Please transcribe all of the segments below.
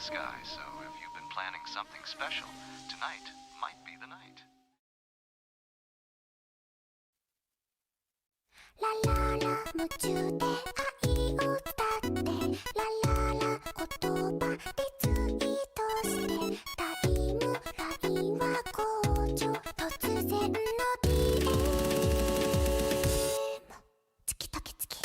sky, so if you've been planning something special, tonight might be the night. ラララ夢中で愛を歌ってラララ言葉リツイートしてタイムラインは好調突然の DM 月だけ月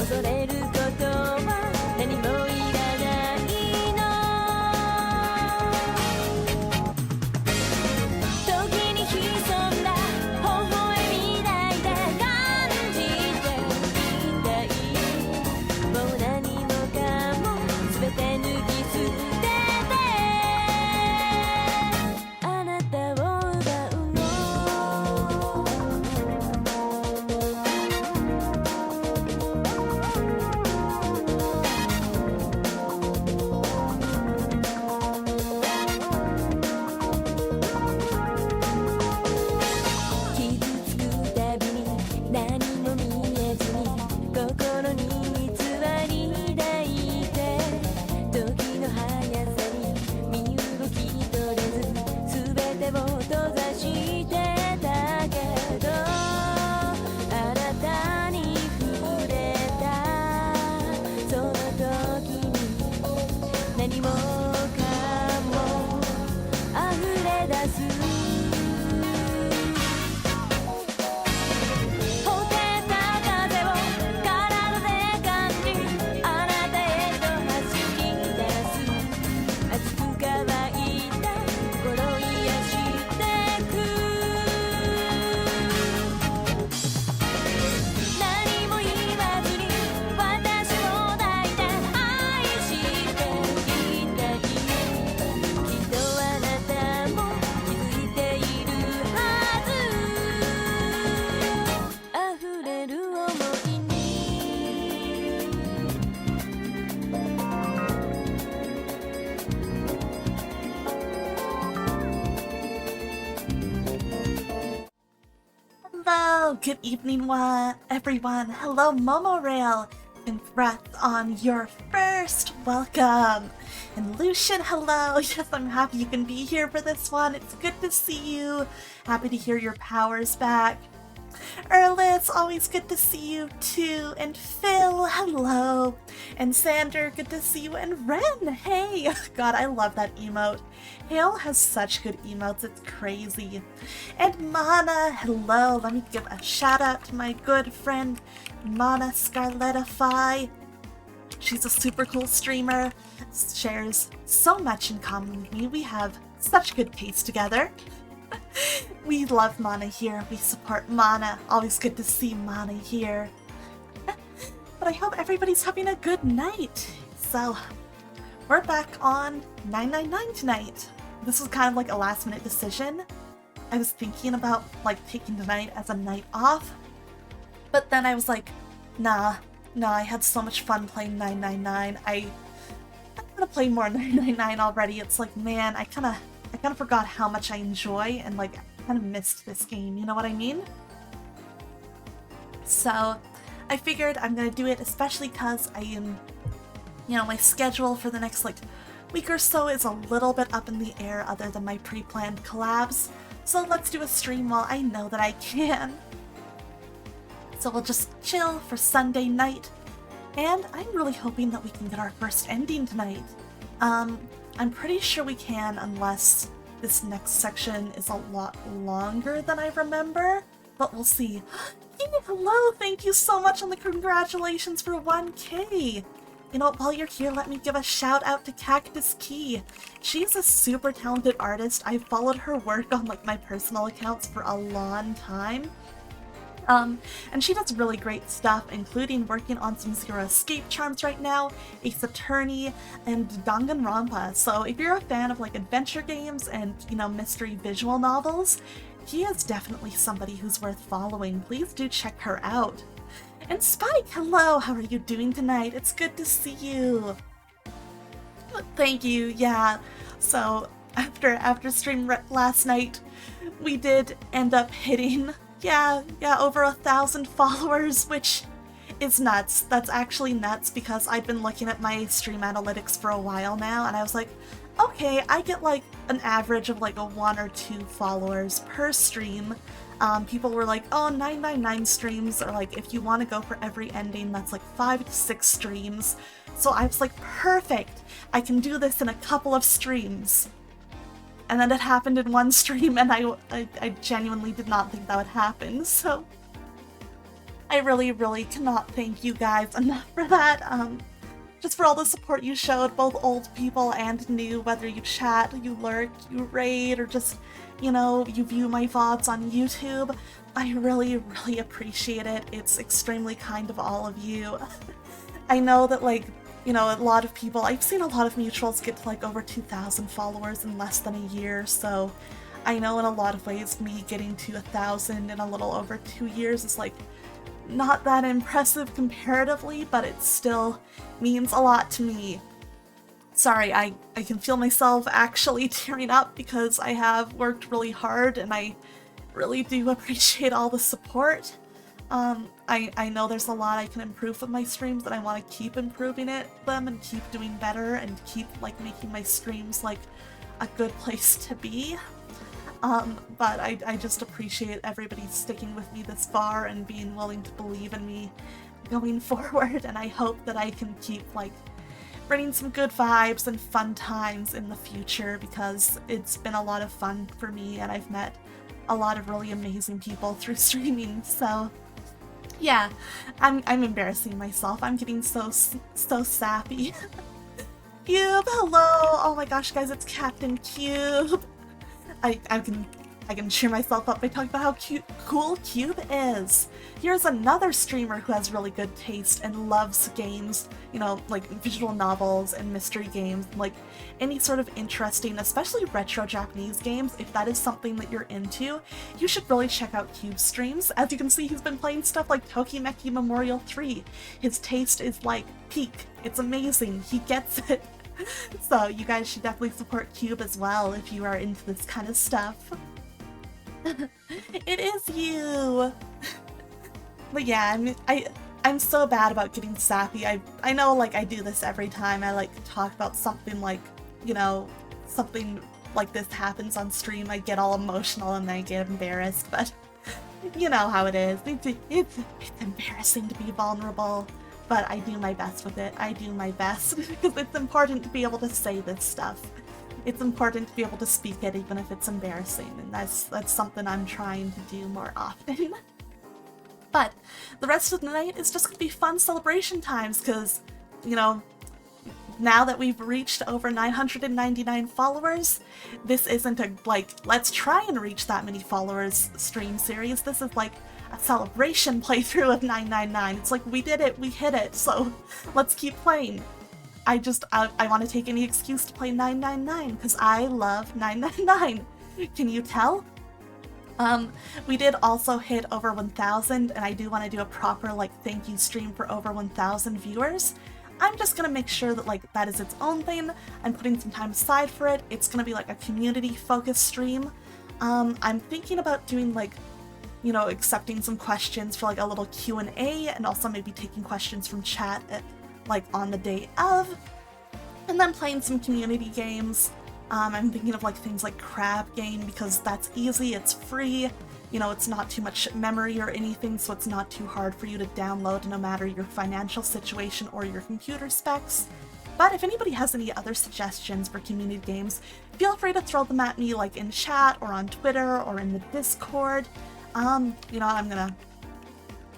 恐れること Hello, good evening, everyone. Hello, Momorail. Congrats on your first welcome. And Lucian, hello. Yes, I'm happy you can be here for this one. It's good to see you. Happy to hear your power's back. Erlis, always good to see you too. And Phil, hello. And Sander, good to see you. And Ren, hey. God, I love that emote. Hale has such good emotes, it's crazy. And Mana, hello. Let me give a shout out to my good friend, Mana Scarletify. She's a super cool streamer, shares so much in common with me. We have such good taste together. We love Mana here. We support Mana. Always good to see Mana here. But I hope everybody's having a good night. So, we're back on 999 tonight. This was kind of like a last minute decision. I was thinking about like taking tonight as a night off. But then I was like, nah, I had so much fun playing 999. I'm gonna play more 999 already. It's like, man, I kind of forgot how much I enjoy and like kind of missed this game, you know what I mean? So I figured I'm gonna do it, especially because I am, you know, my schedule for the next like week or so is a little bit up in the air other than my pre-planned collabs. So let's do a stream while I know that I can. So we'll just chill for Sunday night, and I'm really hoping that we can get our first ending tonight. I'm pretty sure we can, unless this next section is a lot longer than I remember, but we'll see. Hey, hello! Thank you so much on the congratulations for 1K! You know, while you're here, let me give a shout out to Cactus Key. She's a super talented artist. I've followed her work on like my personal accounts for a long time. And she does really great stuff, including working on some Zero Escape charms right now, Ace Attorney, and Danganronpa. So if you're a fan of like adventure games and, you know, mystery visual novels, he is definitely somebody who's worth following. Please do check her out. And Spike, hello! How are you doing tonight? It's good to see you. Thank you, yeah. So after stream last night, we did end up hitting over 1,000 followers, which is nuts. That's actually nuts because I've been looking at my stream analytics for a while now, and I was like, okay, I get like an average of like a 1 or 2 followers per stream. People were like, oh, 999 streams, or like if you want to go for every ending, that's like 5 to 6 streams. So I was like, perfect, I can do this in a couple of streams. And then it happened in one stream, and I genuinely did not think that would happen, so I really, really cannot thank you guys enough for that. Just for all the support you showed, both old people and new, whether you chat, you lurk, you raid, or just, you know, you view my VODs on YouTube. I really, really appreciate it. It's extremely kind of all of you. I know that, like, you know, a lot of people, I've seen a lot of mutuals get to like over 2,000 followers in less than a year, so I know in a lot of ways me getting to 1,000 in a little over 2 years is like not that impressive comparatively, but it still means a lot to me. Sorry, I can feel myself actually tearing up because I have worked really hard and I really do appreciate all the support. I know there's a lot I can improve with my streams, and I want to keep improving them and keep doing better and keep like making my streams like a good place to be. But I just appreciate everybody sticking with me this far and being willing to believe in me going forward, and I hope that I can keep like bringing some good vibes and fun times in the future, because it's been a lot of fun for me and I've met a lot of really amazing people through streaming. So yeah, I'm embarrassing myself. I'm getting so sappy. Cube, hello! Oh my gosh, guys, it's Captain Cube. I can cheer myself up by talking about how cool Cube is. Here's another streamer who has really good taste and loves games, you know, like visual novels and mystery games, like any sort of interesting, especially retro Japanese games. If that is something that you're into, you should really check out Cube's streams. As you can see, he's been playing stuff like Tokimeki Memorial 3. His taste is like peak. It's amazing. He gets it. So you guys should definitely support Cube as well if you are into this kind of stuff. It is you! But yeah, I'm so bad about getting sappy. I know, like, I do this every time I, like, talk about something like, you know, something like this happens on stream. I get all emotional and then I get embarrassed, but you know how it is. It's embarrassing to be vulnerable, but I do my best with it. I do my best, because it's important to be able to say this stuff. It's important to be able to speak it even if it's embarrassing, and that's something I'm trying to do more often. But the rest of the night is just gonna be fun celebration times, because, you know, now that we've reached over 999 followers, this isn't a, like, let's try and reach that many followers stream series. This is like a celebration playthrough of 999. It's like, we did it, we hit it, so let's keep playing. I want to take any excuse to play 999, because I love 999. Can you tell? We did also hit over 1,000, and I do want to do a proper, like, thank you stream for over 1,000 viewers. I'm just gonna make sure that, like, that is its own thing. I'm putting some time aside for it. It's gonna be, like, a community-focused stream. I'm thinking about doing, like, you know, accepting some questions for, like, a little Q&A, and also maybe taking questions from chat at, like, on the day of, and then playing some community games. I'm thinking of, like, things like Crab Game, because that's easy, it's free, you know, it's not too much memory or anything, so it's not too hard for you to download no matter your financial situation or your computer specs. But if anybody has any other suggestions for community games, feel free to throw them at me, like, in chat or on Twitter or in the Discord. You know, I'm gonna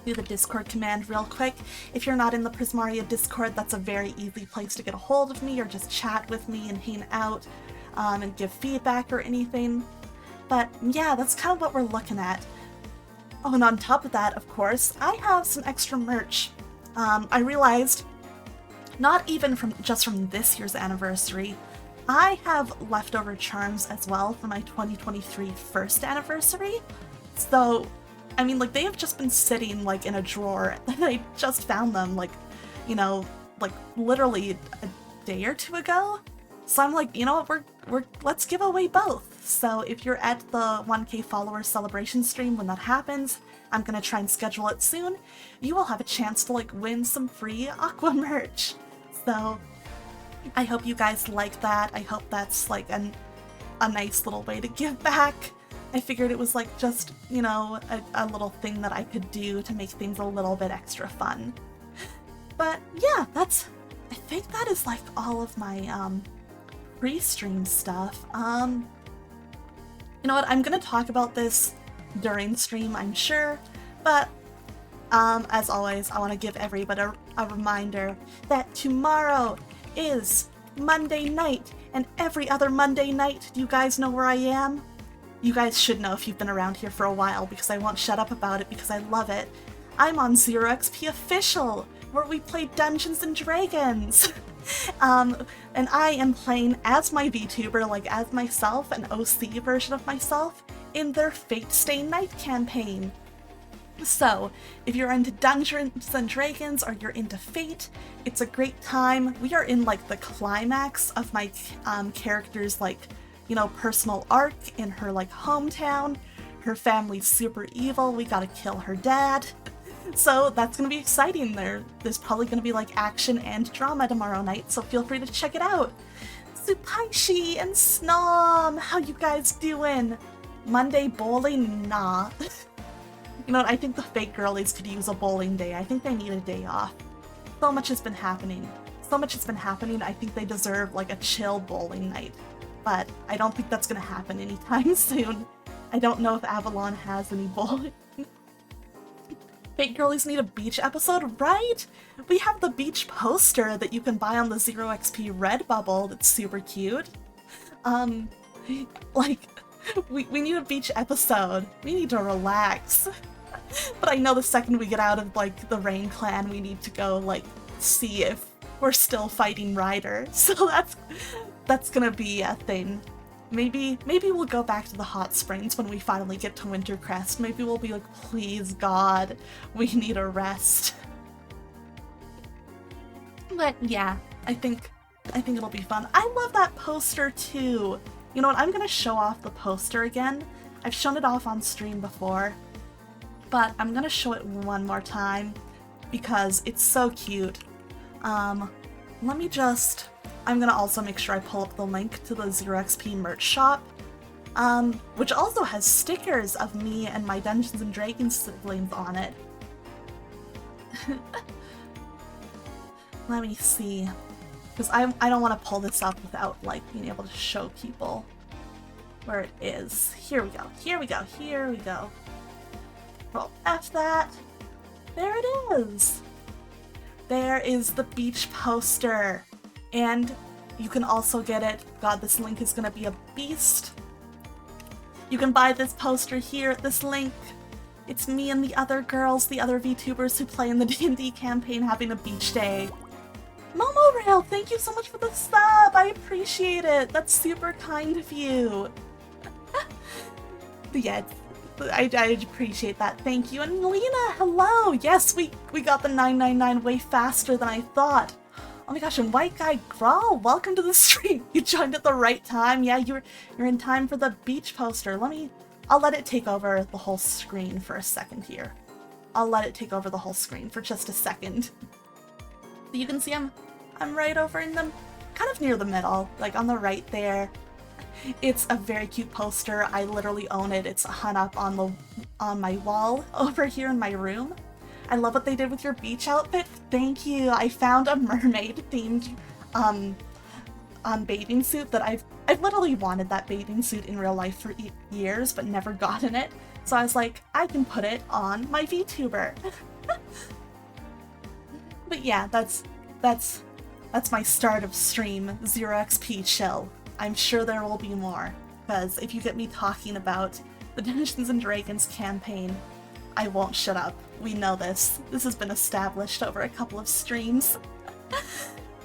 do the Discord command real quick. If you're not in the Prismaria Discord, that's a very easy place to get a hold of me or just chat with me and hang out and give feedback or anything. But yeah, that's kind of what we're looking at. Oh, and on top of that, of course, I have some extra merch. I realized, not even just from this year's anniversary, I have leftover charms as well for my 2023 first anniversary. So, I mean, like, they have just been sitting, like, in a drawer, and I just found them, like, you know, like, literally a day or two ago. So I'm like, you know what, let's give away both. So if you're at the 1K followers celebration stream when that happens, I'm gonna try and schedule it soon, you will have a chance to, like, win some free Aqua merch. So I hope you guys like that. I hope that's, like, a nice little way to give back. I figured it was, like, just, you know, a little thing that I could do to make things a little bit extra fun. But yeah, I think that is, like, all of my pre-stream stuff. You know what, I'm gonna talk about this during stream, I'm sure, but as always, I want to give everybody a reminder that tomorrow is Monday night, and every other Monday night, do you guys know where I am? You guys should know if you've been around here for a while, because I won't shut up about it because I love it. I'm on 0xp Official, where we play Dungeons and Dragons. And I am playing as my VTuber, like as myself, an OC version of myself, in their Fate Stay Night campaign. So, if you're into Dungeons and Dragons or you're into Fate, it's a great time. We are in, like, the climax of my character's, like, you know, personal arc in her, like, hometown. Her family's super evil, we gotta kill her dad. So that's gonna be exciting. There's probably gonna be, like, action and drama tomorrow night, so feel free to check it out. Supaishi and Snom, how you guys doing? Monday bowling? Nah. You know what, I think the fake girlies could use a bowling day. I think they need a day off. So much has been happening. I think they deserve, like, a chill bowling night. But I don't think that's gonna happen anytime soon. I don't know if Avalon has any bowling. Fake girlies need a beach episode, right? We have the beach poster that you can buy on the 0xp Redbubble that's super cute. Like, we need a beach episode. We need to relax. But I know the second we get out of, like, the Rain Clan, we need to go, like, see if we're still fighting Ryder. So that's gonna be a thing. Maybe we'll go back to the hot springs when we finally get to Wintercrest. Maybe we'll be like, please God, we need a rest. But yeah, I think it'll be fun. I love that poster too. You know what, I'm gonna show off the poster again. I've shown it off on stream before, but I'm gonna show it one more time because it's so cute. Let me just... I'm gonna also make sure I pull up the link to the 0xp merch shop, which also has stickers of me and my Dungeons & Dragons siblings on it. Let me see, because I don't want to pull this up without like being able to show people where it is. Here we go, here we go, here we go. Well, F that. There it is! There is the beach poster. And you can also get it. God, this link is gonna be a beast. You can buy this poster here at this link. It's me and the other girls, the other VTubers who play in the D&D campaign having a beach day. Momorail, thank you so much for the sub! I appreciate it! That's super kind of you! But yeah, I appreciate that. Thank you. And Lena, hello! Yes, we got the 999 way faster than I thought. Oh my gosh, and White Guy Grawl, welcome to the stream! You joined at the right time. Yeah, you're in time for the beach poster. I'll let it take over the whole screen for a second here. I'll let it take over the whole screen for just a second. You can see I'm right over in the, kind of near the middle, like on the right there. It's a very cute poster. I literally own it. It's hung up on my wall over here in my room. I love what they did with your beach outfit. Thank you. I found a mermaid themed bathing suit that I've literally wanted that bathing suit in real life for years, but never gotten it. So I was like, I can put it on my VTuber. But yeah, that's my start of stream, 0xp chill. I'm sure there will be more, because if you get me talking about the Dungeons & Dragons campaign, I won't shut up. We know this. This has been established over a couple of streams.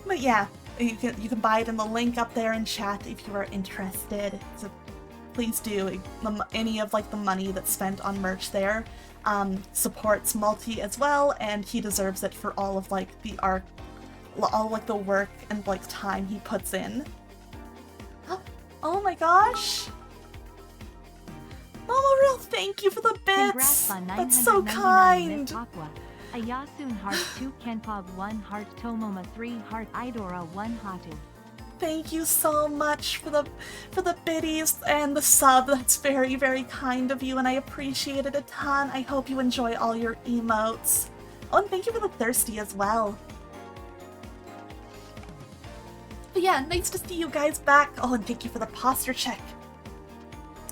But yeah, you can buy it in the link up there in chat if you are interested. So please do. Any of like the money that's spent on merch there supports Multi as well, and he deserves it for all of like the art, all like the work and like time he puts in. Oh my gosh! Momoreal, thank you for the bits! That's so kind! Ayasun heart 2 Kenpog 1 heart Tomoma 3 heart Idora 1 Hatu. Thank you so much for the biddies and the sub. That's very, very kind of you, and I appreciate it a ton. I hope you enjoy all your emotes. Oh, and thank you for the thirsty as well. But yeah, nice to see you guys back. Oh, and thank you for the posture check.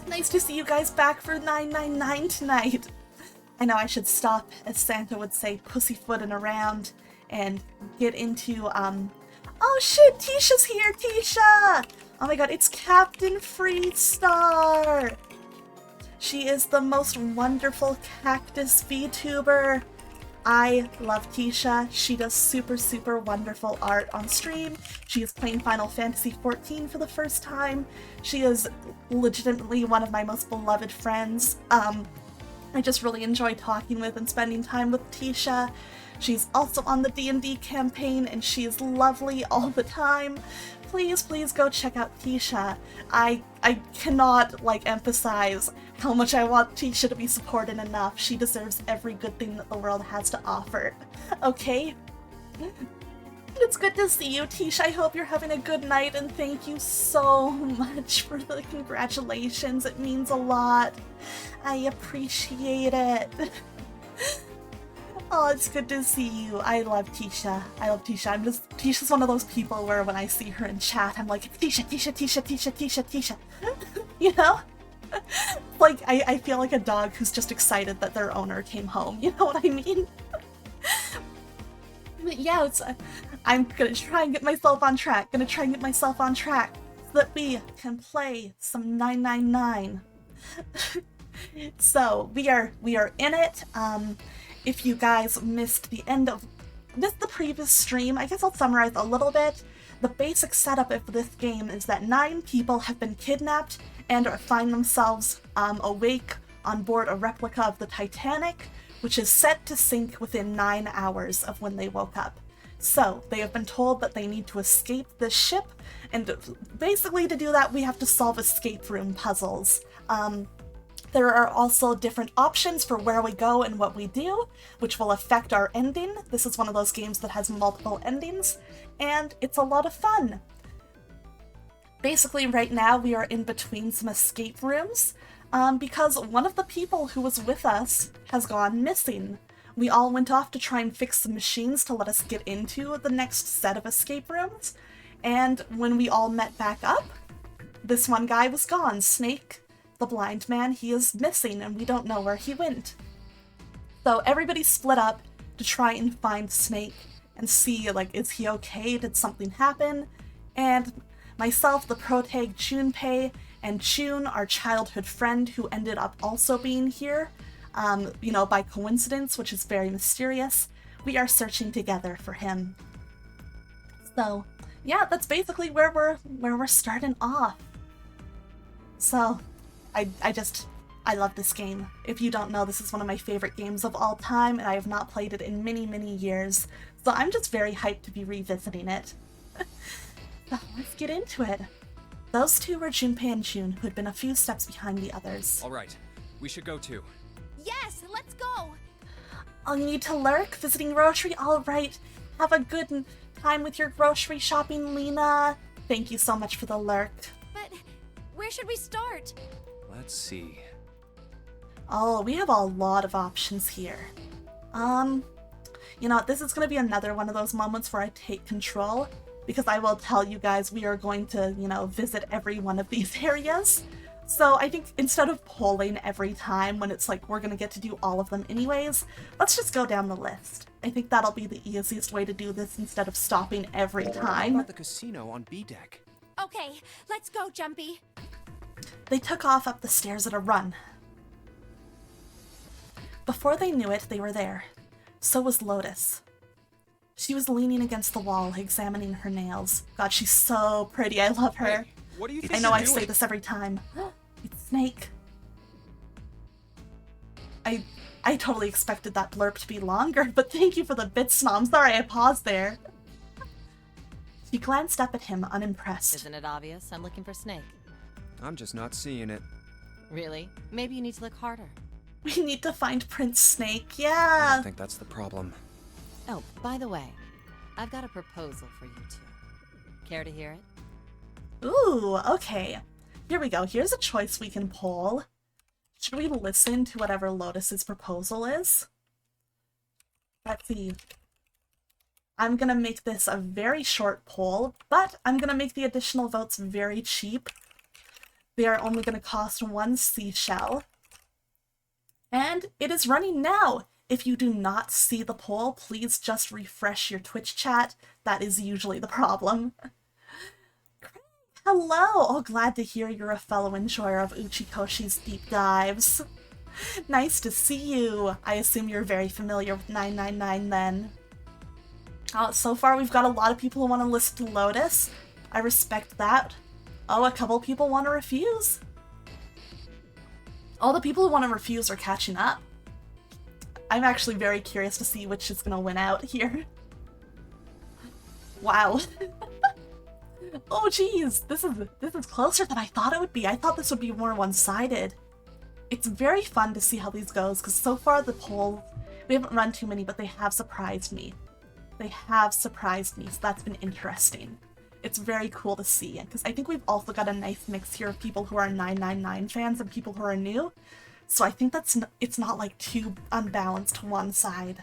Nice to see you guys back for 999 tonight. I know I should stop, as Santa would say, pussyfooting around and get into, Oh shit, Tisha's here, Tisha! Oh my god, it's Captain Freestar! She is the most wonderful cactus VTuber. I love Tisha. She does super, super wonderful art on stream. She is playing Final Fantasy XIV for the first time. She is legitimately one of my most beloved friends. I just really enjoy talking with and spending time with Tisha. She's also on the D&D campaign, and she is lovely all the time. Please, please go check out Tisha. I cannot, like, emphasize how much I want Tisha to be supported enough. She deserves every good thing that the world has to offer. Okay? It's good to see you, Tisha. I hope you're having a good night, and thank you so much for the congratulations. It means a lot. I appreciate it. Oh, it's good to see you. I love Tisha. I love Tisha. Tisha's one of those people where when I see her in chat, I'm like, Tisha, Tisha, Tisha, Tisha, Tisha, Tisha. You know? Like, I feel like a dog who's just excited that their owner came home. You know what I mean? But yeah, I'm gonna try and get myself on track. So that we can play some 999. So we are in it. If you guys missed the end of the previous stream, I guess I'll summarize a little bit. The basic setup of this game is that 9 people have been kidnapped and find themselves awake on board a replica of the Titanic, which is set to sink within 9 hours of when they woke up. So they have been told that they need to escape this ship, and basically to do that we have to solve escape room puzzles. There are also different options for where we go and what we do, which will affect our ending. This is one of those games that has multiple endings, and it's a lot of fun. Basically, right now we are in between some escape rooms because one of the people who was with us has gone missing. We all went off to try and fix the machines to let us get into the next set of escape rooms, and when we all met back up, this one guy was gone. Snake, the blind man, he is missing and we don't know where he went. So everybody split up to try and find Snake and see, like, is he okay? Did something happen? And myself, the protag Junpei, and Chun, our childhood friend who ended up also being here, by coincidence, which is very mysterious, we are searching together for him. So, yeah, that's basically where we're starting off. So, I love this game. If you don't know, this is one of my favorite games of all time, and I have not played it in many, many years. So I'm just very hyped to be revisiting it. So let's get into it. Those two were Junpei and Jun, who had been a few steps behind the others. All right, we should go too. Yes, let's go! Oh, you need to lurk? Visiting grocery? All right. Have a good time with your grocery shopping, Lena. Thank you so much for the lurk. But where should we start? Let's see. Oh, we have a lot of options here. This is going to be another one of those moments where I take control, because I will tell you guys we are going to, visit every one of these areas. So I think instead of polling every time when it's like we're going to get to do all of them anyways, let's just go down the list. I think that'll be the easiest way to do this instead of stopping every What time. about the casino on B deck? Okay, let's go, Jumpy. They took off up the stairs at a run. Before they knew it, they were there. So was Lotus. She was leaning against the wall, examining her nails. God, she's so pretty. I love her. Hey, what do you think I know you're I say doing? this every time. It's Snake. I totally expected that blurb to be longer, but thank you for the bits, Mom. Sorry I paused there. She glanced up at him, unimpressed. Isn't it obvious? I'm looking for Snake. I'm just not seeing it. Really? Maybe you need to look harder. We need to find Prince Snake, I yeah. don't think that's the problem. Oh, by the way, I've got a proposal for you two. Care to hear it? Ooh, okay. Here we go. Here's a choice we can poll. Should we listen to whatever Lotus's proposal is? Let's see. I'm gonna make this a very short poll, but I'm gonna make the additional votes very cheap. They are only gonna cost 1 seashell. And it is running now! If you do not see the poll, please just refresh your Twitch chat. That is usually the problem. Hello! Oh, glad to hear you're a fellow enjoyer of Uchikoshi's Deep Dives. Nice to see you. I assume you're very familiar with 999 then. So far we've got a lot of people who want to listen to Lotus. I respect that. Oh, a couple people want to refuse. All the people who want to refuse are catching up. I'm actually very curious to see which is going to win out here. Wow. Oh geez, this is closer than I thought it would be. I thought this would be more one-sided. It's very fun to see how these goes, because so far the polls, we haven't run too many, but they have surprised me. They have surprised me, so that's been interesting. It's very cool to see, because I think we've also got a nice mix here of people who are 999 fans and people who are new. So I think it's not like too unbalanced to one side.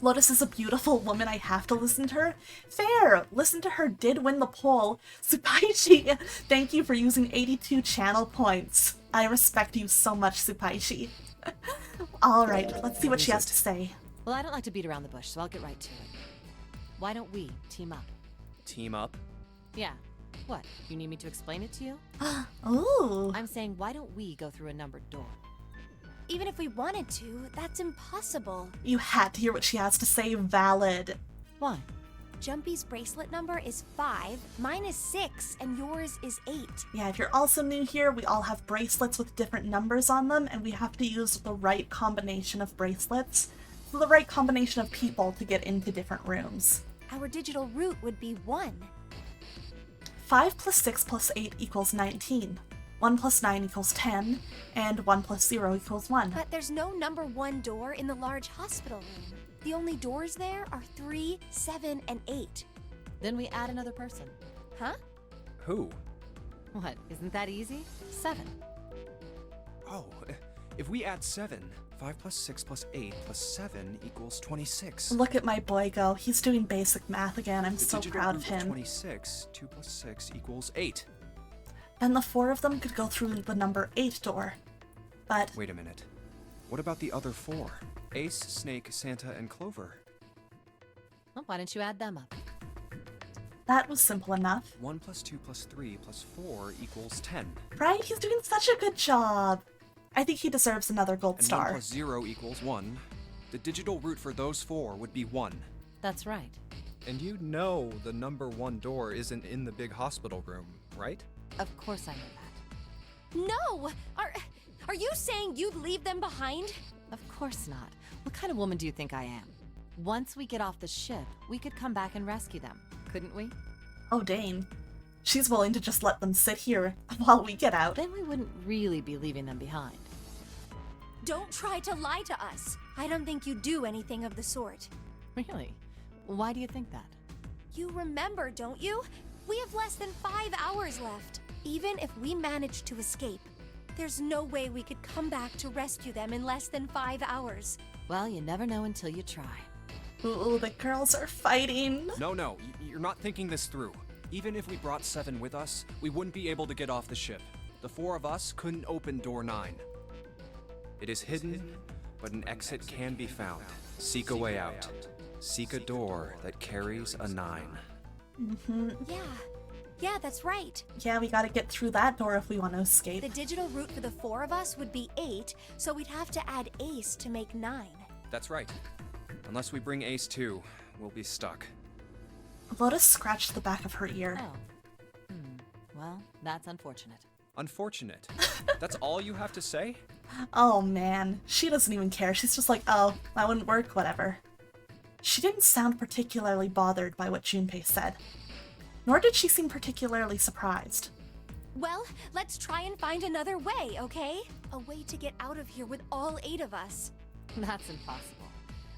Lotus is a beautiful woman, I have to listen to her. Fair! Listen to her did win the poll. Supaichi, thank you for using 82 channel points. I respect you so much, Supaichi. Alright, let's see what she has to say. Well, I don't like to beat around the bush, so I'll get right to it. Why don't we team up? Team up? Yeah. What? You need me to explain it to you? Ooh. I'm saying, why don't we go through a numbered door? Even if we wanted to, that's impossible. You had to hear what she has to say. Valid. Why? Jumpy's bracelet number is 5, mine is 6, and yours is 8. Yeah, if you're also new here, we all have bracelets with different numbers on them, and we have to use the right combination of bracelets. So the right combination of people to get into different rooms. Our digital root would be 1. 5 plus 6 plus 8 equals 19. 1 plus 9 equals 10, and 1 plus 0 equals 1. But there's no number 1 door in the large hospital room. The only doors there are 3, 7, and 8. Then we add another person. Huh? Who? What, isn't that easy? 7. Oh, if we add 7, 5 plus 6 plus 8 plus 7 equals 26. Look at my boy go. He's doing basic math again. I'm The so digital proud root of him. 26, 2 plus 6 equals 8. Then the 4 of them could go through the number 8 door. But Wait a minute. What about the other 4? Ace, Snake, Santa, and Clover. Well, why don't you add them up? that was simple enough. 1 plus 2 plus 3 plus 4 equals 10. Right? He's doing such a good job. I think he deserves another gold And star. 1 plus 0 equals 1. The digital root for those 4 would be 1. That's right. And you know the number 1 door isn't in the big hospital room, right? Of course I know that. No! Are you saying you'd leave them behind? Of course not. What kind of woman do you think I am? Once we get off the ship, we could come back and rescue them, couldn't we? Oh, dang. She's willing to just let them sit here while we get out. Then we wouldn't really be leaving them behind. Don't try to lie to us. I don't think you do anything of the sort. Really? Why do you think that? You remember, don't you? We have less than 5 hours left. Even if we manage to escape, there's no way we could come back to rescue them in less than 5 hours. Well, you never know until you try. Ooh, the girls are fighting. No, you're not thinking this through. Even if we brought 7 with us, we wouldn't be able to get off the ship. The 4 of us couldn't open door 9. It is hidden, but an exit can be found. Seek a way out. Seek a door that carries a 9. Yeah, that's right. Yeah, we gotta get through that door if we want to escape. The digital root for the 4 of us would be 8, so we'd have to add Ace to make 9. That's right. Unless we bring Ace too, we'll be stuck. Lotus scratched the back of her ear. Oh. Well, that's unfortunate. Unfortunate. That's all you have to say? Oh man, she doesn't even care. She's just like, oh, that wouldn't work, whatever. She didn't sound particularly bothered by what Junpei said. Nor did she seem particularly surprised. Well, let's try and find another way, okay? A way to get out of here with all 8 of us. That's impossible.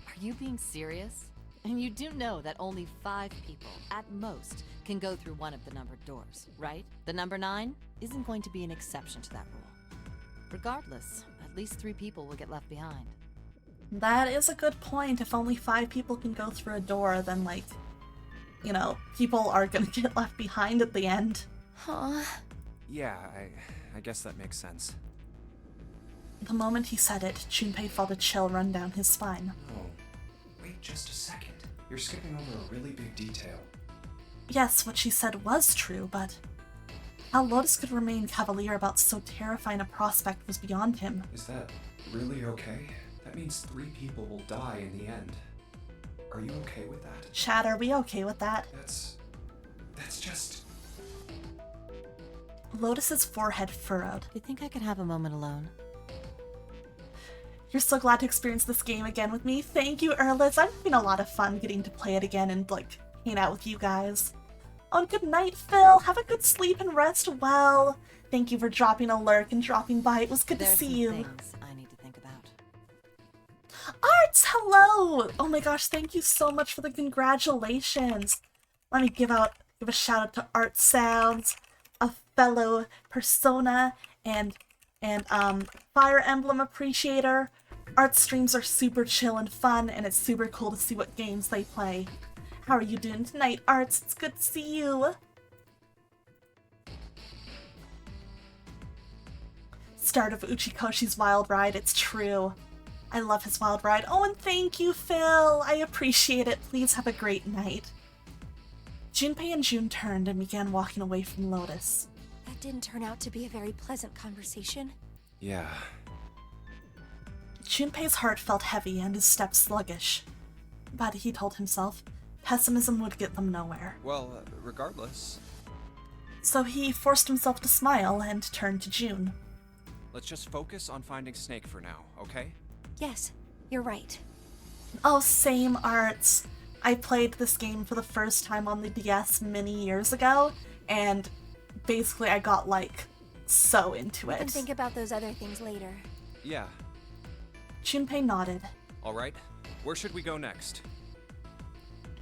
Are you being serious? And you do know that only 5 people, at most, can go through one of the numbered doors, right? The number 9 isn't going to be an exception to that rule. Regardless, at least 3 people will get left behind. That is a good point. If only 5 people can go through a door, then, like, you know, people are gonna get left behind at the end. Huh? Yeah, I guess that makes sense. The moment he said it, Junpei felt a chill run down his spine. Oh, wait just a second. You're skipping over a really big detail. Yes, what she said was true, but how Lotus could remain cavalier about so terrifying a prospect was beyond him. Is that really okay? That means 3 people will die in the end. Are you okay with that? Chad, are we okay with that? That's just... Lotus's forehead furrowed. Do you think I could have a moment alone? You're so glad to experience this game again with me. Thank you, Erlis. I'm having a lot of fun getting to play it again and, like, hang out with you guys. Oh, and good night, Phil. Have a good sleep and rest well. Thank you for dropping a lurk and dropping by. It was good to There's see some you. things I need to think about. Arts, hello! Oh my gosh, thank you so much for the congratulations. Let me give a shout out to Art Sounds, a fellow Persona and Fire Emblem appreciator. Art streams are super chill and fun, and it's super cool to see what games they play. How are you doing tonight, Arts? It's good to see you. Start of Uchikoshi's Wild Ride, it's true. I love his Wild Ride. Oh, and thank you, Phil. I appreciate it. Please have a great night. Junpei and June turned and began walking away from Lotus. That didn't turn out to be a very pleasant conversation. Yeah. Junpei's heart felt heavy and his steps sluggish. But he told himself, pessimism would get them nowhere. Well, regardless, So he forced himself to smile and turned to June. let's just focus on finding Snake for now, okay? Yes, you're right. Oh, same, Arts. I played this game for the first time on the DS many years ago, and basically I got like so into We it. can think about those other things later. Yeah. Junpei nodded. Alright. Where should we go next?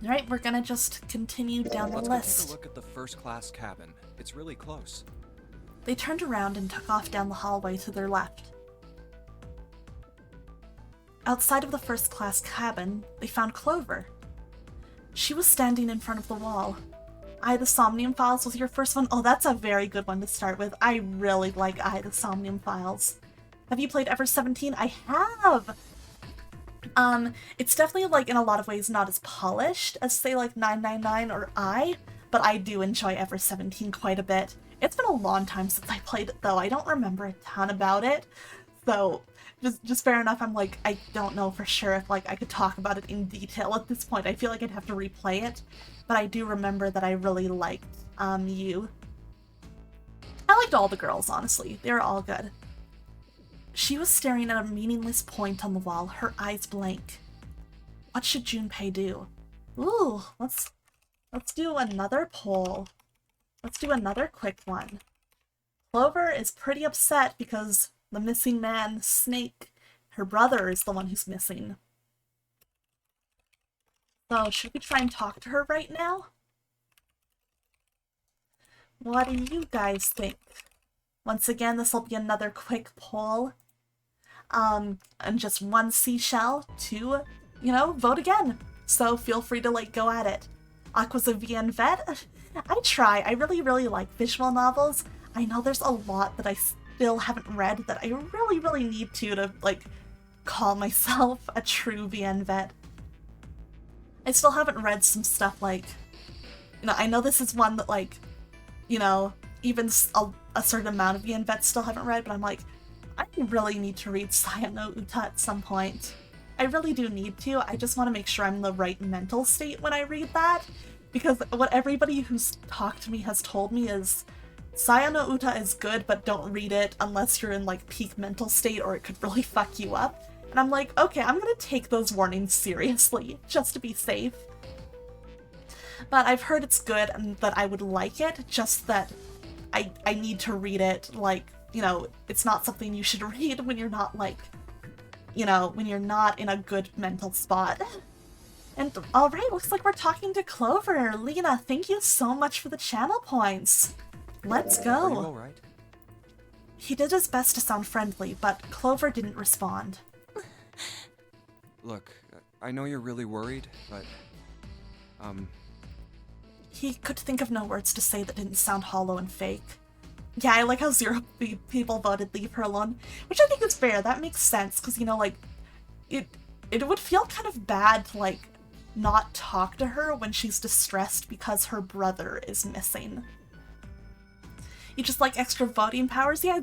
Alright, we're gonna just continue down the Let's go take list. a look at the first-class cabin. It's really close. They turned around and took off down the hallway to their left. Outside of the first-class cabin, they found Clover. She was standing in front of the wall. The Somnium Files was your first one? Oh, that's a very good one to start with. I really like the Somnium Files. Have you played Ever 17? I have! It's definitely, like, in a lot of ways not as polished as, say, like, 999 or but I do enjoy Ever 17 quite a bit. It's been a long time since I played it, though. I don't remember a ton about it, so just fair enough. I'm like, I don't know for sure if, like, I could talk about it in detail at this point. I feel like I'd have to replay it, but I do remember that I really liked, you. I liked all the girls, honestly. They were all good. She was staring at a meaningless point on the wall, her eyes blank. What should Junpei do? Ooh, let's do another poll. Let's do another quick one. Clover is pretty upset because the missing man, Snake, her brother, is the one who's missing. So, should we try and talk to her right now? What do you guys think? Once again, this will be another quick poll. And just one seashell to, vote again. So feel free to, like, go at it. Aqua's a VN vet? I try. I really, really like visual novels. I know there's a lot that I still haven't read that I really, really need to, like, call myself a true VN vet. I still haven't read some stuff like, I know this is one that, like, even a certain amount of VN vets still haven't read, but I'm like, I really need to read Sayano Uta at some point. I really do need to. I just want to make sure I'm in the right mental state when I read that, because what everybody who's talked to me has told me is Sayano Uta is good, but don't read it unless you're in, like, peak mental state or it could really fuck you up. And I'm like, okay, I'm gonna take those warnings seriously, just to be safe. But I've heard it's good and that I would like it, just that I need to read it, like, it's not something you should read when you're not, like, when you're not in a good mental spot. And alright, looks like we're talking to Clover. Lena, thank you so much for the channel points. Let's go. Are you alright? He did his best to sound friendly, but Clover didn't respond. Look, I know you're really worried, but... He could think of no words to say that didn't sound hollow and fake. Yeah, I like how 0 people voted leave her alone, which I think is fair. That makes sense, because, like, it would feel kind of bad to, like, not talk to her when she's distressed because her brother is missing. You just like extra voting powers? Yeah,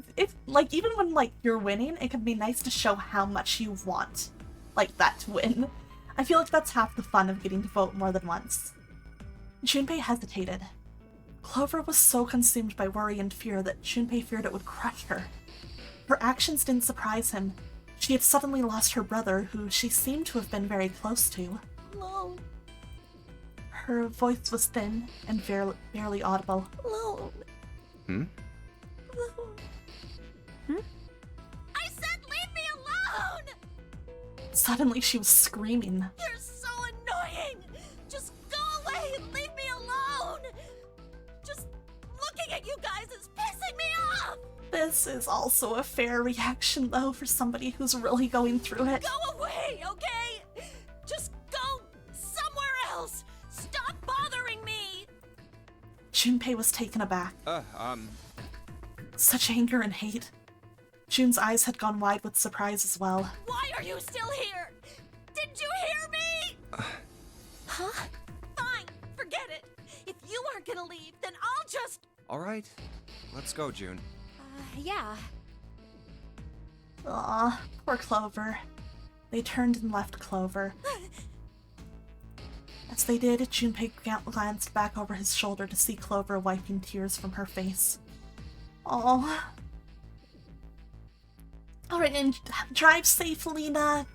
like, even when, like, you're winning, it can be nice to show how much you want, like, that to win. I feel like that's half the fun of getting to vote more than once. Junpei hesitated. Clover was so consumed by worry and fear that Junpei feared it would crush her. Her actions didn't surprise him. She had suddenly lost her brother, who she seemed to have been very close to. Alone. Her voice was thin and barely audible. Alone. Hmm? Alone. I said leave me alone! Suddenly she was screaming. You're so annoying! Just go away and leave me alone! Just looking at you guys is pissing me off! This is also a fair reaction, though, for somebody who's really going through it. Go away, okay? Just go somewhere else! Stop bothering me! Junpei was taken aback. Such anger and hate. Jun's eyes had gone wide with surprise as well. Why are you still here? Did you hear me? Huh? Fine, forget it. If you aren't gonna leave, then I'll just... Alright, let's go, June. Yeah. Aw, poor Clover. They turned and left Clover. As they did, Junpei glanced back over his shoulder to see Clover wiping tears from her face. Oh. Alright, and drive safe, Lena.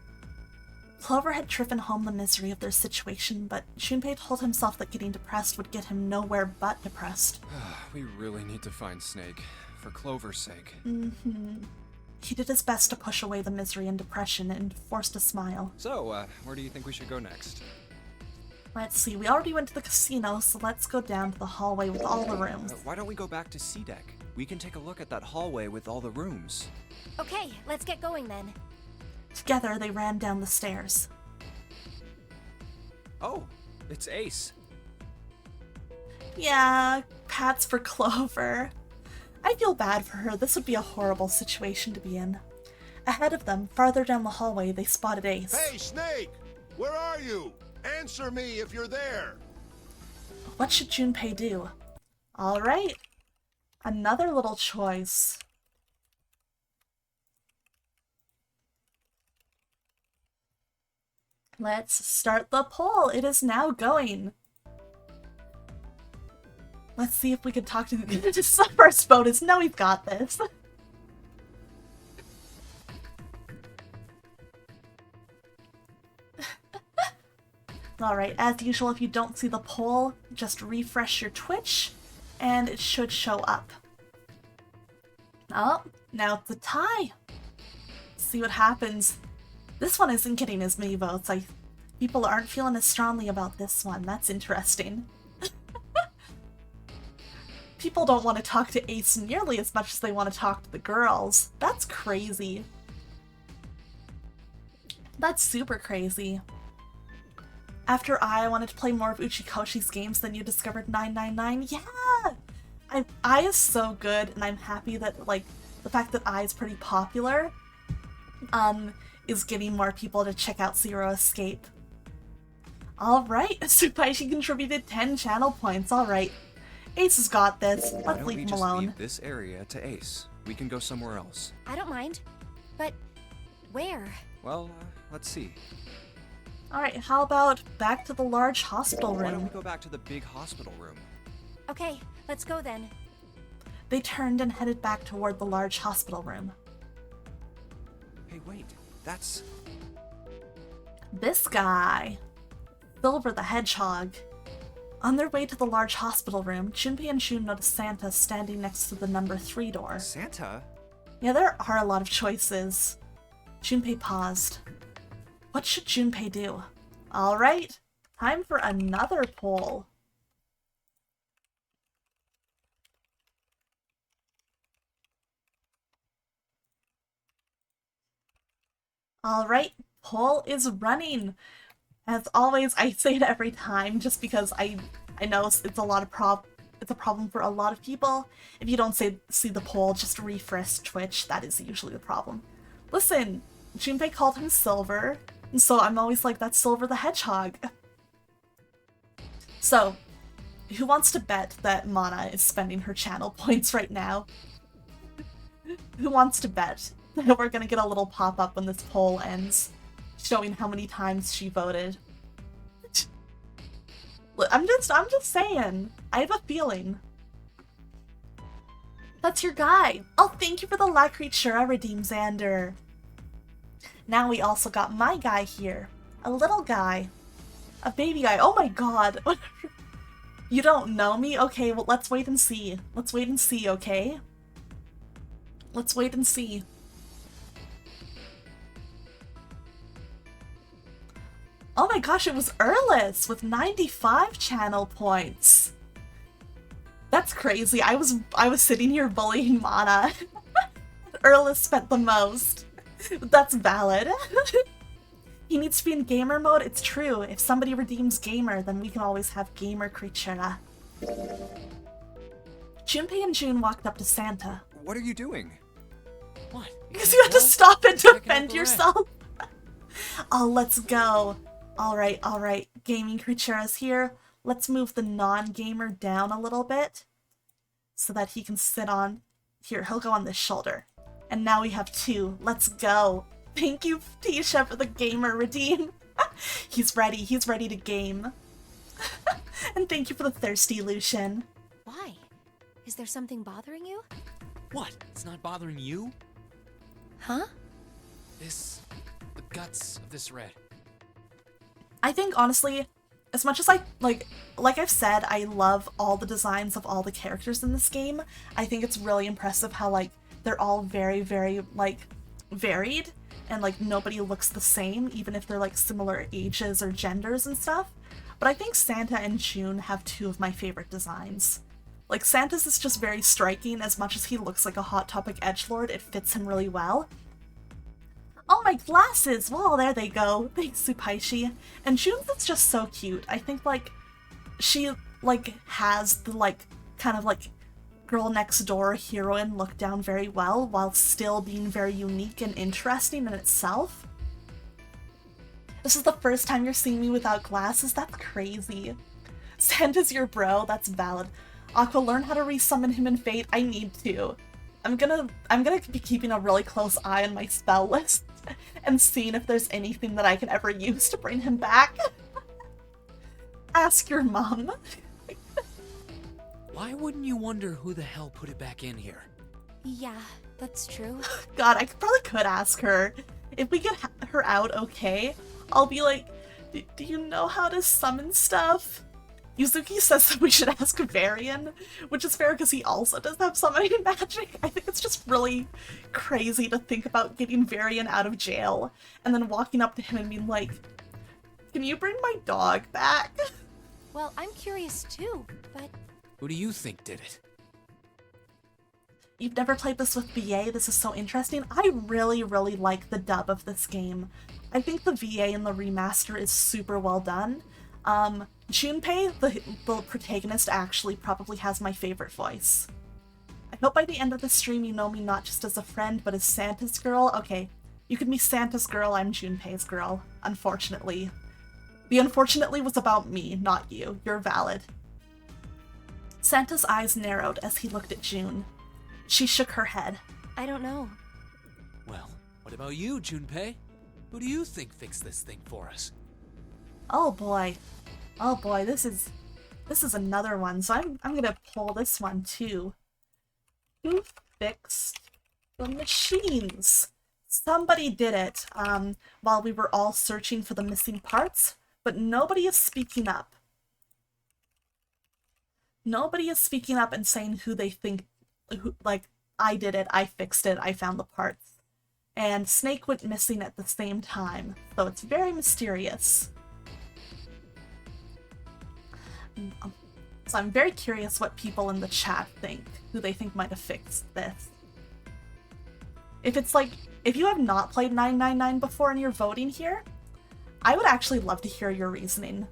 Clover had driven home the misery of their situation, but Junpei told himself that getting depressed would get him nowhere but depressed. We really need to find Snake. for Clover's sake. He did his best to push away the misery and depression and forced a smile. So, where do you think we should go next? Let's see, we already went to the casino, so let's go down to the hallway with all the rooms. Why don't we go back to C-Deck? We can take a look at that hallway with all the rooms. Okay, let's get going then. Together, they ran down the stairs. Oh, it's Ace. Yeah, pats for Clover. I feel bad for her. This would be a horrible situation to be in. Ahead of them, farther down the hallway, they spotted Ace. Hey, Snake! Where are you? Answer me if you're there! What should Junpei do? Alright. Another little choice. Let's start the poll. It is now going. Let's see if we can talk to the first vote is no, we've got this. Alright, as usual, if you don't see the poll, just refresh your Twitch, and it should show up. Oh, now it's a tie. See what happens. This one isn't getting as many votes. People aren't feeling as strongly about this one. That's interesting. People don't want to talk to Ace nearly as much as they want to talk to the girls. That's crazy. That's super crazy. After I wanted to play more of Uchikoshi's games, then you discovered 999. Yeah! I is so good, and I'm happy that, like, the fact that I is pretty popular, is getting more people to check out Zero Escape. Alright, Supaishi contributed 10 channel points, alright. Ace has got this. Let's leave him alone. Leave this area to Ace. We can go somewhere else. I don't mind. But where? Well, let's see. Alright, how about back to the large hospital Why don't room? we go back to the big hospital room? Okay, let's go then. They turned and headed back toward the large hospital room. Hey, wait. That's... This guy. Silver the Hedgehog. On their way to the large hospital room, Junpei and Jun noticed Santa standing next to the number 3 door. Santa? Yeah, there are a lot of choices. Junpei paused. What should Junpei do? Alright, time for another poll. Alright, poll is running. As always, I say it every time just because I know it's a lot of it's a problem for a lot of people. If you don't see the poll, just refresh Twitch. That is usually the problem. Listen, Junpei called him Silver, and so I'm always like, that's Silver the Hedgehog. So, who wants to bet that Mana is spending her channel points right now? Who wants to bet that we're gonna get a little pop-up when this poll ends, showing how many times she voted? I'm just saying. I have a feeling. That's your guy. Oh, thank you for the La Creatura redeem, Xander. Now we also got my guy here. A little guy. A baby guy. Oh my god. You don't know me? Okay, well, let's wait and see. Let's wait and see, okay? Let's wait and see. Oh my gosh, it was Erlis with 95 channel points. That's crazy. I was sitting here bullying Mana. Erlis spent the most. That's valid. He needs to be in gamer mode. It's true. If somebody redeems gamer, then we can always have gamer creature. Junpei and Jun walked up to Santa. What are you doing? What? Because you had to stop and defend yourself. Oh, let's go. Alright. Gaming creatures here. Let's move the non-gamer down a little bit so that he can sit on... Here, he'll go on this shoulder. And now we have 2. Let's go. Thank you, Tisha, for the gamer redeem. He's ready to game. And thank you for the thirsty Lucian. Why? Is there something bothering you? What? It's not bothering you? Huh? The guts of this red. I think, honestly, as much as like I've said, I love all the designs of all the characters in this game. I think it's really impressive how like they're all very, very like varied, and like nobody looks the same, even if they're like similar ages or genders and stuff. But I think Santa and June have two of my favorite designs. Like Santa's is just very striking. As much as he looks like a Hot Topic edgelord, it fits him really well. Oh, my glasses! Well, there they go. Thanks, Supaishi. And June's is just so cute. I think, like, she, like, has the, like, kind of, like, girl next door heroine look down very well, while still being very unique and interesting in itself. This is the first time you're seeing me without glasses? That's crazy. Santa's your bro? That's valid. Aqua, learn how to resummon him in Fate. I need to. I'm gonna be keeping a really close eye on my spell list and seeing if there's anything that I can ever use to bring him back. Ask your mom. Why wouldn't you wonder who the hell put it back in here? Yeah, that's true. God, I probably could ask her. If we get her out okay, I'll be like, do you know how to summon stuff? Yuzuki says that we should ask Varian, which is fair because he also does have summoning magic. I think it's just really crazy to think about getting Varian out of jail and then walking up to him and being like, can you bring my dog back? Well, I'm curious too, but... Who do you think did it? You've never played this with VA? This is so interesting. I really, really like the dub of this game. I think the VA in the remaster is super well done. Junpei, the protagonist, actually probably has my favorite voice. I hope by the end of the stream you know me not just as a friend, but as Santa's girl. Okay, you can be Santa's girl, I'm Junpei's girl, unfortunately. The unfortunately was about me, not you. You're valid. Santa's eyes narrowed as he looked at June. She shook her head. I don't know. Well, what about you, Junpei? Who do you think fixed this thing for us? Oh boy. Oh boy, this is another one. So I'm gonna pull this one too. Who fixed the machines? Somebody did it while we were all searching for the missing parts, but nobody is speaking up. Nobody is speaking up and saying who they think, like, I did it, I fixed it, I found the parts. And Snake went missing at the same time, so it's very mysterious. So I'm very curious what people in the chat think, who they think might have fixed this. If it's like, if you have not played 999 before and you're voting here, I would actually love to hear your reasoning.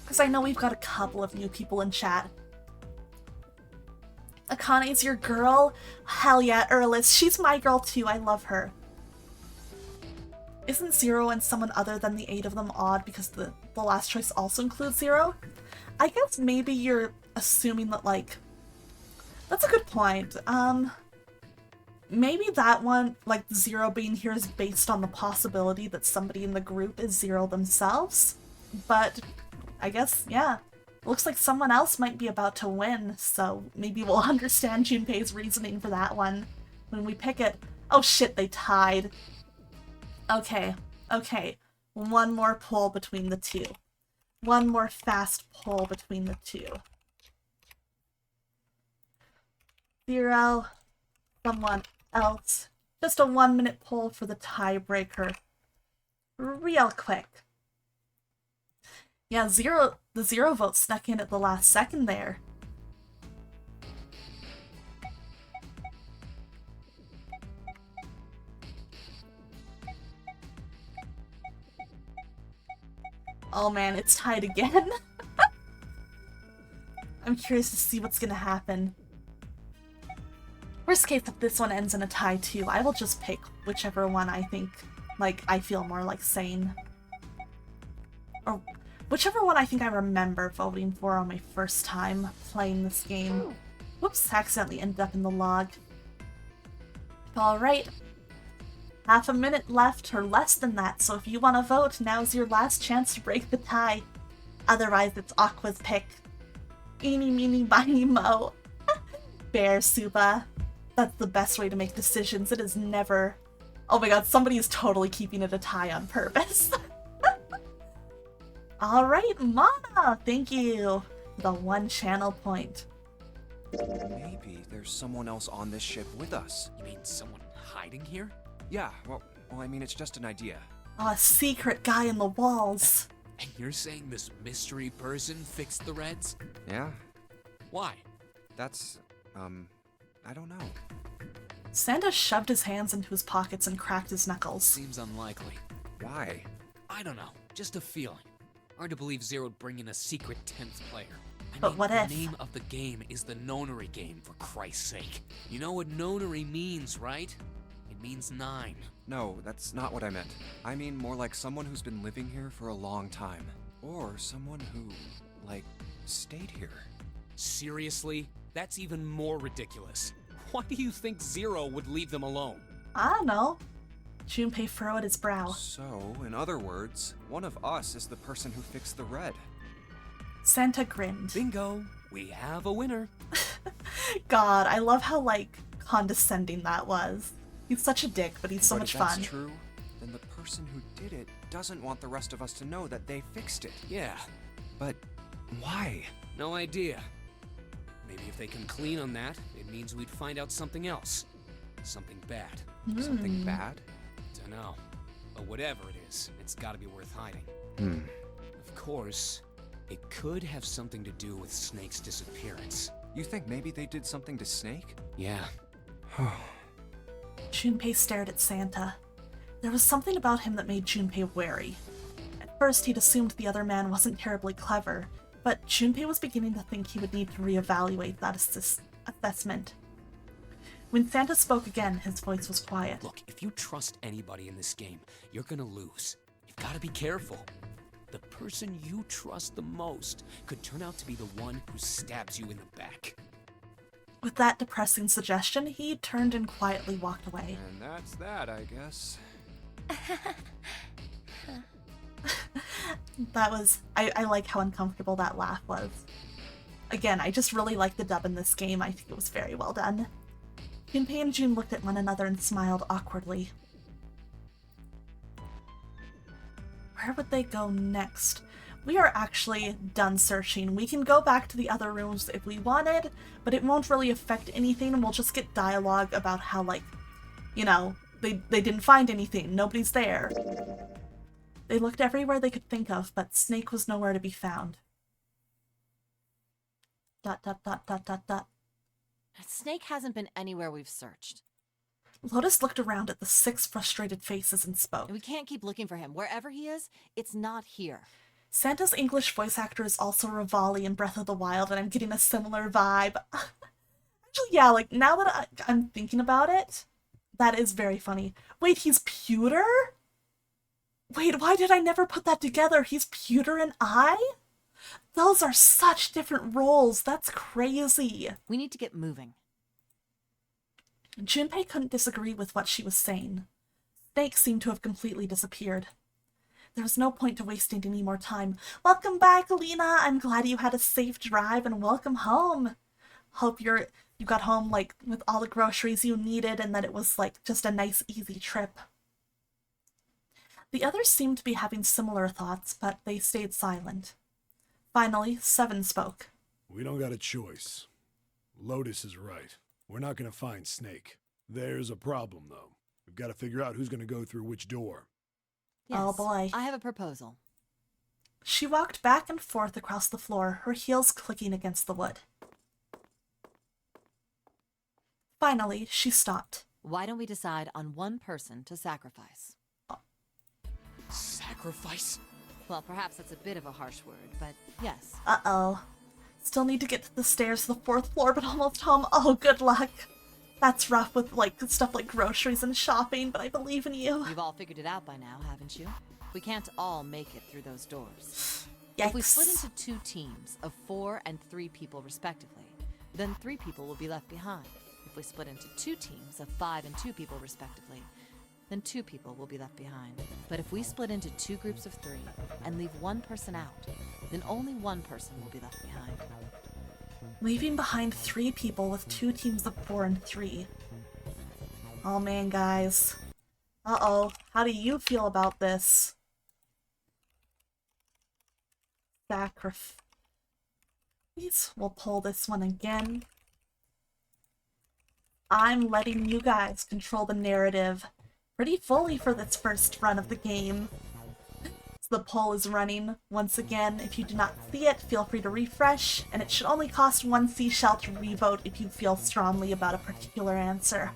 Because I know we've got a couple of new people in chat. Akane's your girl? Hell yeah, Erlis. She's my girl too, I love her. Isn't Zero and someone other than the 8 of them odd because the last choice also includes Zero? I guess maybe you're assuming that, like... That's a good point. Maybe that one, like Zero being here, is based on the possibility that somebody in the group is Zero themselves. But I guess, yeah. Looks like someone else might be about to win, so maybe we'll understand Junpei's reasoning for that one when we pick it. Oh shit, they tied. Okay, okay. One more pull between the two. One more fast pull between the two. Zero. Someone else. Just a 1-minute pull for the tiebreaker. Real quick. Yeah, the Zero vote snuck in at the last second there. Oh man, it's tied again. I'm curious to see what's gonna happen. Worst case, if this one ends in a tie too, I will just pick whichever one I think, like, I feel more like saying. Or whichever one I think I remember voting for on my first time playing this game. Whoops, accidentally ended up in the log. Alright. Half a minute left, or less than that, so if you want to vote, now's your last chance to break the tie. Otherwise, it's Aqua's pick. Eeny, meeny, miny, mo. Bear Suba. That's the best way to make decisions. It is never... Oh my god, somebody is totally keeping it a tie on purpose. Alright, Mana! Thank you. The 1 channel point. Maybe there's someone else on this ship with us. You mean someone hiding here? Yeah, well, I mean, it's just an idea. A secret guy in the walls. And you're saying this mystery person fixed the Reds? Yeah, Why? that's, I don't know. Santa shoved his hands into his pockets and cracked his knuckles. Seems unlikely. Why? I don't know. Just a feeling. Hard to believe Zero'd bring in a secret 10th player. But what if? The name of the game is the Nonary game, for Christ's sake. You know what Nonary means, right? It means 9. No, that's not what I meant. I mean more like someone who's been living here for a long time. Or someone who, like, stayed here. Seriously? That's even more ridiculous. Why do you think Zero would leave them alone? I don't know. Junpei furrowed his brow. So, in other words, one of us is the person who fixed the red. Santa grinned. Bingo! We have a winner. God, I love how, like, condescending that was. He's such a dick, but he's so But much if fun. that's true, then the person who did it doesn't want the rest of us to know that they fixed it. Yeah, But why? no idea. Maybe if they can clean on that, it means we'd find out something else. Something bad. Something bad? Dunno. But whatever it is, it's gotta be worth hiding. Of course, it could have something to do with Snake's disappearance. You think maybe they did something to Snake? Yeah. Junpei stared at Santa. There was something about him that made Junpei wary. At first, he'd assumed the other man wasn't terribly clever, but Junpei was beginning to think he would need to reevaluate that assessment. When Santa spoke again, his voice was quiet. Look, if you trust anybody in this game, you're gonna lose. You've gotta be careful. The person you trust the most could turn out to be the one who stabs you in the back. With that depressing suggestion, he turned and quietly walked away. And that's that, I guess. That was... I like how uncomfortable that laugh was. Again, I just really like the dub in this game. I think it was very well done. Junpei and June looked at one another and smiled awkwardly. Where would they go next? We are actually done searching. We can go back to the other rooms if we wanted, but it won't really affect anything, and we'll just get dialogue about how, like, you know, they didn't find anything. Nobody's there. They looked everywhere they could think of, but Snake was nowhere to be found. ... Snake hasn't been anywhere we've searched. Lotus looked around at the 6 frustrated faces and spoke. And we can't keep looking for him. Wherever he is, it's not here. Santa's English voice actor is also Rivali in Breath of the Wild, and I'm getting a similar vibe. Actually, yeah, like, now that I'm thinking about it, that is very funny. Wait, he's Pewter? Wait, why did I never put that together? He's Pewter and I? Those are such different roles. That's crazy. We need to get moving. Junpei couldn't disagree with what she was saying. Snake seemed to have completely disappeared. There was no point to wasting any more time. Welcome back, Lena. I'm glad you had a safe drive, and welcome home. Hope you got home, like, with all the groceries you needed, and that it was, like, just a nice, easy trip. The others seemed to be having similar thoughts, but they stayed silent. Finally, Seven spoke. We don't got a choice. Lotus is right. We're not gonna find Snake. There's a problem, though. We've got to figure out who's gonna go through which door. Yes, Oh boy. I have a proposal. She walked back and forth across the floor, her heels clicking against the wood. Finally, she stopped. Why don't we decide on one person to sacrifice? Sacrifice? Well, perhaps that's a bit of a harsh word, but yes. Uh-oh. Still need to get to the stairs to the 4th floor, but almost home. Oh, good luck. That's rough with, like, stuff like groceries and shopping, but I believe in you. You've all figured it out by now, haven't you? We can't all make it through those doors. Yikes. If we split into 2 teams of 4 and 3 people respectively, then 3 people will be left behind. If we split into 2 teams of 5 and 2 people respectively, then 2 people will be left behind. But if we split into 2 groups of 3 and leave 1 person out, then only 1 person will be left behind. Leaving behind 3 people with 2 teams of 4 and 3. Oh man, guys. Uh-oh. How do you feel about this? Sacrifice. We'll pull this one again. I'm letting you guys control the narrative pretty fully for this first run of the game. So the poll is running. Once again, if you do not see it, feel free to refresh, and it should only cost 1 seashell to revote if you feel strongly about a particular answer.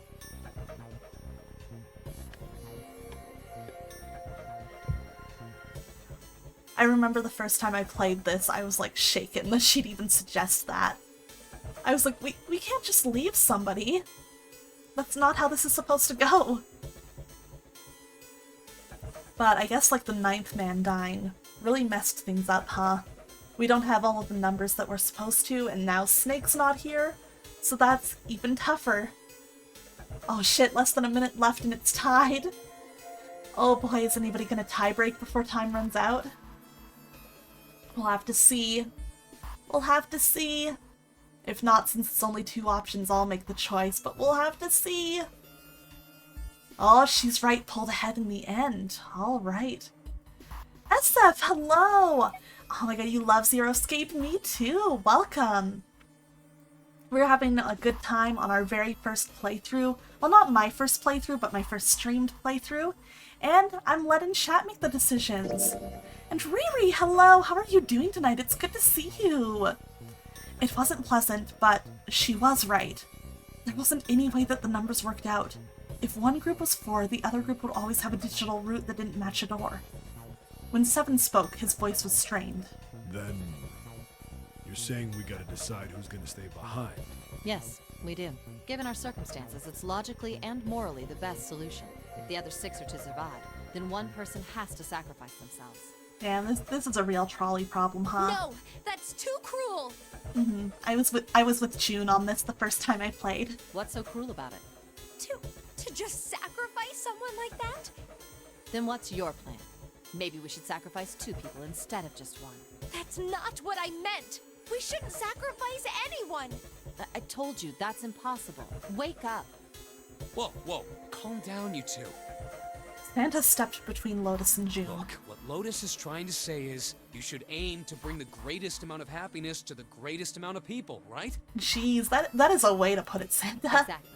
I remember the first time I played this, I was like shaken that she'd even suggest that. I was like, we can't just leave somebody. That's not how this is supposed to go. But I guess like the 9th man dying really messed things up, huh? We don't have all of the numbers that we're supposed to, and now Snake's not here, so that's even tougher. Oh shit, less than a minute left and it's tied. Oh boy, is anybody gonna tiebreak before time runs out? We'll have to see. We'll have to see. If not, since it's only 2 options, I'll make the choice, but we'll have to see. Oh, she's right, pulled ahead in the end. Alright. SF, hello! Oh my god, you love Zero Escape? Me too! Welcome! We're having a good time on our very first playthrough. Well, not my first playthrough, but my first streamed playthrough. And I'm letting chat make the decisions. And Riri, hello! How are you doing tonight? It's good to see you! It wasn't pleasant, but she was right. There wasn't any way that the numbers worked out. If one group was 4, the other group would always have a digital route that didn't match a door. When 7 spoke, his voice was strained. Then you're saying we gotta decide who's gonna stay behind. Yes, we do. Given our circumstances, it's logically and morally the best solution. If the other 6 are to survive, then one person has to sacrifice themselves. Damn, this is a real trolley problem, huh? No, that's too cruel. I was with June on this the first time I played. What's so cruel about it? To just sacrifice someone like that? Then what's your plan? Maybe we should sacrifice 2 people instead of just 1. That's not what I meant. We shouldn't sacrifice anyone. I told you, that's impossible. Wake up. Whoa, whoa, calm down, you two. Santa stepped between Lotus and June. Look, what Lotus is trying to say is you should aim to bring the greatest amount of happiness to the greatest amount of people, right? Jeez, that is a way to put it, Santa. Exactly.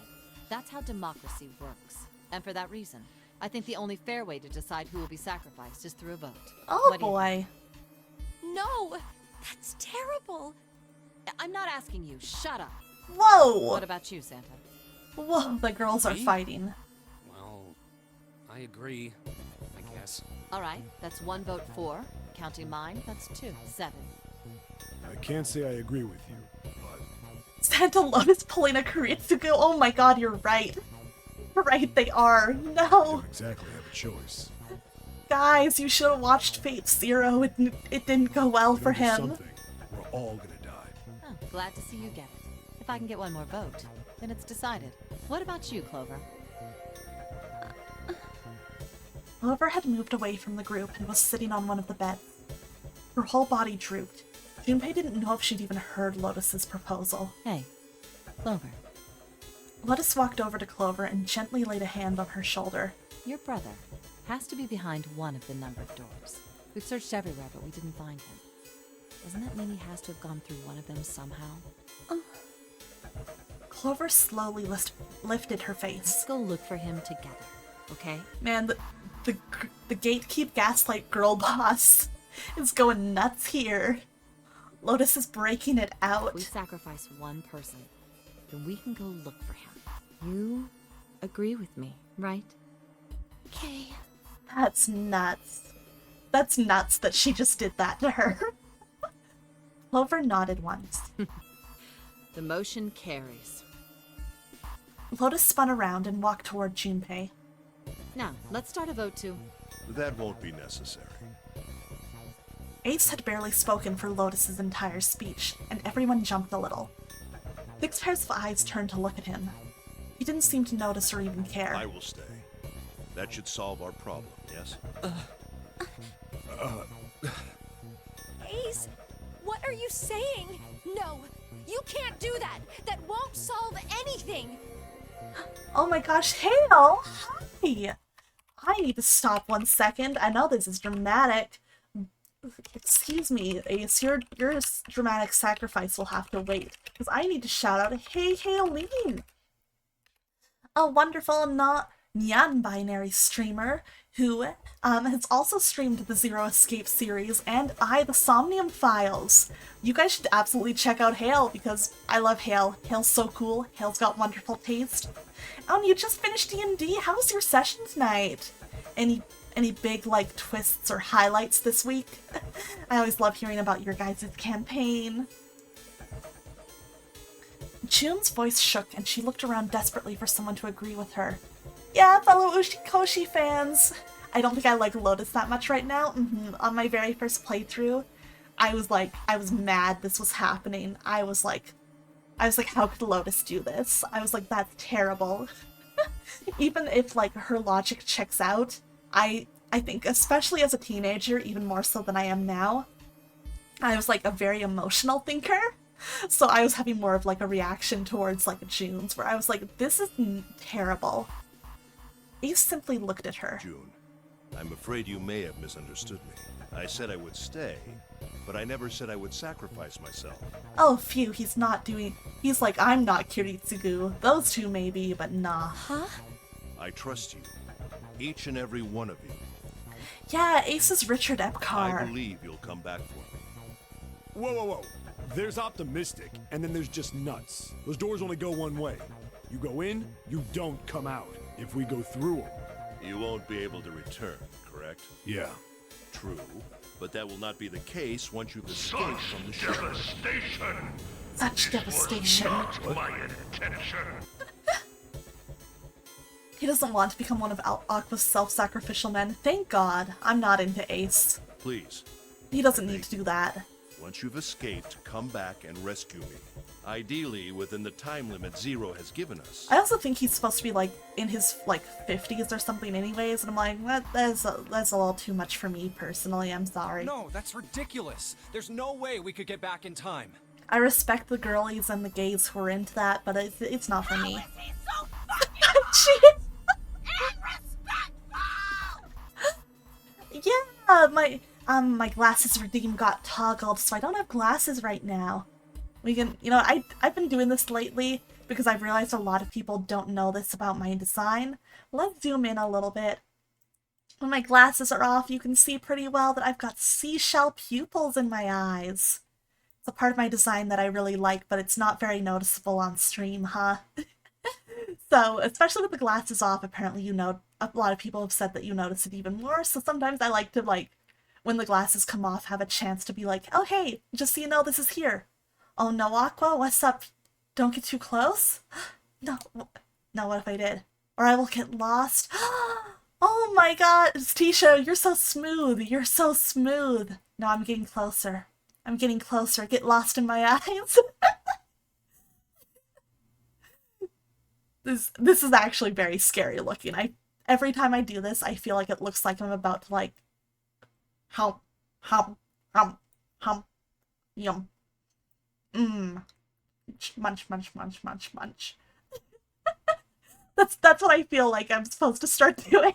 That's how democracy works. And for that reason, I think the only fair way to decide who will be sacrificed is through a vote. Oh What do you boy. No, that's terrible. think? I'm not asking you. Shut up. Whoa! What about you, Santa? Whoa, the girls are Me? fighting. Well, I agree, I guess. All right, that's 1 vote for. Counting mine, that's 2. 7. I can't say I agree with you, but Santa Lotus pulling a Kuritsugu. Oh my god, you're right. You're right, they are. I No. don't exactly have a choice. Guys, you should have watched Fate Zero. It didn't go well If we for don't do him. something, we're all gonna die. Oh, glad to see you get it. If I can get 1 more vote, then it's decided. What about you, Clover? Clover had moved away from the group and was sitting on one of the beds. Her whole body drooped. Junpei didn't know if she'd even heard Lotus's proposal. Hey, Clover, Lotus walked over to Clover and gently laid a hand on her shoulder. your brother has to be behind one of the numbered doors. We've searched everywhere, but we didn't find him. Doesn't that mean he has to have gone through one of them somehow? Clover slowly lifted her face. Let's go look for him together, okay? Man, the gatekeep gaslight girl boss is going nuts here. Lotus is breaking it out. If we sacrifice 1 person, then we can go look for him. You agree with me, right? Okay. That's nuts. That's nuts that she just did that to her. Clover nodded once. The motion carries. Lotus spun around and walked toward Junpei. Now, let's start a vote to... That won't be necessary. Ace had barely spoken for Lotus's entire speech, and everyone jumped a little. 6 pairs of eyes turned to look at him. He didn't seem to notice or even care. I will stay. That should solve our problem, yes? Ace, what are you saying? No, you can't do that. That won't solve anything. Oh my gosh, Hale! Hi! I need to stop 1 second. I know this is dramatic, Excuse me, Ace, your dramatic sacrifice will have to wait, because I need to shout out, hey, Haylene! A wonderful, not non-binary streamer who has also streamed the Zero Escape series and the Somnium Files. You guys should absolutely check out Hale because I love Hale. Hale's so cool. Hale's got wonderful taste. You just finished D&D. How was your session tonight? Any big like twists or highlights this week? I always love hearing about your guys' campaign. June's voice shook and she looked around desperately for someone to agree with her. Yeah, fellow Uchikoshi fans! I don't think I like Lotus that much right now. On my very first playthrough, I was mad this was happening. I was like, how could Lotus do this? I was like, that's terrible. Even if like her logic checks out, I think, especially as a teenager, even more so than I am now, I was like a very emotional thinker. So I was having more of like a reaction towards like June's, where I was like, this is terrible. Ace simply looked at her. June, I'm afraid you may have misunderstood me. I said I would stay, but I never said I would sacrifice myself. Oh, phew, he's like, I'm not Kiritsugu. Those two maybe, but nah. Huh? I trust you. Each and every one of you. Yeah, Ace is Richard Epcar. I believe you'll come back for me. Whoa. There's optimistic, and then there's just nuts. Those doors only go one way. You go in, you don't come out. If we go through them. You won't be able to return, correct? Yeah. True, but that will not be the case once you've escaped from the ship. Devastation! Such devastation. Not my intention. He doesn't want to become one of Aqua's self-sacrificial men. Thank God. I'm not into Ace. Please. He doesn't need to do that. Once you've escaped, come back and rescue me. Ideally, within the time limit Zero has given us. I also think he's supposed to be, like, in his, like, 50s or something anyways, and I'm like, that's a little too much for me, personally, I'm sorry. No, that's ridiculous. There's no way we could get back in time. I respect the girlies and the gays who are into that, but it's not for me. How is he so fucking irrespectful? Yeah, my glasses redeem got toggled, so I don't have glasses right now. We can, I've been doing this lately because I've realized a lot of people don't know this about my design. Let's zoom in a little bit. When my glasses are off, you can see pretty well that I've got seashell pupils in my eyes. It's a part of my design that I really like, but it's not very noticeable on stream, huh? So, especially with the glasses off, apparently a lot of people have said that you notice it even more, so sometimes I like to, when the glasses come off, have a chance to be like, oh hey, just so you know this is here. Oh no, Aqua, what's up? Don't get too close? No, what if I did? Or I will get lost? Oh my god, Tisha, you're so smooth. You're so smooth. No, I'm getting closer. I'm getting closer. Get lost in my eyes. This is actually very scary looking. Every time I do this, I feel like it looks like I'm about to hum, yum. Munch. That's what I feel like I'm supposed to start doing.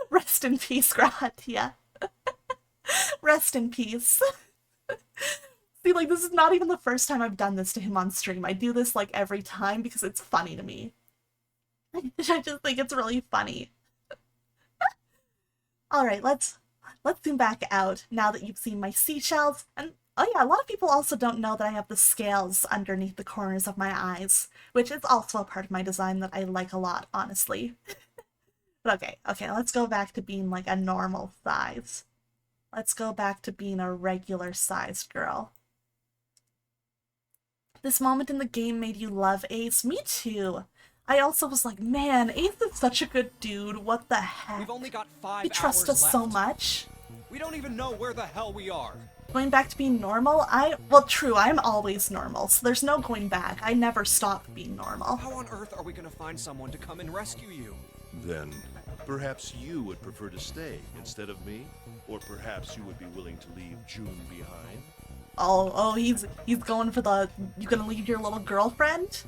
Rest in peace, Gratia. Rest in peace. See, this is not even the first time I've done this to him on stream. I do this, every time because it's funny to me. I just think it's really funny. Alright, let's zoom back out now that you've seen my seashells. And, oh yeah, a lot of people also don't know that I have the scales underneath the corners of my eyes, which is also a part of my design that I like a lot, honestly. But okay, let's go back to being, a normal size. Let's go back to being a regular-sized girl. This moment in the game made you love Ace? Me too. I also was like, man, Ace is such a good dude. What the heck? We've only got 5 hours You trust us left. so much. We don't even know where the hell we are. Going back to being normal? Well, true, I'm always normal, so there's no going back. I never stop being normal. How on earth are we gonna find someone to come and rescue you? Then, perhaps you would prefer to stay instead of me? Or perhaps you would be willing to leave June behind? Oh, he's going for the, you gonna leave your little girlfriend?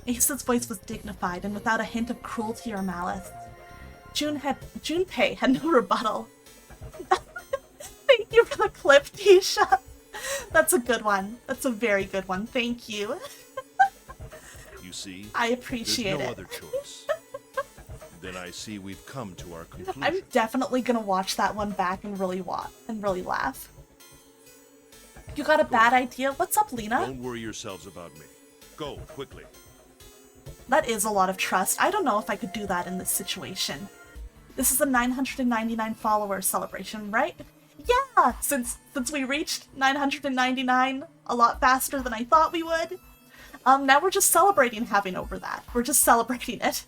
Ace's voice was dignified and without a hint of cruelty or malice. Junpei had no rebuttal. Thank you for the clip, Tisha. That's a good one. That's a very good one. Thank you. You see, I appreciate there's no it. other choice. Then I see we've come to our conclusion. I'm definitely gonna watch that one back and really laugh. You got a bad idea? What's up, Lena? Don't worry yourselves about me. Go, quickly. That is a lot of trust. I don't know if I could do that in this situation. This is a 999 follower celebration, right? Yeah! Since we reached 999 a lot faster than I thought we would. Now we're just celebrating having over that. We're just celebrating it.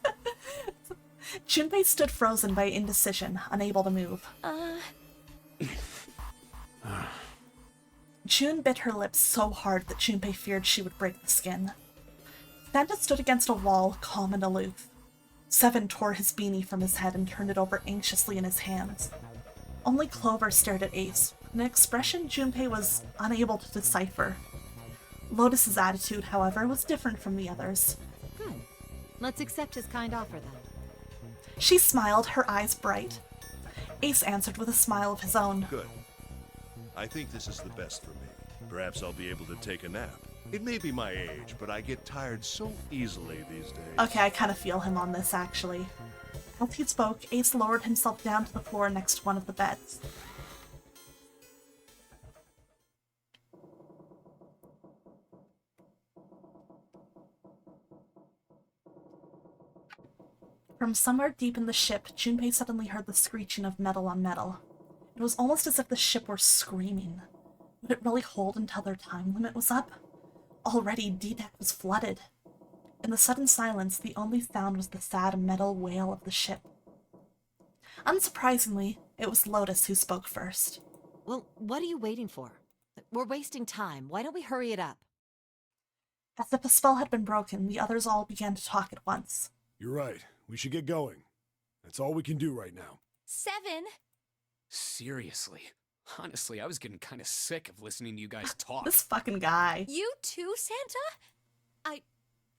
Junpei stood frozen by indecision, unable to move. June bit her lips so hard that Junpei feared she would break the skin. Santa stood against a wall, calm and aloof. Seven tore his beanie from his head and turned it over anxiously in his hands. Only Clover stared at Ace, an expression Junpei was unable to decipher. Lotus's attitude, however, was different from the others. Good. Let's accept his kind offer then. She smiled, her eyes bright. Ace answered with a smile of his own. Good. I think this is the best for me. Perhaps I'll be able to take a nap. It may be my age, but I get tired so easily these days. Okay, I kind of feel him on this, actually. As he spoke, Ace lowered himself down to the floor next to one of the beds. From somewhere deep in the ship, Junpei suddenly heard the screeching of metal on metal. It was almost as if the ship were screaming. Would it really hold until their time limit was up? Already, D-Deck was flooded. In the sudden silence, the only sound was the sad metal wail of the ship. Unsurprisingly, it was Lotus who spoke first. Well, what are you waiting for? We're wasting time. Why don't we hurry it up? As if a spell had been broken, the others all began to talk at once. You're right. We should get going. That's all we can do right now. 7. Seriously. Honestly, I was getting kind of sick of listening to you guys talk. This fucking guy. You too, Santa?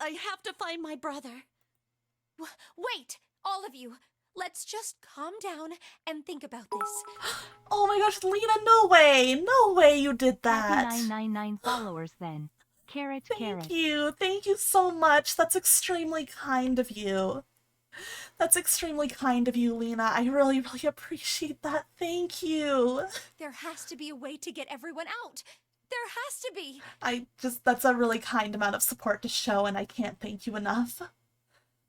I have to find my brother. Wait, all of you. Let's just calm down and think about this. Oh my gosh, Lena, no way! No way you did that! Happy 999 followers then. Carrot. Thank you so much. That's extremely kind of you. That's extremely kind of you, Lena. I really, really appreciate that. Thank you. There has to be a way to get everyone out. There has to be. That's a really kind amount of support to show, and I can't thank you enough.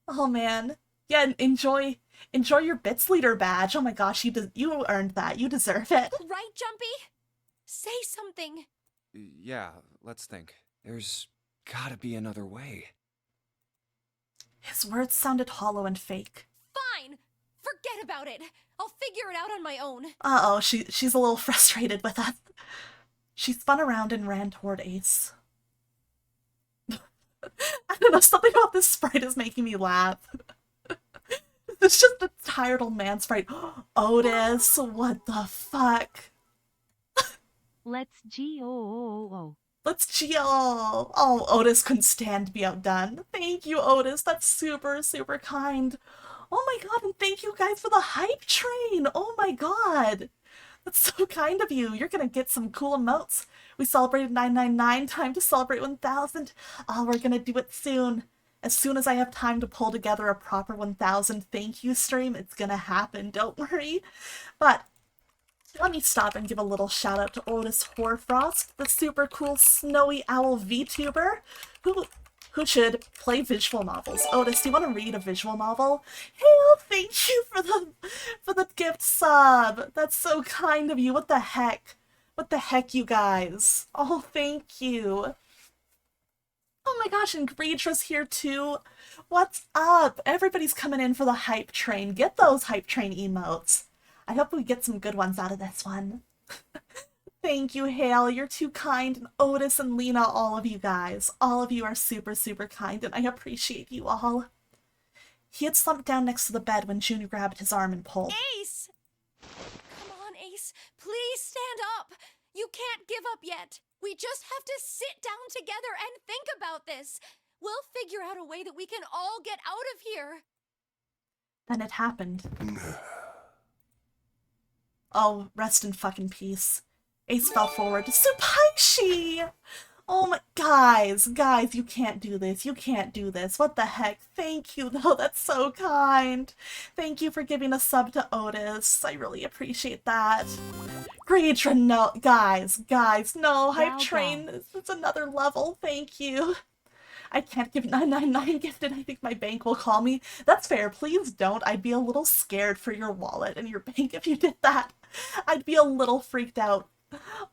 Oh man. Yeah, enjoy your Bits Leader badge. Oh my gosh, you earned that. You deserve it. Right, Jumpy? Say something. Yeah, let's think. There's gotta be another way. His words sounded hollow and fake. Fine. Forget about it. I'll figure it out on my own. Uh-oh, she's a little frustrated with us. She spun around and ran toward Ace. I don't know, something about this sprite is making me laugh. It's just a tired old man sprite. Otis, what the fuck? Let's G-O-O-O. Let's G-O. Oh, Otis couldn't stand to be outdone. Thank you, Otis. That's super, super kind. Oh my god, and thank you guys for the hype train. Oh my god. That's so kind of you. You're gonna get some cool emotes. We celebrated 999, time to celebrate 1000. Oh, we're gonna do it soon. As soon as I have time to pull together a proper 1000 thank you stream, it's gonna happen, don't worry. But let me stop and give a little shout out to Otis Hoarfrost, the super cool Snowy Owl VTuber, who should play visual novels. Otis, do you want to read a visual novel? Hey, thank you for the gift sub. That's so kind of you. What the heck? What the heck, you guys? Oh, thank you. Oh my gosh, and Greedra's here too. What's up? Everybody's coming in for the hype train. Get those hype train emotes. I hope we get some good ones out of this one. Thank you, Hale. You're too kind. And Otis and Lena, all of you guys. All of you are super, super kind, and I appreciate you all. He had slumped down next to the bed when June grabbed his arm and pulled. Ace! Come on, Ace. Please stand up. You can't give up yet. We just have to sit down together and think about this. We'll figure out a way that we can all get out of here. Then it happened. Oh, rest in fucking peace. Ace fell forward. Supaishi! Oh my, guys, you can't do this. You can't do this. What the heck? Thank you, though. That's so kind. Thank you for giving a sub to Otis. I really appreciate that. Greedra, no, guys, no. Hype Train, it's another level. Thank you. I can't give 999 gifted. I think my bank will call me. That's fair. Please don't. I'd be a little scared for your wallet and your bank if you did that. I'd be a little freaked out.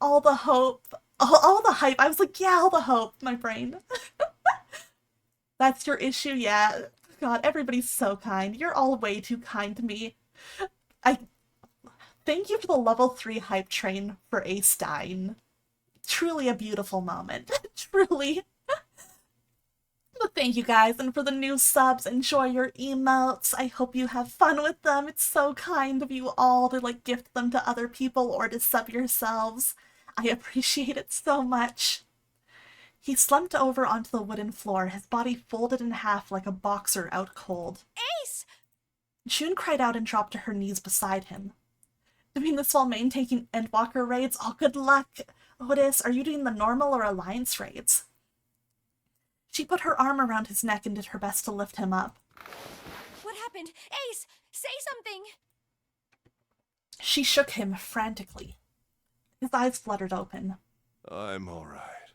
All the hope. All the hype. I was like, yeah, all the hope. My brain. That's your issue? Yeah. God, everybody's so kind. You're all way too kind to me. Thank you for the level 3 hype train for Ace dying. Truly a beautiful moment. Truly. But thank you guys, and for the new subs, enjoy your emotes. I hope you have fun with them. It's so kind of you all to like gift them to other people or to sub yourselves. I appreciate it so much. He slumped over onto the wooden floor, his body folded in half like a boxer out cold. Ace! June cried out and dropped to her knees beside him. Doing this while maintaining Endwalker raids? Oh, good luck. Otis, are you doing the normal or alliance raids? She put her arm around his neck and did her best to lift him up. What happened? Ace, say something! She shook him frantically. His eyes fluttered open. I'm all right.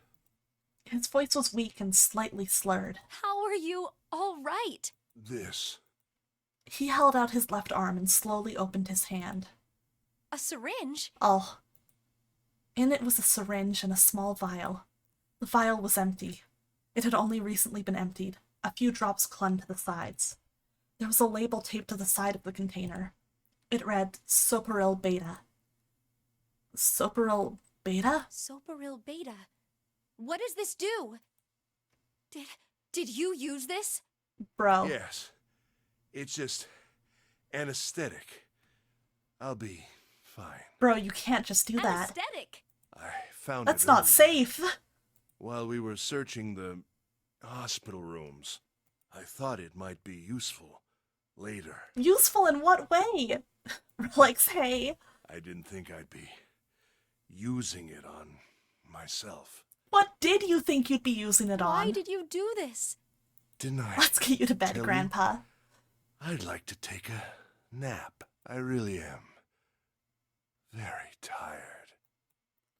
His voice was weak and slightly slurred. How are you all right? This. He held out his left arm and slowly opened his hand. A syringe? Oh. In it was a syringe and a small vial. The vial was empty. It had only recently been emptied. A few drops clung to the sides. There was a label taped to the side of the container. It read, Soparil Beta. Soparil Beta? Soparil Beta. What does this do? Did you use this? Bro. Yes. It's just anesthetic. I'll be fine. Bro, you can't just do that. Anesthetic? I found That's it not earlier, safe. while we were searching the hospital rooms. I thought it might be useful later. Useful in what way? Relax, hey. I didn't think I'd be using it on myself. What did you think you'd be using it on? Why did you do this? Didn't I? Let's get you to bed, tell Grandpa. you? I'd like to take a nap. I really am. Very tired.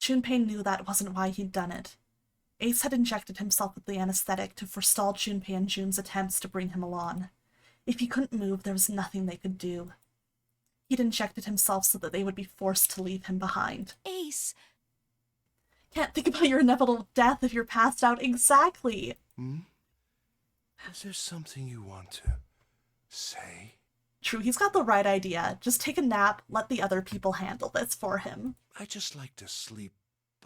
Junpei knew that wasn't why he'd done it. Ace had injected himself with the anesthetic to forestall Junpei and June's attempts to bring him along. If he couldn't move, there was nothing they could do. He'd injected himself so that they would be forced to leave him behind. Ace! Can't think about your inevitable death if you're passed out. Exactly. Is there something you want to say? True, he's got the right idea. Just take a nap, let the other people handle this for him. I just like to sleep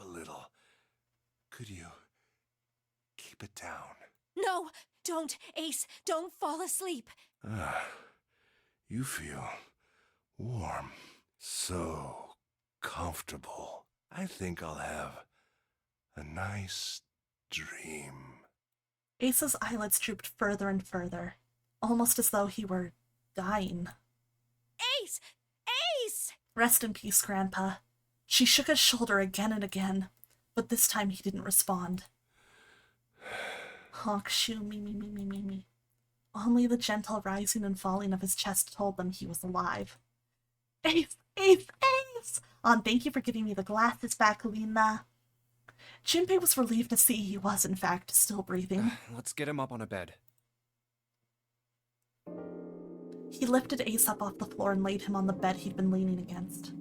a little. Could you keep it down? No, don't, Ace. Don't fall asleep. You feel warm. So comfortable. I think I'll have a nice dream. Ace's eyelids drooped further and further, almost as though he were dying. Ace! Ace! Rest in peace, Grandpa. She shook his shoulder again and again, but this time he didn't respond. Honk, shoo, me. Only the gentle rising and falling of his chest told them he was alive. Ace! Ace! Ace! Thank you for giving me the glasses back, Lena. Junpei was relieved to see he was, in fact, still breathing. Let's get him up on a bed. He lifted Ace up off the floor and laid him on the bed he'd been leaning against.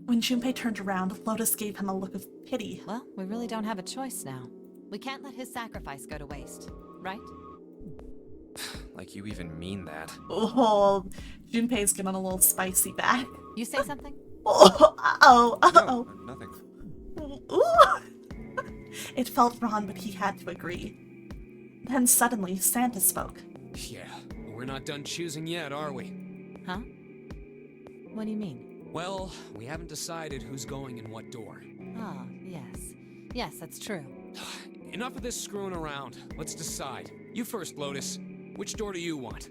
When Junpei turned around, Lotus gave him a look of pity. Well, we really don't have a choice now. We can't let his sacrifice go to waste, right? Like you even mean that. Oh, Junpei's getting a little spicy back. You say something? Oh. No, nothing. Ooh. It felt wrong, but he had to agree. Then suddenly, Santa spoke. Yeah, we're not done choosing yet, are we? Huh? What do you mean? Well, we haven't decided who's going in what door. Oh, yes. Yes, that's true. Enough of this screwing around. Let's decide. You first, Lotus. Which door do you want?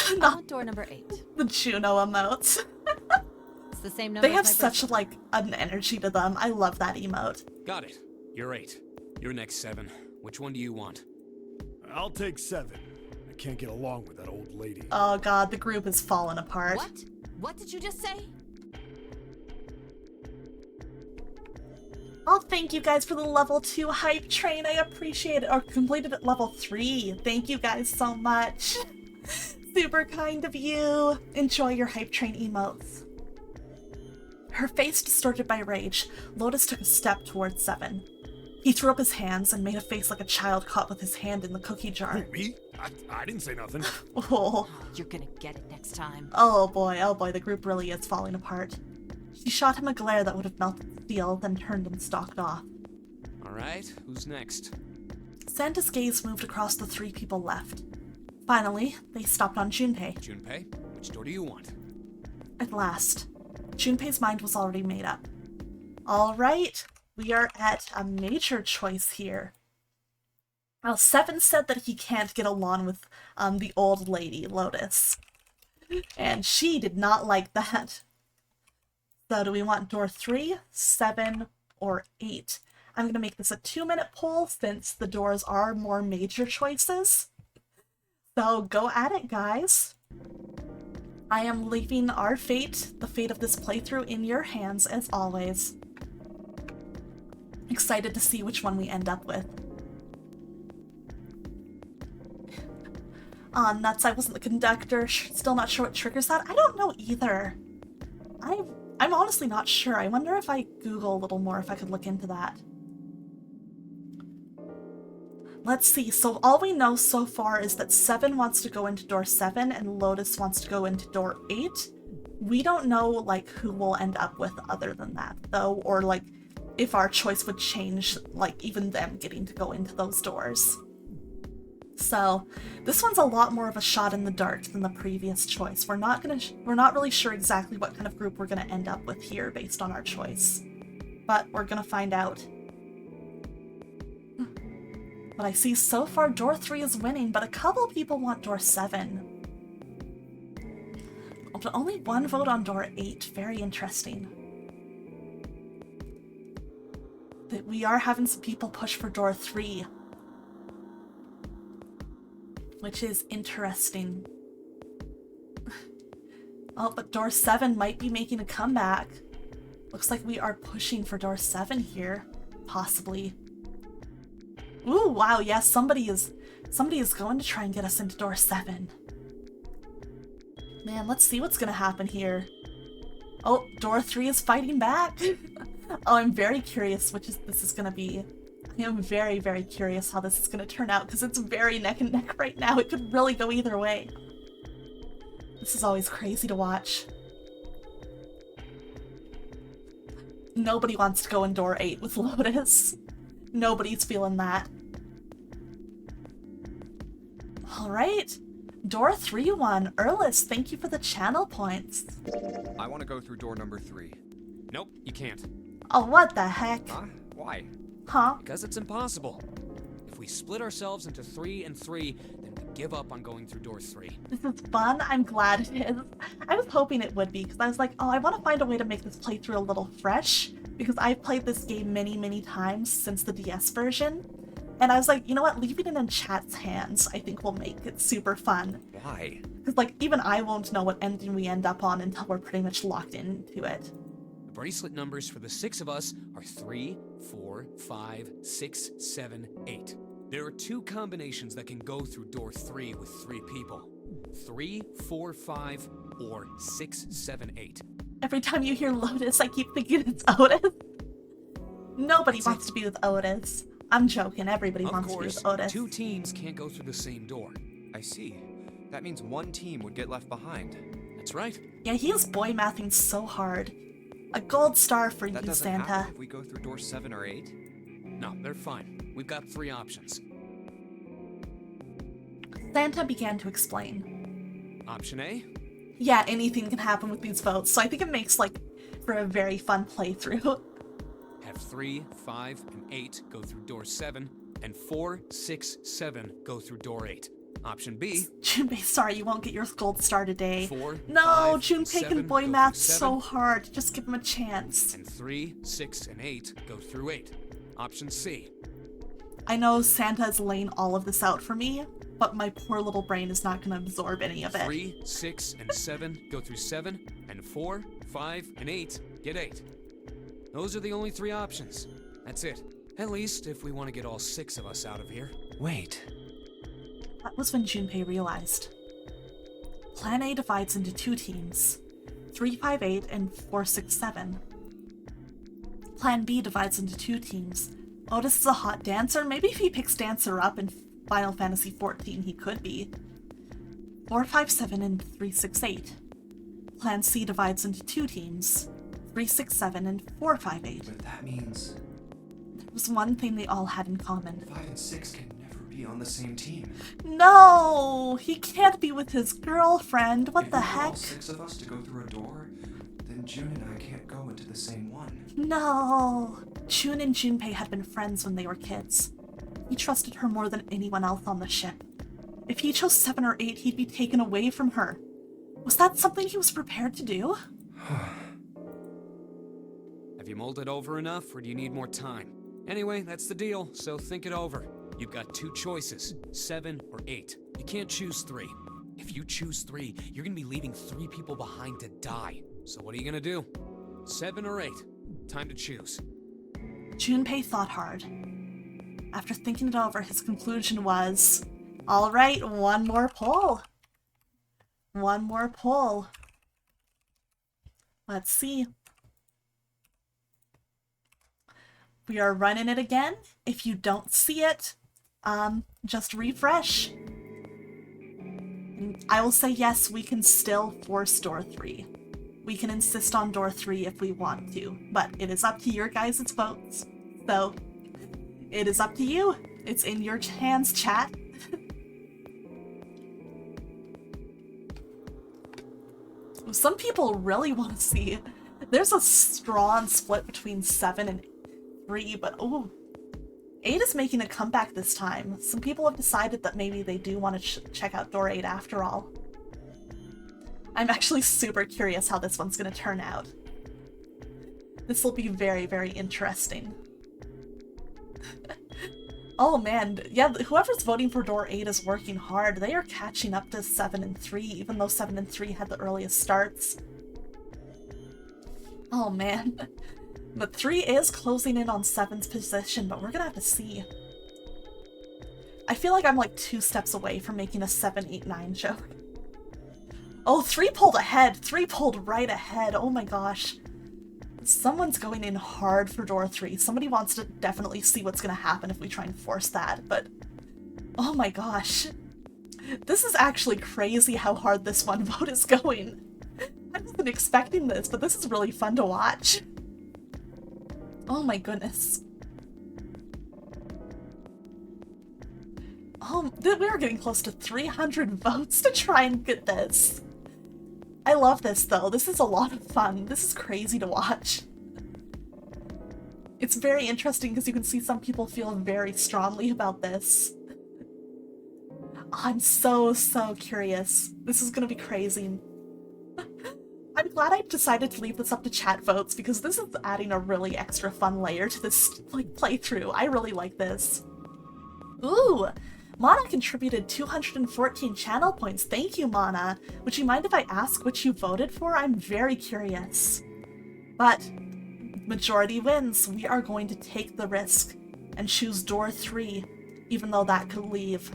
I want door number 8. The Juno emotes. It's the same number They have as my such bracelet. like an energy to them. I love that emote. Got it. You're 8. You're next, 7. Which one do you want? I'll take 7. I can't get along with that old lady. Oh god, the group is falling apart. What? What did you just say? Oh, thank you guys for the level 2 hype train. I appreciate it. Or completed at level 3. Thank you guys so much. Super kind of you. Enjoy your hype train emotes. Her face distorted by rage, Lotus took a step towards 7. He threw up his hands and made a face like a child caught with his hand in the cookie jar. Who, me? I didn't say nothing. Oh. You're gonna get it next time. Oh boy, the group really is falling apart. She shot him a glare that would have melted steel, then turned and stalked off. Alright, who's next? Santa's gaze moved across the 3 people left. Finally, they stopped on Junpei. Junpei, which door do you want? At last, Junpei's mind was already made up. Alright, we are at a major choice here. Well, 7 said that he can't get along with the old lady, Lotus. And she did not like that. So do we want door 3, 7, or 8? I'm going to make this a 2-minute poll since the doors are more major choices. So go at it, guys. I am leaving our fate, the fate of this playthrough, in your hands as always. Excited to see which one we end up with. Aw, nuts, I wasn't the conductor. Still not sure what triggers that. I don't know either. I'm honestly not sure. I wonder if I Google a little more, if I could look into that. Let's see. So all we know so far is that 7 wants to go into door 7 and Lotus wants to go into door 8. We don't know, like, who we'll end up with other than that, though, or, like, if our choice would change, like, even them getting to go into those doors. So this one's a lot more of a shot in the dark than the previous choice. We're not really sure exactly what kind of group we're gonna end up with here based on our choice, but we're gonna find out. What I see so far, door 3 is winning, but a couple people want door 7. Oh, but only 1 vote on door 8. Very interesting. That we are having some people push for door 3. Which is interesting. Oh, but door 7 might be making a comeback. Looks like we are pushing for door 7 here. Possibly. Ooh, wow, yes, somebody is going to try and get us into door 7. Man, let's see what's gonna happen here. Oh, door 3 is fighting back. Oh, I'm very curious which this is gonna be. I am very, very curious how this is going to turn out, because it's very neck and neck right now. It could really go either way. This is always crazy to watch. Nobody wants to go in door 8 with Lotus. Nobody's feeling that. Alright. Door 3 won. Erlis, thank you for the channel points. I want to go through door number 3. Nope, you can't. Oh, what the heck? Huh? Why? Huh? Because it's impossible. If we split ourselves into 3 and 3, then we give up on going through door 3. This is fun. I'm glad it is. I was hoping it would be, because I was like, oh, I want to find a way to make this playthrough a little fresh, because I've played this game many, many times since the DS version. And I was like, you know what? Leaving it in chat's hands, I think will make it super fun. Why? Because, like, even I won't know what ending we end up on until we're pretty much locked into it. The bracelet numbers for the 6 of us are 3, 4, 5, 6, 7, 8. There are 2 combinations that can go through door 3 with 3 people. 3, 4, 5, or 6, 7, 8. Every time you hear Lotus, I keep thinking it's Otis. Nobody wants to be with Otis. I'm joking, everybody wants to be with Otis. 2 teams can't go through the same door. I see. That means 1 team would get left behind. That's right. Yeah, he is boy mathing so hard. A gold star for That you, doesn't Santa. happen if we go through door 7 or 8? No, they're fine. We've got 3 options. Santa began to explain. Option A? Yeah, anything can happen with these votes, so I think it makes, like, for a very fun playthrough. Have 3, 5, and 8 go through door 7, and 4, 6, 7 go through door 8. Option B. Junpei, sorry, you won't get your gold star today. 4, No, 5, Junpei 7, can boy go math through 7, so hard. Just give him a chance. and 3, 6, and 8 go through 8. Option C. I know Santa is laying all of this out for me, but my poor little brain is not going to absorb any of it. 3, 6, and 7 go through 7, and 4, 5, and 8 get 8. Those are the only 3 options. That's it. At least if we want to get all 6 of us out of here. Wait. That was when Junpei realized. Plan A divides into 2 teams, 358 and 467. Plan B divides into 2 teams. Otis is a hot dancer. Maybe if he picks Dancer up in Final Fantasy XIV, he could be. 457 and 368. Plan C divides into 2 teams, 367 and 458. But that means There was one thing they all had in common. 5 and 6 can never be on the same team. No! He can't be with his girlfriend. What If the we want heck? all 6 of us to go through a door, then June and I can't go into the same one. No! Jun and Junpei had been friends when they were kids. He trusted her more than anyone else on the ship. If he chose 7 or 8, he'd be taken away from her. Was that something he was prepared to do? Have you mulled it over enough, or do you need more time? Anyway, that's the deal, so think it over. You've got 2 choices, 7 or 8. You can't choose 3. If you choose 3, you're gonna be leaving 3 people behind to die. So what are you gonna do? 7 or 8? Time to choose. Junpei thought hard. After thinking it over, his conclusion was, alright, one more poll. One more poll. Let's see. We are running it again. If you don't see it, just refresh. I will say yes, we can still force door 3. We can insist on door 3 if we want to, but it is up to your guys' votes. So, it is up to you. It's in your hands, chat. Some people really want to see. There's a strong split between 7 and 3, but oh, 8 is making a comeback this time. Some people have decided that maybe they do want to check out door 8 after all. I'm actually super curious how this one's going to turn out. This will be very, very interesting. Oh man, yeah, whoever's voting for door 8 is working hard. They are catching up to 7 and 3, even though 7 and 3 had the earliest starts. Oh man. But 3 is closing in on 7's position, but we're gonna have to see. I feel like I'm like 2 steps away from making a 7, 8, 9 joke. Oh, 3 pulled ahead! 3 pulled right ahead! Oh my gosh. Someone's going in hard for door 3. Somebody wants to definitely see what's gonna happen if we try and force that, but... Oh my gosh. This is actually crazy how hard this one vote is going. I wasn't expecting this, but this is really fun to watch. Oh my goodness. Oh, we are getting close to 300 votes to try and get this. I love this though. This is a lot of fun. This is crazy to watch. It's very interesting because you can see some people feel very strongly about this. I'm so curious. This is gonna be crazy. I'm glad I decided to leave this up to chat votes because this is adding a really extra fun layer to this like playthrough. I really like this. Ooh! Mana contributed 214 channel points. Thank you, Mana. Would you mind if I ask which you voted for? I'm very curious. But majority wins. We are going to take the risk and choose door 3, even though that could leave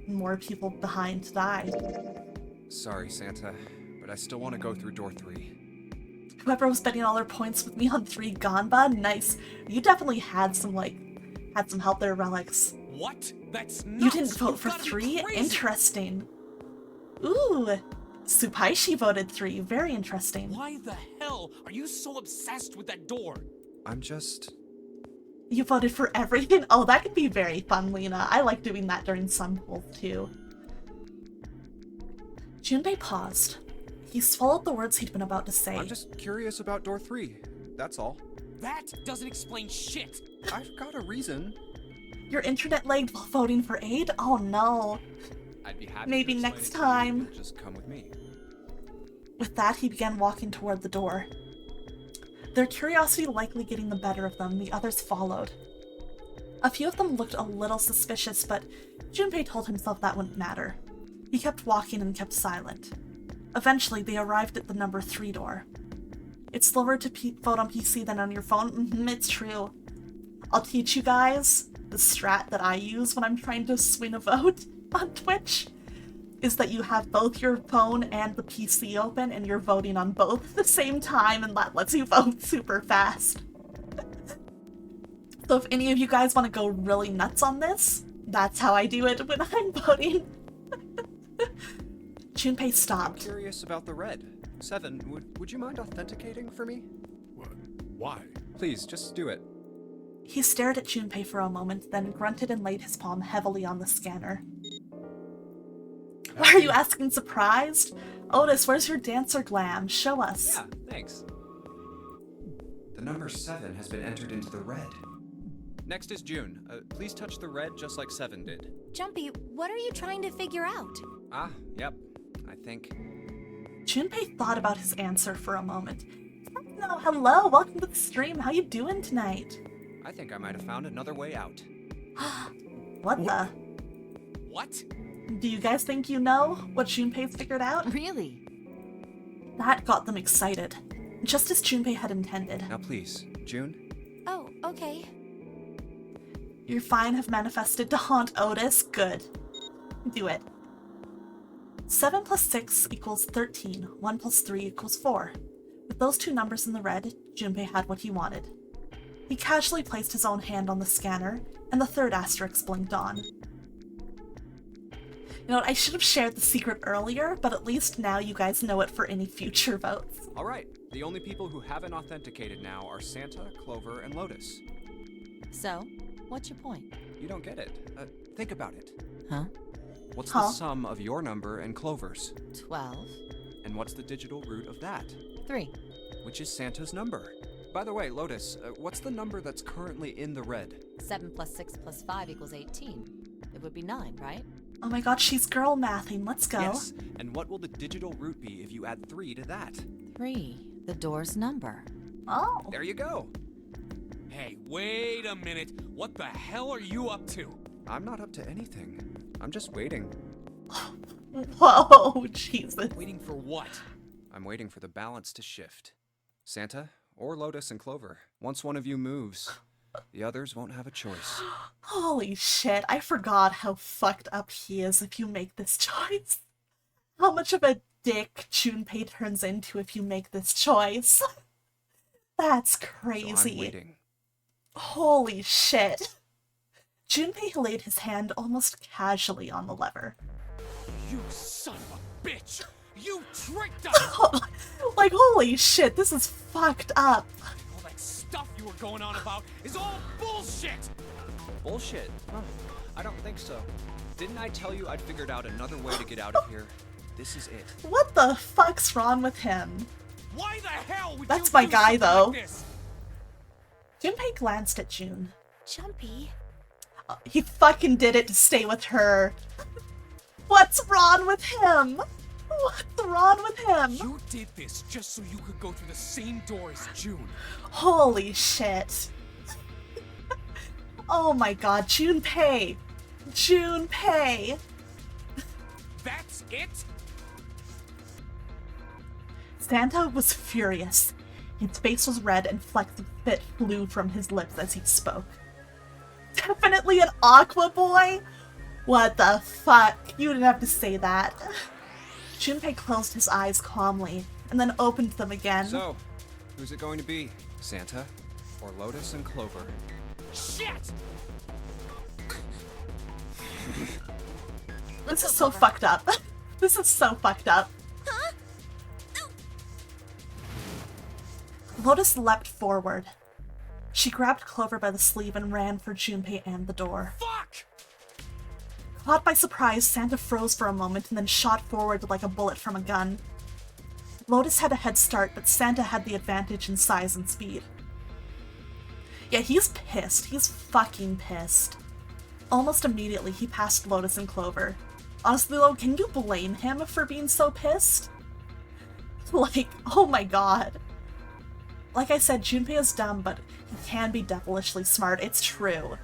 more people behind to die. Sorry, Santa, but I still want to go through door 3. Whoever was betting all their points with me on 3 Ganba, nice. You definitely had some help there, Relics. What? That's nuts. You didn't vote You've for gotta be 3? crazy. Interesting. Ooh, Supaishi voted 3. Very interesting. Why the hell are you so obsessed with that door? I'm just... You voted for everything? Oh, that could be very fun, Lena. I like doing that during some polls, too. Junpei paused. He swallowed the words he'd been about to say. I'm just curious about door 3. That's all. That doesn't explain shit. I've got a reason. Your internet lagged while voting for 8? Oh no. I'd be happy Maybe to explain next it to you. time. Just come with me. With that, he began walking toward the door. Their curiosity likely getting the better of them, the others followed. A few of them looked a little suspicious, but Junpei told himself that wouldn't matter. He kept walking and kept silent. Eventually, they arrived at the number 3 door. It's slower to vote on PC than on your phone? It's true. I'll teach you guys the strat that I use when I'm trying to swing a vote on Twitch. Is that you have both your phone and the PC open and you're voting on both at the same time, and that lets you vote super fast. So if any of you guys want to go really nuts on this, that's how I do it when I'm voting. Junpei stopped. I'm curious about the red. 7, would you mind authenticating for me? What? Why? Please, just do it. He stared at Junpei for a moment, then grunted and laid his palm heavily on the scanner. Why are you asking surprised? Otis, where's your dancer glam? Show us. Yeah, thanks. The number 7 has been entered into the red. Next is June. Please touch the red just like 7 did. Jumpy, what are you trying to figure out? Ah, yep. I think... Junpei thought about his answer for a moment. No, hello, welcome to the stream. How you doing tonight? I think I might have found another way out. What the? What? Do you guys think you know what Junpei's figured out? Really? That got them excited, just as Junpei had intended. Now please, June. Oh, okay. Your fine have manifested to haunt Otis. Good. Do it. 7 plus 6 equals 13. 1 plus 3 equals 4. With those two numbers in the red, Junpei had what he wanted. He casually placed his own hand on the scanner, and the third asterisk blinked on. You know what, I should have shared the secret earlier, but at least now you guys know it for any future votes. Alright, the only people who haven't authenticated now are Santa, Clover, and Lotus. So, what's your point? You don't get it. Think about it. Huh? What's the sum of your number and Clover's? 12. And what's the digital root of that? 3. Which is Santa's number. By the way, Lotus, what's the number that's currently in the red? 7 plus 6 plus 5 equals 18. It would be 9, right? Oh my god, she's girl mathing. Let's go. Yes, and what will the digital root be if you add 3 to that? 3. The door's number. Oh. There you go. Hey, wait a minute. What the hell are you up to? I'm not up to anything. I'm just waiting. Whoa, Jesus. Waiting for what? I'm waiting for the balance to shift. Santa, or Lotus and Clover, once one of you moves, the others won't have a choice. Holy shit, I forgot how fucked up he is if you make this choice. How much of a dick Junpei turns into if you make this choice. That's crazy. So I'm waiting. Holy shit. Junpei laid his hand almost casually on the lever. You son of a bitch! You tricked us! Like, holy shit, this is fucked up. All that stuff you were going on about is all bullshit! Bullshit? Huh. I don't think so. Didn't I tell you I'd figured out another way to get out of here? This is it. What the fuck's wrong with him? Why the hell would That's you my do guy, something though. like this? Junpei glanced at June. Jumpy. He fucking did it to stay with her. What's wrong with him? What's wrong with him? You did this just so you could go through the same door as June. Holy shit. Oh my god, Junpei. Junpei. That's it? Santa was furious. His face was red and flecks of spit flew from his lips as he spoke. Definitely an Aqua boy? What the fuck? You didn't have to say that. Junpei closed his eyes calmly, and then opened them again. So, who's it going to be? Santa, or Lotus and Clover? Shit! This is so fucked up. This is so fucked up. Huh? Lotus leapt forward. She grabbed Clover by the sleeve and ran for Junpei and the door. Fuck! Caught by surprise, Santa froze for a moment and then shot forward like a bullet from a gun. Lotus had a head start, but Santa had the advantage in size and speed. Yeah, he's pissed. He's fucking pissed. Almost immediately, he passed Lotus and Clover. Honestly though, can you blame him for being so pissed? Like, oh my god. Like I said, Junpei is dumb, but he can be devilishly smart. It's true.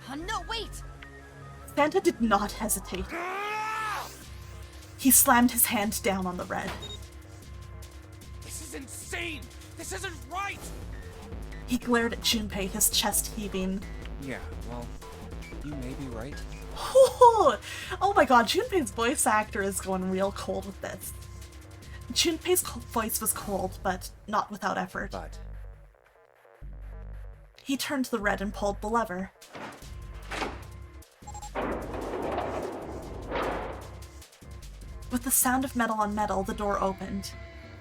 No, wait! Santa did not hesitate. He slammed his hand down on the red. This is insane! This isn't right! He glared at Junpei, his chest heaving. Yeah, well, you may be right. Oh my god, Junpei's voice actor is going real cold with this. Junpei's voice was cold, but not without effort. But he turned to the red and pulled the lever. With the sound of metal on metal, the door opened.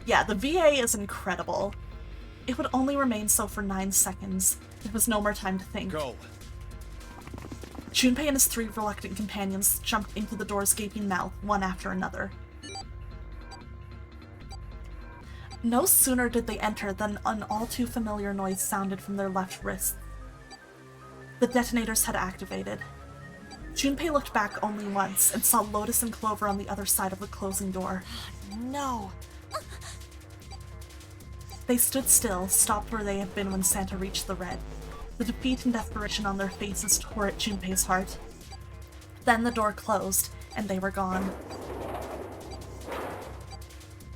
Yeah, the VA is incredible. It would only remain so for 9 seconds. There was no more time to think. Go. Junpei and his 3 reluctant companions jumped into the door's gaping mouth, one after another. No sooner did they enter than an all-too-familiar noise sounded from their left wrist. The detonators had activated. Junpei looked back only once and saw Lotus and Clover on the other side of the closing door. No. They stood still, stopped where they had been when Santa reached the red. The defeat and desperation on their faces tore at Junpei's heart. Then the door closed, and they were gone.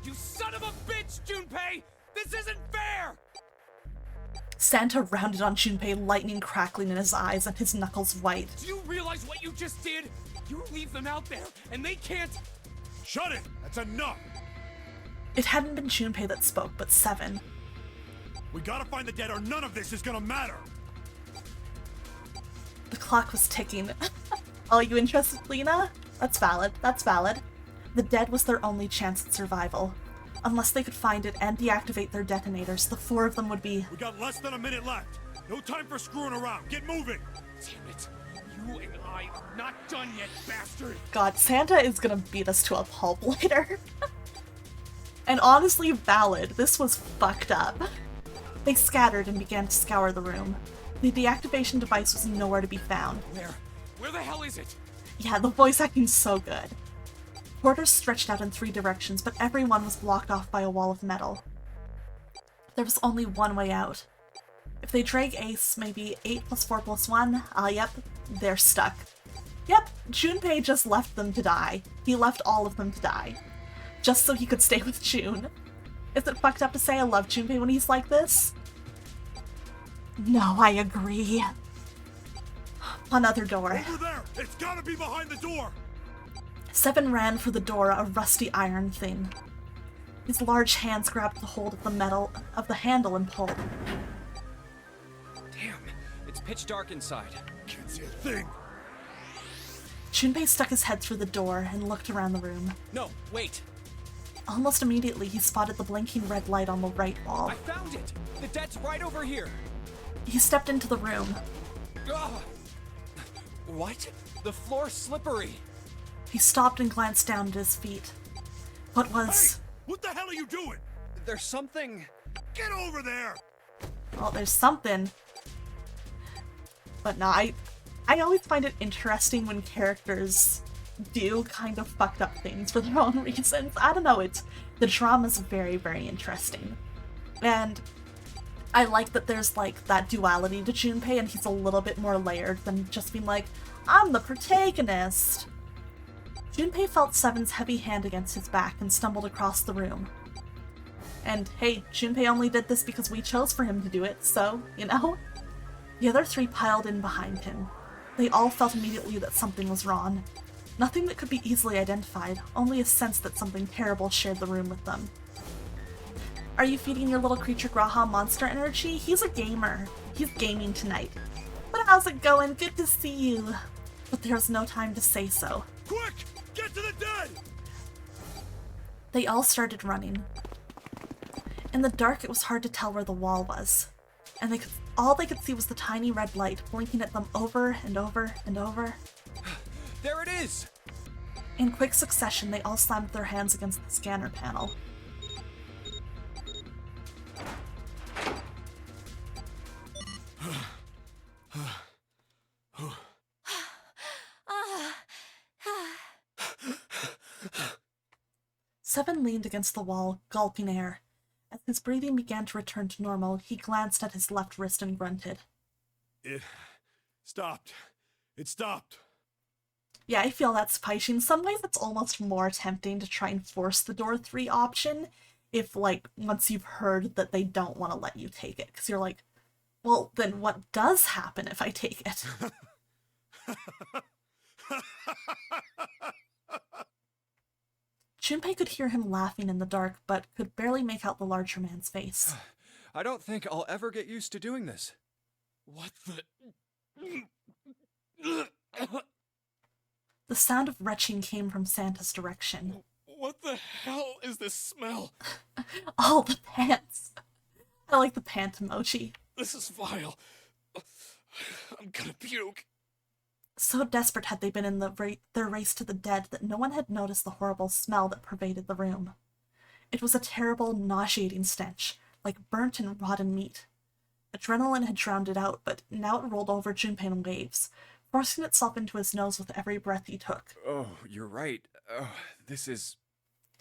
You son of a bitch, Junpei! This isn't fair! Santa rounded on Junpei, lightning crackling in his eyes and his knuckles white. Do you realize what you just did? You leave them out there, and they can't... Shut it! That's enough! It hadn't been Junpei that spoke, but Seven. We gotta find the dead or none of this is gonna matter! The clock was ticking. Oh, you interested, Lena? That's valid. That's valid. The dead was their only chance at survival. Unless they could find it and deactivate their detonators, the 4 of them would be... We got less than a minute left. No time for screwing around. Get moving! Damn it. You and I are not done yet, bastard! God, Santa is gonna beat us to a pulp later. And honestly, valid. This was fucked up. They scattered and began to scour the room. The deactivation device was nowhere to be found. Where the hell is it? Yeah, the voice acting's so good. Porters stretched out in 3 directions, but every one was blocked off by a wall of metal. There was only one way out. If they drag Ace, maybe 8 + 4 + 1, yep, they're stuck. Yep, Junpei just left them to die. He left all of them to die. Just so he could stay with June. Is it fucked up to say I love Junpei when he's like this? No, I agree. Another door. Over there! It's gotta be behind the door! Seven ran for the door, a rusty iron thing. His large hands grabbed the hold of the metal of the handle and pulled. Damn, it's pitch dark inside. Can't see a thing. Junpei stuck his head through the door and looked around the room. No, wait. Almost immediately, he spotted the blinking red light on the right wall. I found it! The dead's right over here! He stepped into the room. Ugh. What? The floor's slippery! He stopped and glanced down at his feet. What was... Hey! What the hell are you doing? There's something... Get over there! Well, there's something. But no, I always find it interesting when characters do kind of fucked up things for their own reasons. I don't know, the drama's very, very interesting. And I like that there's like that duality to Junpei, and he's a little bit more layered than just being like, I'm the protagonist. Junpei felt Seven's heavy hand against his back and stumbled across the room. And hey, Junpei only did this because we chose for him to do it, so, you know? The other 3 piled in behind him. They all felt immediately that something was wrong. Nothing that could be easily identified, only a sense that something terrible shared the room with them. Are you feeding your little creature Graha monster energy? He's a gamer. He's gaming tonight. But how's it going? Good to see you. But there's no time to say so. Quick! Get to the dead! They all started running. In the dark, it was hard to tell where the wall was. And all they could see was the tiny red light blinking at them over and over and over. There it is! In quick succession, they all slammed their hands against the scanner panel. Seven leaned against the wall, gulping air. As his breathing began to return to normal, he glanced at his left wrist and grunted. It stopped. It stopped. Yeah, I feel that, Spicy. In some ways, it's almost more tempting to try and force the door 3 option if, like, once you've heard that they don't want to let you take it. Because you're like, well, then what does happen if I take it? Junpei could hear him laughing in the dark, but could barely make out the larger man's face. I don't think I'll ever get used to doing this. What the... The sound of retching came from Santa's direction. What the hell is this smell? Oh, the pants. I like the pant emoji. This is vile. I'm gonna puke. So desperate had they been in their race to the dead that no one had noticed the horrible smell that pervaded the room. It was a terrible, nauseating stench, like burnt and rotten meat. Adrenaline had drowned it out, but now it rolled over Junpei in waves, forcing itself into his nose with every breath he took. Oh, you're right. This is...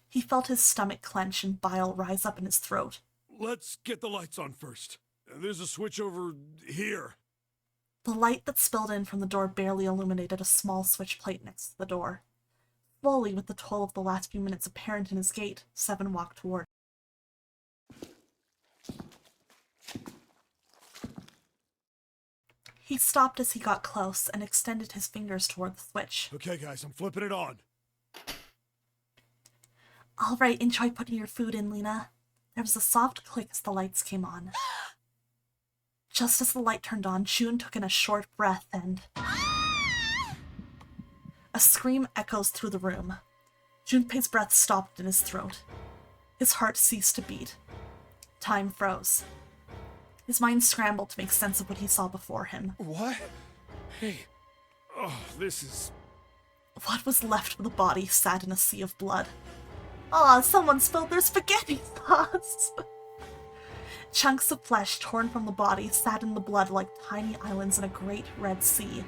He felt his stomach clench and bile rise up in his throat. Let's get the lights on first. There's a switch over here. The light that spilled in from the door barely illuminated a small switch plate next to the door. Slowly, with the toll of the last few minutes apparent in his gait, Seven walked toward it. He stopped as he got close and extended his fingers toward the switch. Okay, guys, I'm flipping it on. All right, enjoy putting your food in, Lena. There was a soft click as the lights came on. Just as the light turned on, June took in a short breath and... A scream echoes through the room. Junpei's breath stopped in his throat. His heart ceased to beat. Time froze. His mind scrambled to make sense of what he saw before him. What? Hey. Oh, this is... What was left of the body sat in a sea of blood. Aw, someone spilled their spaghetti sauce! Chunks of flesh torn from the body sat in the blood like tiny islands in a great red sea.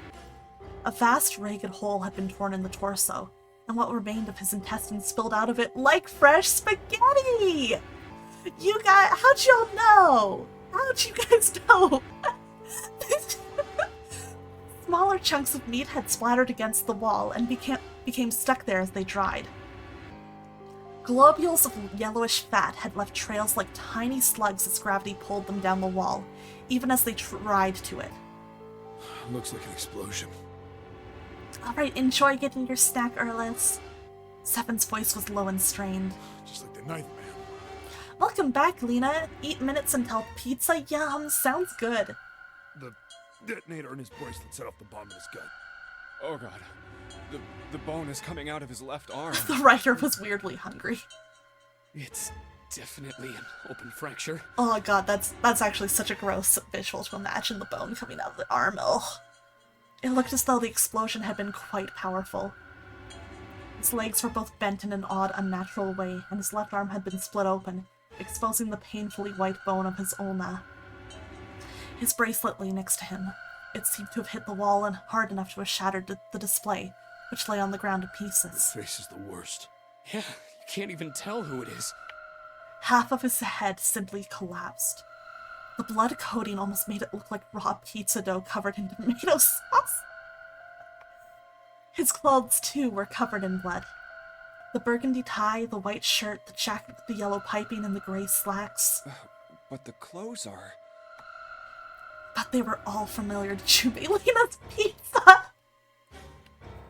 A vast ragged hole had been torn in the torso, and what remained of his intestines spilled out of it like fresh spaghetti! You guys, how'd y'all know? How'd you guys know? Smaller chunks of meat had splattered against the wall and became stuck there as they dried. Globules of yellowish fat had left trails like tiny slugs as gravity pulled them down the wall, even as they tried to it. Looks like an explosion. Alright, enjoy getting your snack, Erlis. Seven's voice was low and strained. Just like the Ninth Man. Welcome back, Lena. 8 minutes until pizza. Yum, sounds good. The detonator in his bracelet set off the bomb in his gut. Oh god. The bone is coming out of his left arm. The writer was weirdly hungry. It's definitely an open fracture. Oh god, that's actually such a gross visual to imagine, the bone coming out of the arm. Ugh. It looked as though the explosion had been quite powerful. His legs were both bent in an odd, unnatural way, and his left arm had been split open, exposing the painfully white bone of his ulna. His bracelet lay next to him. It seemed to have hit the wall and hard enough to have shattered the display, which lay on the ground in pieces. His face is the worst. Yeah, you can't even tell who it is. Half of his head simply collapsed. The blood coating almost made it look like raw pizza dough covered in tomato sauce. His clothes, too, were covered in blood. The burgundy tie, the white shirt, the jacket with the yellow piping, and the gray slacks. But the clothes are... But they were all familiar to Jubilena's pizza!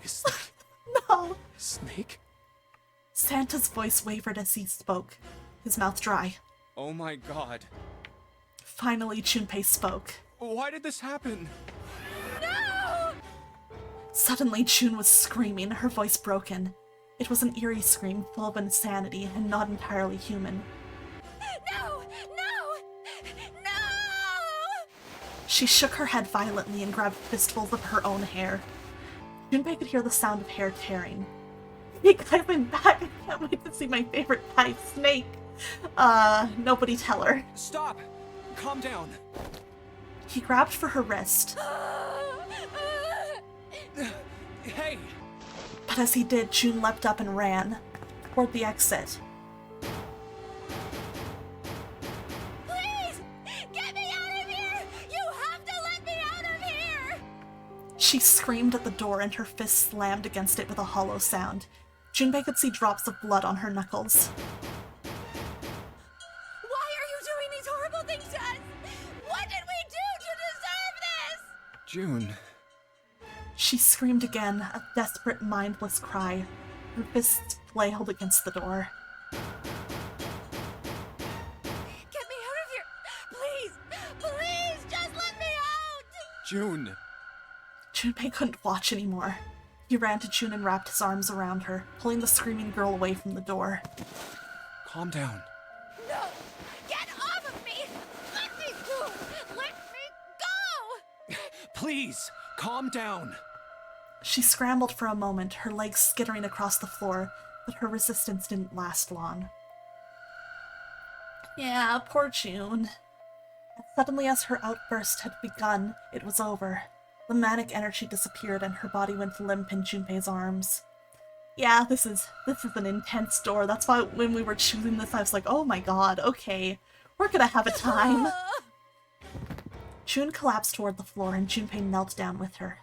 Is that... No! Snake? Santa's voice wavered as he spoke, his mouth dry. Oh my god. Finally, Junpei spoke. Why did this happen? No! Suddenly, June was screaming, her voice broken. It was an eerie scream full of insanity and not entirely human. No! No! No! She shook her head violently and grabbed fistfuls of her own hair. Junpei could hear the sound of hair tearing. Hey guys, I'm back! I can't wait to see my favorite type, Snake! Nobody tell her. Stop! Calm down. He grabbed for her wrist. Hey! But as he did, June leapt up and ran. toward the exit. Please! Get me out of here! You have to let me out of here! She screamed at the door and her fist slammed against it with a hollow sound. Junpei could see drops of blood on her knuckles. Why are you doing these horrible things to us? What did we do to deserve this? June. She screamed again, a desperate, mindless cry. Her fists flailed against the door. Get me out of here! Please! Please! Just let me out! June. Junpei couldn't watch anymore. He ran to June and wrapped his arms around her, pulling the screaming girl away from the door. Calm down. No! Get off of me! Let me go! Let me go! Please, calm down. She scrambled for a moment, her legs skittering across the floor, but her resistance didn't last long. Yeah, poor June. As suddenly as her outburst had begun, it was over. The manic energy disappeared and her body went limp in Junpei's arms. Yeah, this is an intense door. That's why when we were choosing this, I was like, oh my god, okay, we're gonna have a time. June collapsed toward the floor and Junpei knelt down with her.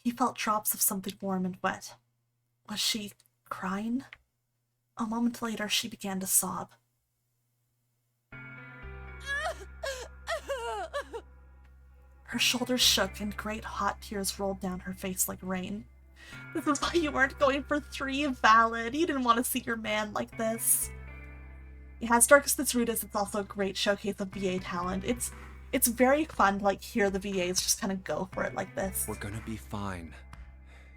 He felt drops of something warm and wet. Was she crying? A moment later, she began to sob. Her shoulders shook and great hot tears rolled down her face like rain. This is why you weren't going for 3, Valid. You didn't want to see your man like this. Yeah, as dark as this route is, it's also a great showcase of VA talent. It's very fun to hear the VAs just kind of go for it like this. We're gonna be fine.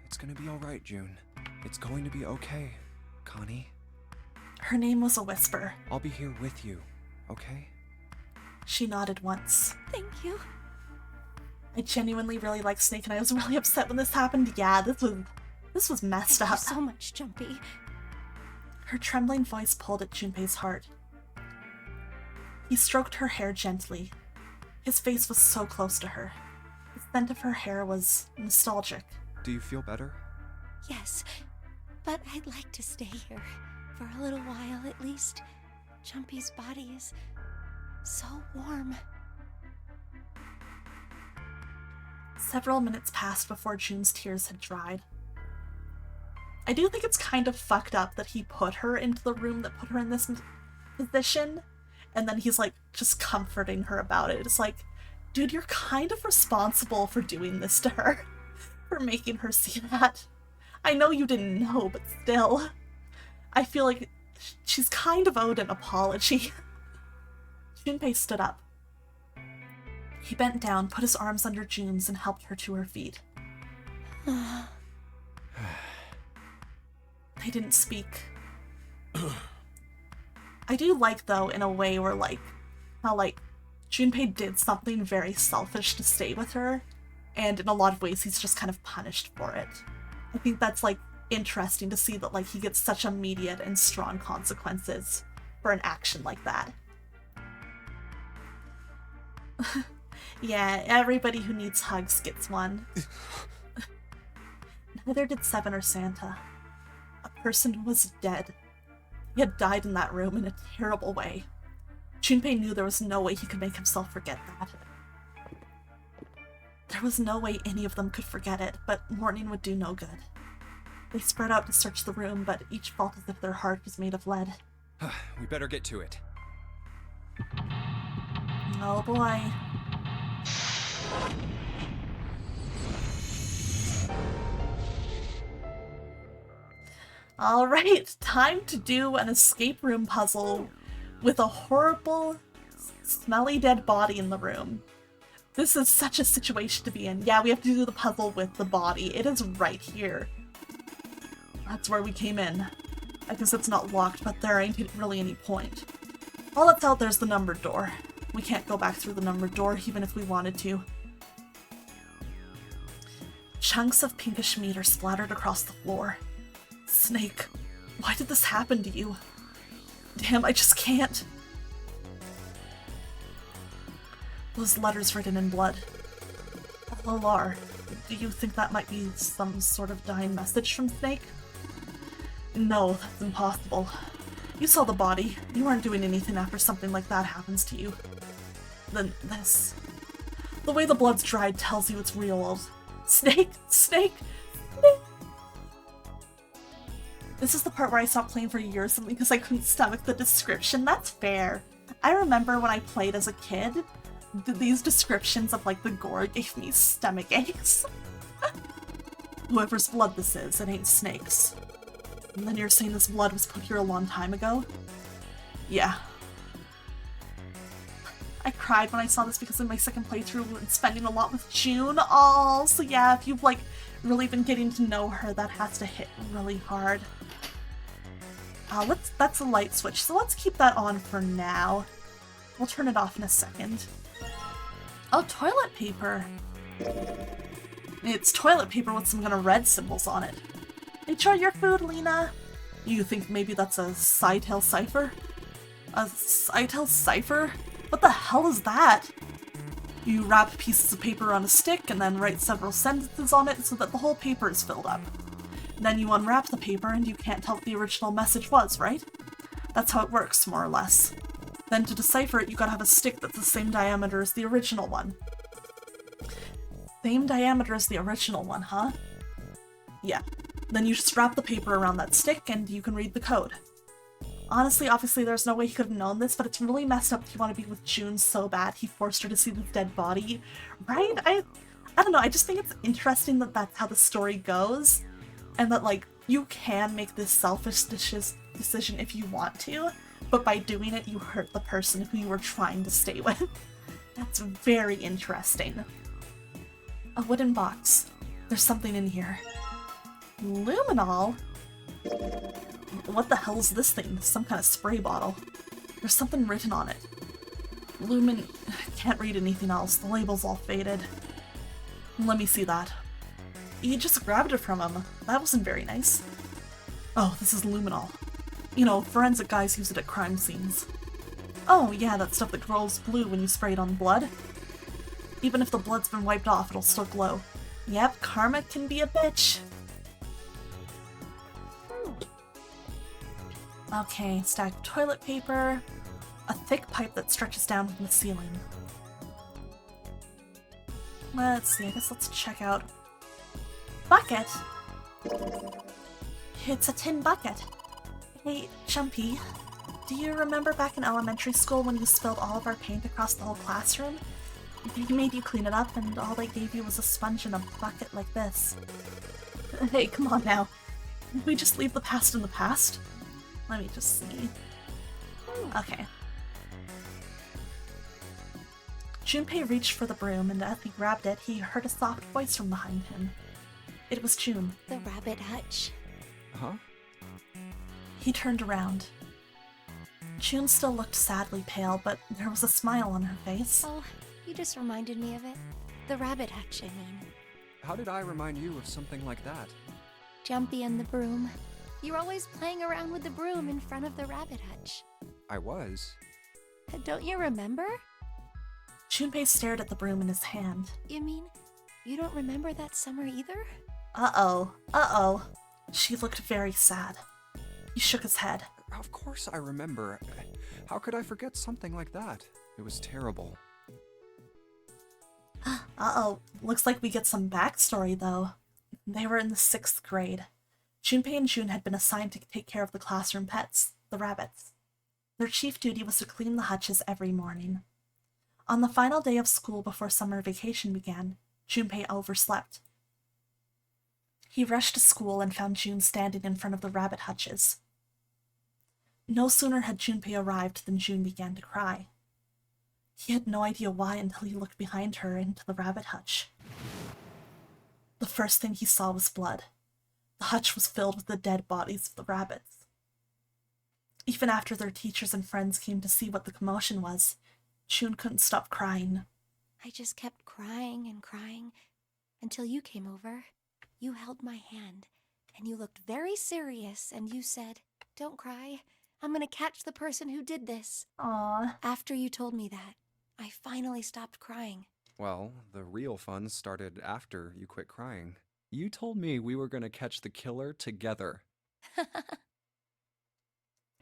It's gonna be alright, June. It's going to be okay, Connie. Her name was a whisper. I'll be here with you, okay? She nodded once. Thank you. I genuinely really like Snake and I was really upset when this happened. Yeah, this was messed up. Thank you so much, Jumpy. Her trembling voice pulled at Junpei's heart. He stroked her hair gently. His face was so close to her. The scent of her hair was nostalgic. Do you feel better? Yes, but I'd like to stay here for a little while at least. Jumpy's body is so warm. Several minutes passed before June's tears had dried. I do think it's kind of fucked up that he put her into the room that put her in this position, and then he's just comforting her about it. It's like, dude, you're kind of responsible for doing this to her, for making her see that. I know you didn't know, but still. I feel like she's kind of owed an apology. Junpei stood up. He bent down, put his arms under June's, and helped her to her feet. They didn't speak. I do like, though, in a way where, how, Junpei did something very selfish to stay with her, and in a lot of ways he's just kind of punished for it. I think that's, interesting to see that, he gets such immediate and strong consequences for an action like that. Yeah, everybody who needs hugs gets one. Neither did Seven or Santa. A person was dead. He had died in that room in a terrible way. Junpei knew there was no way he could make himself forget that. There was no way any of them could forget it, but mourning would do no good. They spread out to search the room, but each felt as if their heart was made of lead. We better get to it. Oh boy. Alright, time to do an escape room puzzle with a horrible, smelly dead body in the room. This is such a situation to be in. Yeah, we have to do the puzzle with the body. It is right here. That's where we came in. I guess it's not locked, but there ain't really any point. All that's out there's the numbered door. We can't go back through the numbered door, even if we wanted to. Chunks of pinkish meat are splattered across the floor. Snake, why did this happen to you? Damn, I just can't. Those letters written in blood. LLR. Do you think that might be some sort of dying message from Snake? No, that's impossible. You saw the body. You aren't doing anything after something like that happens to you. Then this... The way the blood's dried tells you it's real. Snake! Snake! Snake! This is the part where I stopped playing for years simply because I couldn't stomach the description. That's fair. I remember when I played as a kid, these descriptions of like the gore gave me stomach aches. Whoever's blood this is, it ain't Snake's. And then you're saying this blood was put here a long time ago? Yeah. I cried when I saw this because in my second playthrough and spending a lot with June. Oh, so yeah, if you've like really been getting to know her, that has to hit really hard. That's a light switch, so let's keep that on for now. We'll turn it off in a second. Oh, toilet paper. It's toilet paper with some kind of red symbols on it. Enjoy your food, Lena. You think maybe that's a Scytale cipher? A Scytale cipher? What the hell is that? You wrap pieces of paper on a stick and then write several sentences on it so that the whole paper is filled up. Then you unwrap the paper and you can't tell what the original message was, right? That's how it works, more or less. Then to decipher it, you gotta have a stick that's the same diameter as the original one. Same diameter as the original one, huh? Yeah. Then you just wrap the paper around that stick and you can read the code. Honestly, obviously there's no way he could have known this, but it's really messed up if you want to be with June so bad he forced her to see the dead body. Right? I don't know, I just think it's interesting that that's how the story goes. And that, like, you can make this selfish decision if you want to, but by doing it, you hurt the person who you were trying to stay with. That's very interesting. A wooden box. There's something in here. Luminol? What the hell is this thing? Some kind of spray bottle. There's something written on it. Lumen... Can't read anything else. The label's all faded. Let me see that. You just grabbed it from him. That wasn't very nice. Oh, this is luminol. You know, forensic guys use it at crime scenes. Oh, yeah, that stuff that glows blue when you spray it on blood. Even if the blood's been wiped off, it'll still glow. Yep, karma can be a bitch. Okay, stack of toilet paper. A thick pipe that stretches down from the ceiling. Let's see, I guess let's check out... Bucket? It's a tin bucket. Hey, Jumpy, do you remember back in elementary school when you spilled all of our paint across the whole classroom? They made you clean it up and all they gave you was a sponge and a bucket like this. Hey, come on now. Can we just leave the past in the past? Let me just see. Okay. Junpei reached for the broom, and as he grabbed it, he heard a soft voice from behind him. It was June. The rabbit hutch. Huh? He turned around. June still looked sadly pale, but there was a smile on her face. Oh, you just reminded me of it. The rabbit hutch, I mean. How did I remind you of something like that? Jumpy and the broom. You're always playing around with the broom in front of the rabbit hutch. I was. Don't you remember? Junpei stared at the broom in his hand. You mean, you don't remember that summer either? Uh-oh. Uh-oh. She looked very sad. He shook his head. Of course I remember. How could I forget something like that? It was terrible. Uh-oh. Looks like we get some backstory, though. They were in the 6th grade. Junpei and June had been assigned to take care of the classroom pets, the rabbits. Their chief duty was to clean the hutches every morning. On the final day of school before summer vacation began, Junpei overslept. He rushed to school and found June standing in front of the rabbit hutches. No sooner had Junpei arrived than June began to cry. He had no idea why until he looked behind her into the rabbit hutch. The first thing he saw was blood. The hutch was filled with the dead bodies of the rabbits. Even after their teachers and friends came to see what the commotion was, June couldn't stop crying. I just kept crying and crying until you came over. You held my hand, and you looked very serious, and you said, "Don't cry. I'm gonna catch the person who did this." Aww. After you told me that, I finally stopped crying. Well, the real fun started after you quit crying. You told me we were gonna catch the killer together.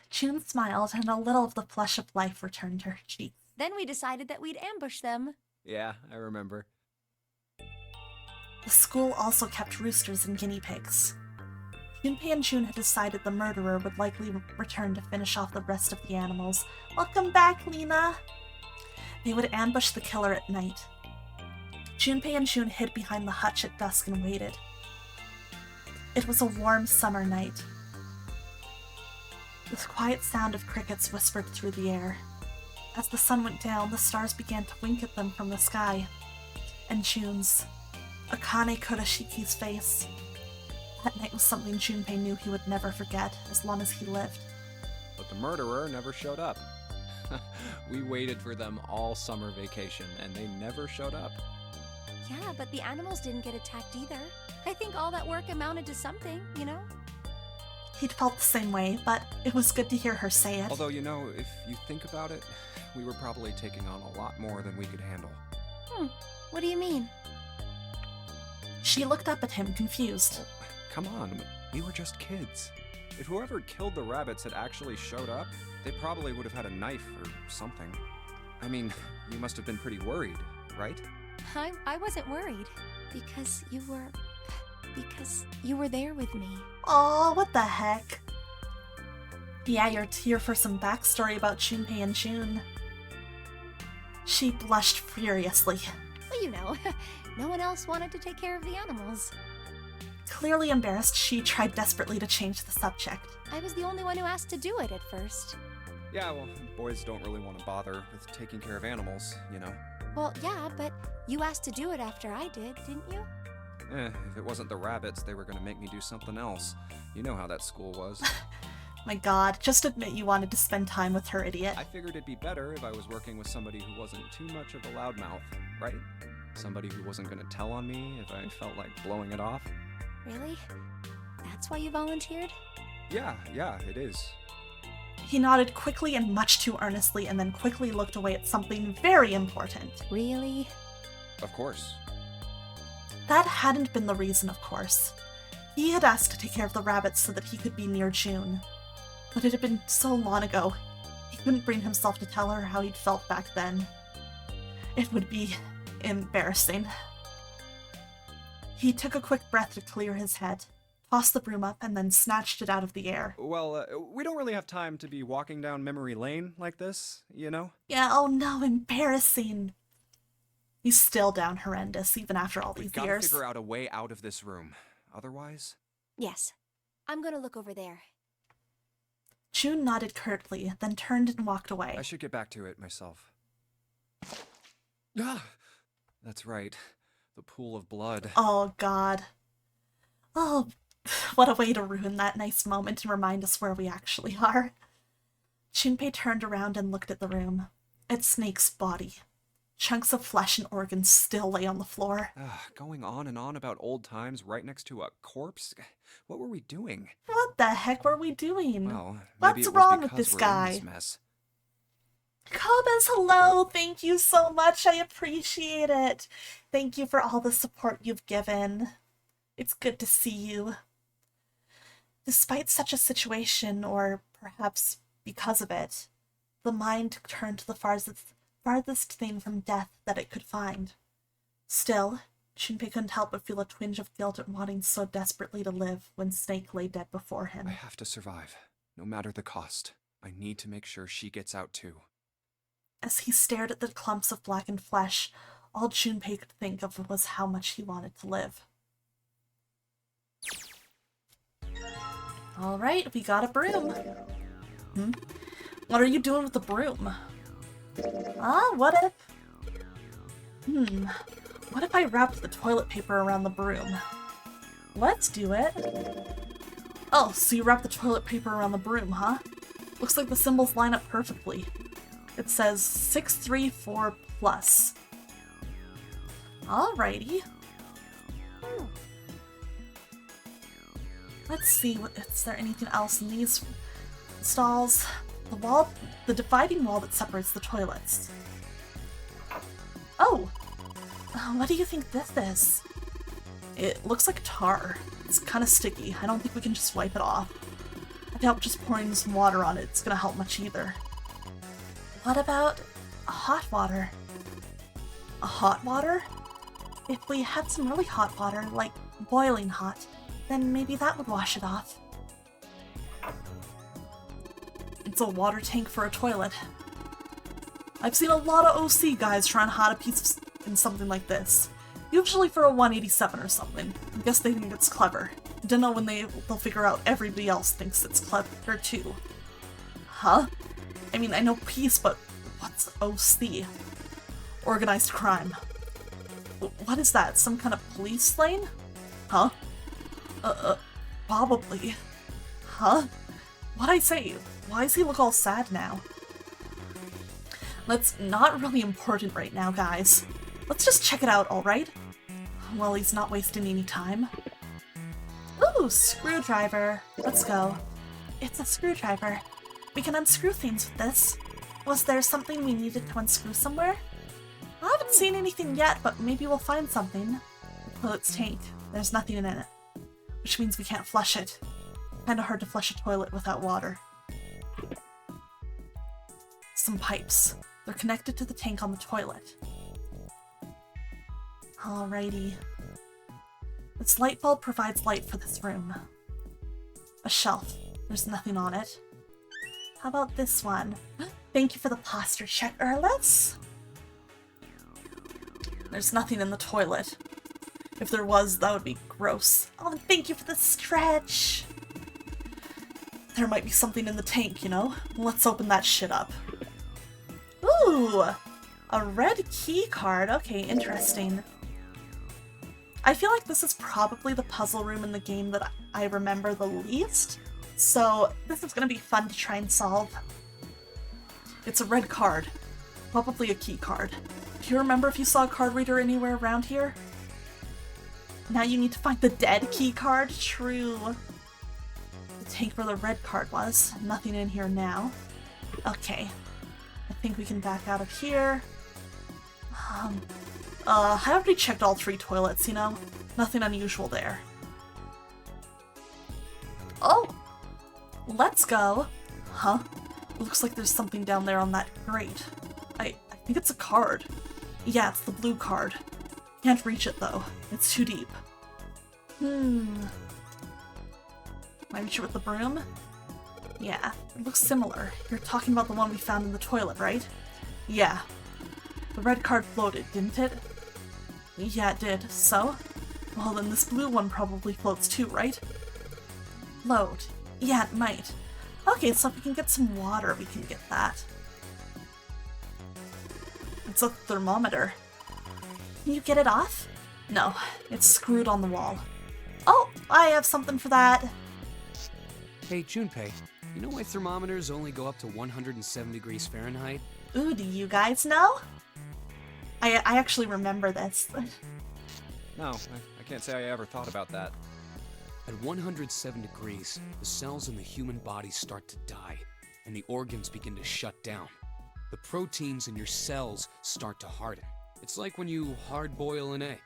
June smiled, and a little of the flush of life returned to her cheeks. Then we decided that we'd ambush them. Yeah, I remember. The school also kept roosters and guinea pigs. Junpei and June had decided the murderer would likely return to finish off the rest of the animals. Welcome back, Lena! They would ambush the killer at night. Junpei and June hid behind the hutch at dusk and waited. It was a warm summer night. The quiet sound of crickets whispered through the air. As the sun went down, the stars began to wink at them from the sky. And June's, Akane Kuroshiki's face. That night was something Junpei knew he would never forget as long as he lived. But the murderer never showed up. We waited for them all summer vacation, and they never showed up. Yeah, but the animals didn't get attacked either. I think all that work amounted to something, you know? He'd felt the same way, but it was good to hear her say it. Although, you know, if you think about it, we were probably taking on a lot more than we could handle. What do you mean? She looked up at him, confused. Come on, we were just kids. If whoever killed the rabbits had actually showed up, they probably would have had a knife or something. I mean, you must have been pretty worried, right? I wasn't worried. Because you were there with me. Aw, what the heck? Yeah, you're here for some backstory about Junpei and June. She blushed furiously. Well, you know, no one else wanted to take care of the animals. Clearly embarrassed, she tried desperately to change the subject. I was the only one who asked to do it at first. Yeah, well, boys don't really want to bother with taking care of animals, you know. Well, yeah, but you asked to do it after I did, didn't you? If it wasn't the rabbits, they were gonna make me do something else. You know how that school was. My god, just admit you wanted to spend time with her, idiot. I figured it'd be better if I was working with somebody who wasn't too much of a loudmouth, right? Somebody who wasn't gonna tell on me if I felt like blowing it off. Really? That's why you volunteered? Yeah, it is. He nodded quickly and much too earnestly, and then quickly looked away at something very important. Really? Of course. That hadn't been the reason, of course. He had asked to take care of the rabbits so that he could be near June. But it had been so long ago, he couldn't bring himself to tell her how he'd felt back then. It would be embarrassing. He took a quick breath to clear his head, tossed the broom up, and then snatched it out of the air. Well, we don't really have time to be walking down memory lane like this, you know? Yeah, oh no, embarrassing. He's still down horrendous, even after all these We've gotta years. figure out a way out of this room. Otherwise... Yes. I'm gonna look over there. June nodded curtly, then turned and walked away. I should get back to it myself. Ah! That's right. The pool of blood. Oh, God. Oh, what a way to ruin that nice moment and remind us where we actually are. Junpei turned around and looked at the room. At Snake's body. Chunks of flesh and organs still lay on the floor. Going on and on about old times right next to a corpse? What were we doing? What the heck were we doing? Well, what's wrong with this guy? In this mess. Cobas, hello! Thank you so much. I appreciate it. Thank you for all the support you've given. It's good to see you. Despite such a situation, or perhaps because of it, the mind turned to the farthest thing from death that it could find. Still, Junpei couldn't help but feel a twinge of guilt at wanting so desperately to live when Snake lay dead before him. I have to survive, no matter the cost. I need to make sure she gets out too. As he stared at the clumps of blackened flesh, all Junpei could think of was how much he wanted to live. Alright, we got a broom. What are you doing with the broom? What if... What if I wrapped the toilet paper around the broom? Let's do it. Oh, so you wrap the toilet paper around the broom, huh? Looks like the symbols line up perfectly. It says 634 plus. Alrighty. Let's see, is there anything else in these stalls? The dividing wall that separates the toilets. Oh! What do you think this is? It looks like tar. It's kind of sticky. I don't think we can just wipe it off. I doubt just pouring some water on it's gonna help much either. What about hot water? A hot water? If we had some really hot water, like boiling hot, then maybe that would wash it off. It's a water tank for a toilet. I've seen a lot of OC guys trying to hide a piece in something like this. Usually for a 187 or something. I guess they think it's clever. Don't know when they'll figure out everybody else thinks it's clever too. Huh? I mean, I know peace, but what's OC? Organized crime. What is that? Some kind of police lane? Huh? Probably. Huh? What'd I say? Why does he look all sad now? That's not really important right now, guys. Let's just check it out, alright? Well, he's not wasting any time. Ooh, screwdriver. Let's go. It's a screwdriver. We can unscrew things with this. Was there something we needed to unscrew somewhere? I haven't seen anything yet, but maybe we'll find something. Well, it's tank. There's nothing in it. Which means we can't flush it. Kinda hard to flush a toilet without water. Some pipes. They're connected to the tank on the toilet. Alrighty. This light bulb provides light for this room. A shelf. There's nothing on it. How about this one? Thank you for the posture check, Erlis. There's nothing in the toilet. If there was, that would be gross. Oh, thank you for the stretch. There might be something in the tank, you know? Let's open that shit up. Ooh! A red key card. Okay, interesting. I feel like this is probably the puzzle room in the game that I remember the least, so this is gonna be fun to try and solve. It's a red card. Probably a key card. Do you remember if you saw a card reader anywhere around here? Now you need to find the dead key card? True. The tank where the red card was. Nothing in here now. Okay. I think we can back out of here. I already checked all 3 toilets, you know? Nothing unusual there. Oh! Let's go! Huh? Looks like there's something down there on that grate. I think it's a card. Yeah, it's the blue card. Can't reach it though. It's too deep. Can I reach it with the broom? Yeah, it looks similar. You're talking about the one we found in the toilet, right? Yeah. The red card floated, didn't it? Yeah, it did. So? Well, then this blue one probably floats too, right? Float. Yeah, it might. Okay, so if we can get some water, we can get that. It's a thermometer. Can you get it off? No, it's screwed on the wall. Oh, I have something for that. Hey, Junpei, you know why thermometers only go up to 107 degrees Fahrenheit? Ooh, do you guys know? I actually remember this. No, I can't say I ever thought about that. At 107 degrees, the cells in the human body start to die, and the organs begin to shut down. The proteins in your cells start to harden. It's like when you hard-boil an egg.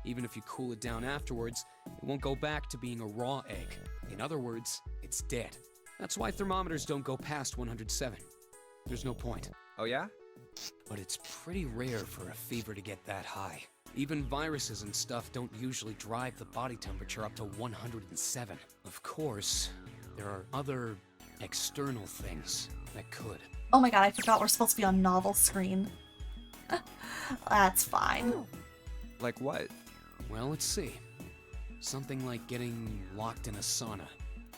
Even if you cool it down afterwards, it won't go back to being a raw egg. In other words, it's dead. That's why thermometers don't go past 107. There's no point. Oh yeah? But it's pretty rare for a fever to get that high. Even viruses and stuff don't usually drive the body temperature up to 107. Of course, there are other external things that could. Oh my god, I forgot we're supposed to be on novel screen. That's fine. Like what? Well, let's see. Something like getting locked in a sauna,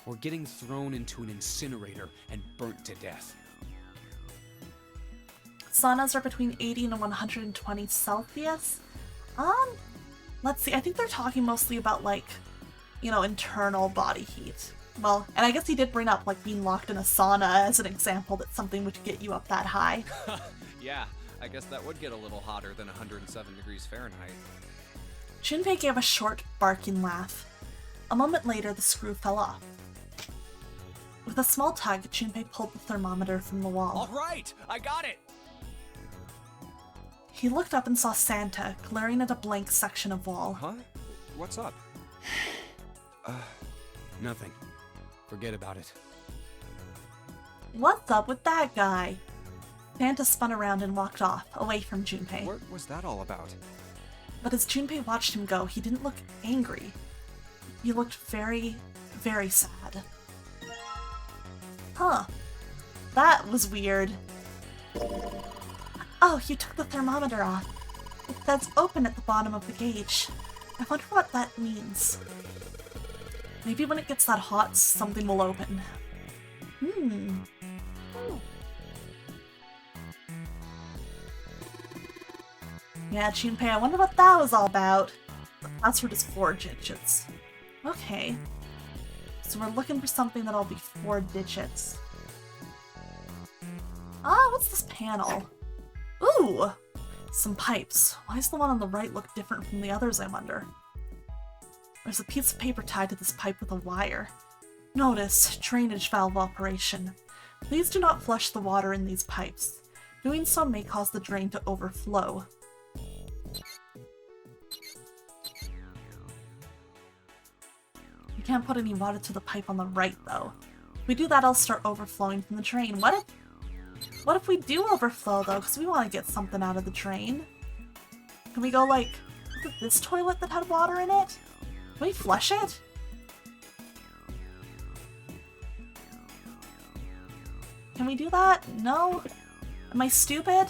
or getting thrown into an incinerator and burnt to death. Saunas are between 80 and 120 Celsius. Let's see, I think they're talking mostly about, like, you know, internal body heat. Well, and I guess he did bring up, like, being locked in a sauna as an example that something would get you up that high. Yeah, I guess that would get a little hotter than 107 degrees Fahrenheit. Junpei gave a short, barking laugh. A moment later, the screw fell off. With a small tug, Junpei pulled the thermometer from the wall. All right, I got it! He looked up and saw Santa glaring at a blank section of wall. Huh? What's up? Nothing. Forget about it. What's up with that guy? Santa spun around and walked off, away from Junpei. What was that all about? But as Junpei watched him go, he didn't look angry. He looked very, very sad. Huh. That was weird. Oh, you took the thermometer off. It says open at the bottom of the gauge. I wonder what that means. Maybe when it gets that hot, something will open. Yeah, Junpei, I wonder what that was all about. The password is 4 digits. Okay. So we're looking for something that'll be 4 digits. Ah, what's this panel? Ooh! Some pipes. Why does the one on the right look different from the others, I wonder? There's a piece of paper tied to this pipe with a wire. Notice, drainage valve operation. Please do not flush the water in these pipes. Doing so may cause the drain to overflow. You can't put any water to the pipe on the right, though. If we do that, I'll start overflowing from the drain. What if we do overflow, though? Because we want to get something out of the drain. Can we go, like, look at this toilet that had water in it? Can we flush it? Can we do that? No? Am I stupid?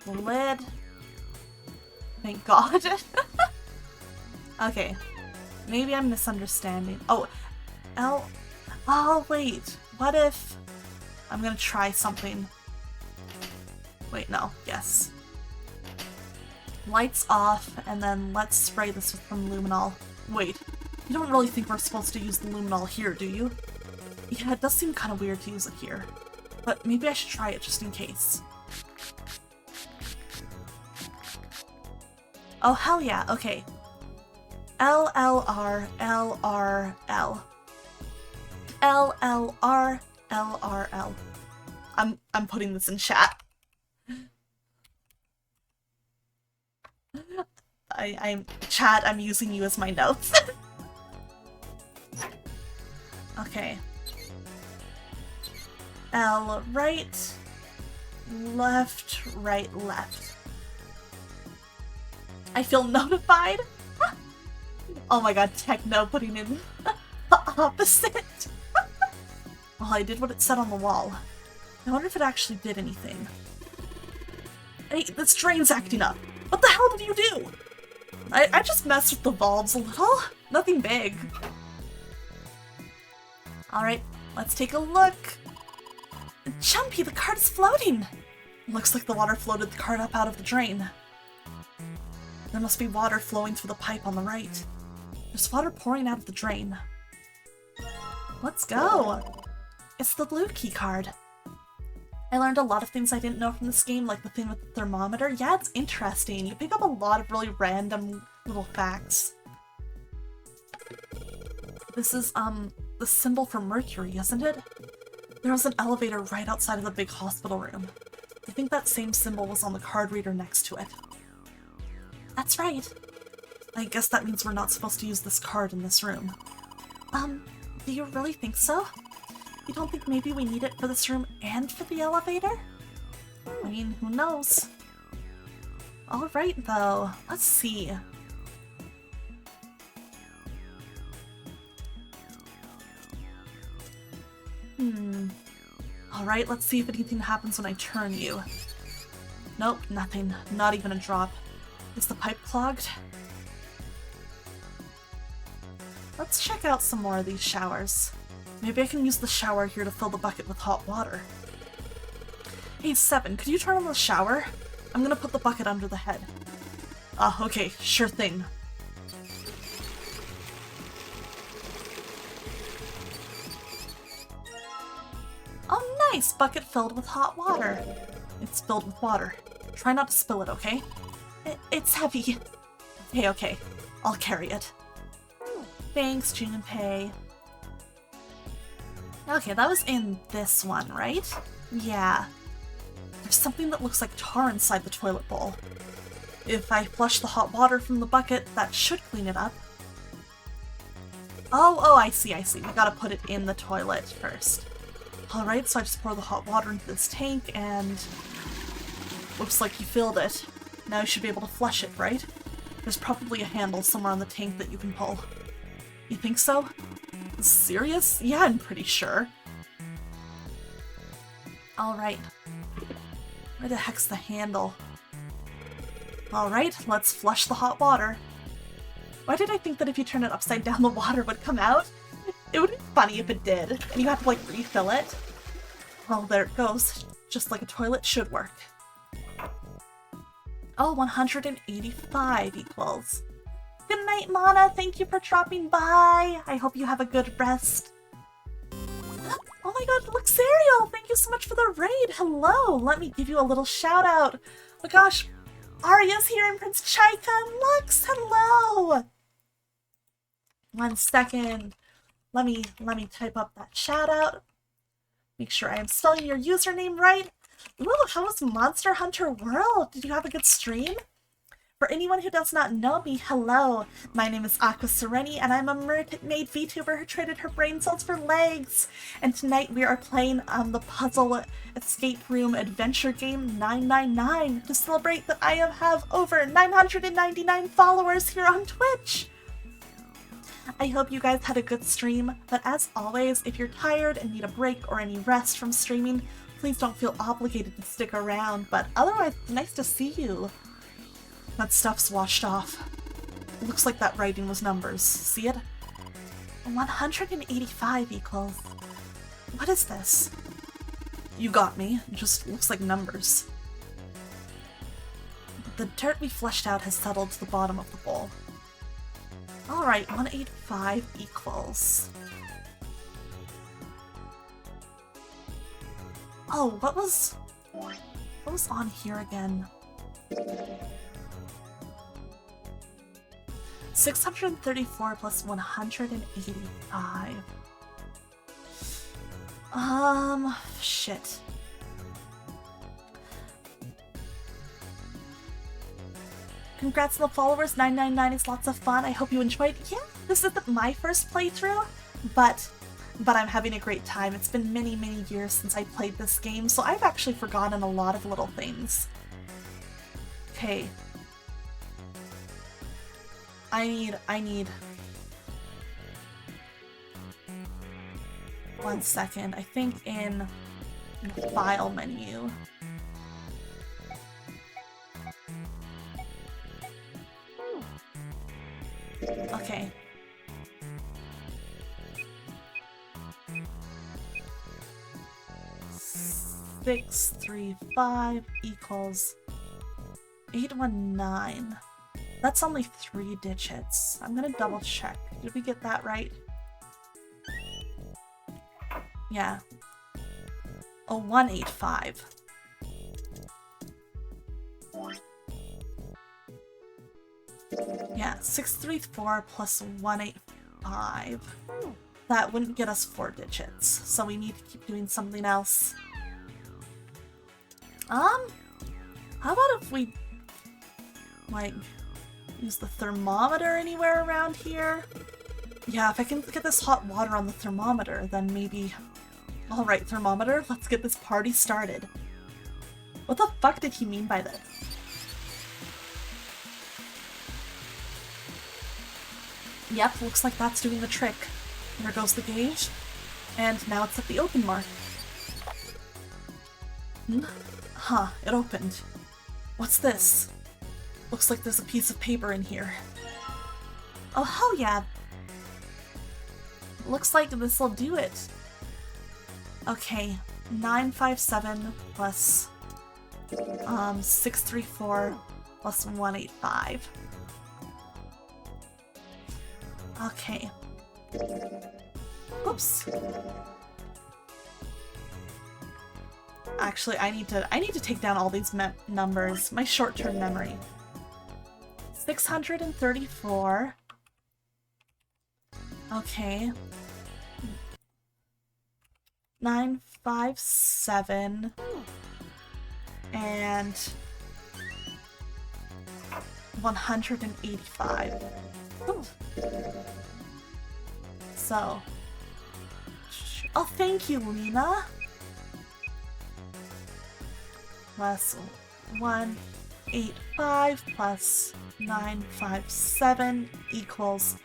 The lid. Thank God. Okay. Maybe I'm misunderstanding. Oh, oh, wait. What if... I'm gonna try something. Wait, no. Yes. Lights off, and then let's spray this with some luminol. Wait. You don't really think we're supposed to use the luminol here, do you? Yeah, it does seem kind of weird to use it here. But maybe I should try it just in case. Oh, hell yeah. Okay. LLR, LRL. LLR, LRL. I'm putting this in chat. Chat, I'm using you as my notes. Okay. L, right, left, right, left. I feel notified? Oh my god, Techno putting in the opposite. Well, I did what it said on the wall. I wonder if it actually did anything. Hey, this drain's acting up. What the hell did you do? I just messed with the valves a little. Nothing big. Alright, let's take a look. Jumpy, the cart is floating! Looks like the water floated the cart up out of the drain. There must be water flowing through the pipe on the right. There's water pouring out of the drain. Let's go! It's the blue key card. I learned a lot of things I didn't know from this game, like the thing with the thermometer. Yeah, it's interesting. You pick up a lot of really random little facts. This is, the symbol for Mercury, isn't it? There was an elevator right outside of the big hospital room. I think that same symbol was on the card reader next to it. That's right. I guess that means we're not supposed to use this card in this room. Do you really think so? You don't think maybe we need it for this room and for the elevator? I mean, who knows? Alright though, let's see. Alright, let's see if anything happens when I turn you. Nope, nothing. Not even a drop. Is the pipe clogged? Let's check out some more of these showers. Maybe I can use the shower here to fill the bucket with hot water. Hey, 7, could you turn on the shower? I'm gonna put the bucket under the head. Okay, sure thing. Oh, nice! Bucket filled with hot water. It's filled with water. Try not to spill it, okay? It's heavy. Okay. I'll carry it. Thanks, Junpei. Okay, that was in this one, right? Yeah. There's something that looks like tar inside the toilet bowl. If I flush the hot water from the bucket, that should clean it up. Oh, I see. We gotta put it in the toilet first. Alright, so I just pour the hot water into this tank and... looks like you filled it. Now you should be able to flush it, right? There's probably a handle somewhere on the tank that you can pull. You think so? Serious? Yeah, I'm pretty sure. Alright. Where the heck's the handle? Alright, let's flush the hot water. Why did I think that if you turn it upside down the water would come out? It would be funny if it did, and you have to like refill it. Well, there it goes. Just like a toilet should work. Oh, 185 equals. Good night, Mana. Thank you for dropping by. I hope you have a good rest. Oh my god, Luxariel! Thank you so much for the raid! Hello! Let me give you a little shout out. Oh my gosh, Arya's here and Prince Chaika and Lux! Hello! 1 second. Let me type up that shout out. Make sure I am spelling your username right. Ooh, how was Monster Hunter World? Did you have a good stream? For anyone who does not know me, hello. My name is Aqua Sereni, and I'm a mermaid VTuber who traded her brain cells for legs. And tonight we are playing the puzzle escape room adventure game 999 to celebrate that I have over 999 followers here on Twitch. I hope you guys had a good stream, but as always, if you're tired and need a break or any rest from streaming, please don't feel obligated to stick around, but otherwise, nice to see you. That stuff's washed off. It looks like that writing was numbers. See it? 185 equals... What is this? You got me. It just looks like numbers. The dirt we flushed out has settled to the bottom of the bowl. Alright, 185 equals... Oh, what was on here again? 634 plus 185. Shit. Congrats on the followers, 999 is lots of fun. I hope you enjoyed. Yeah, this isn't my first playthrough, but I'm having a great time. It's been many years since I played this game, so I've actually forgotten a lot of little things. Okay. I need 1 second. I think in the file menu. Okay. Six, 3, 5 equals 819. That's only 3 digits. I'm gonna double check. Did we get that right? Yeah. Oh, 185. Yeah, 634 plus 185. That wouldn't get us 4 digits, so we need to keep doing something else. How about if we, like, use the thermometer anywhere around here? Yeah, if I can get this hot water on the thermometer, then maybe... Alright, thermometer, let's get this party started. What the fuck did he mean by this? Yep, looks like that's doing the trick. There goes the gauge. And now it's at the open mark. Huh, it opened. What's this? Looks like there's a piece of paper in here. Oh, hell yeah. Looks like this'll do it. Okay, 957 plus 634 plus 185. Okay. Oops. Actually, I need to take down all these numbers. My short-term memory. 634. Okay. 957. and 185. Ooh. So, oh, thank you, Lena. Plus 185 plus 957 equals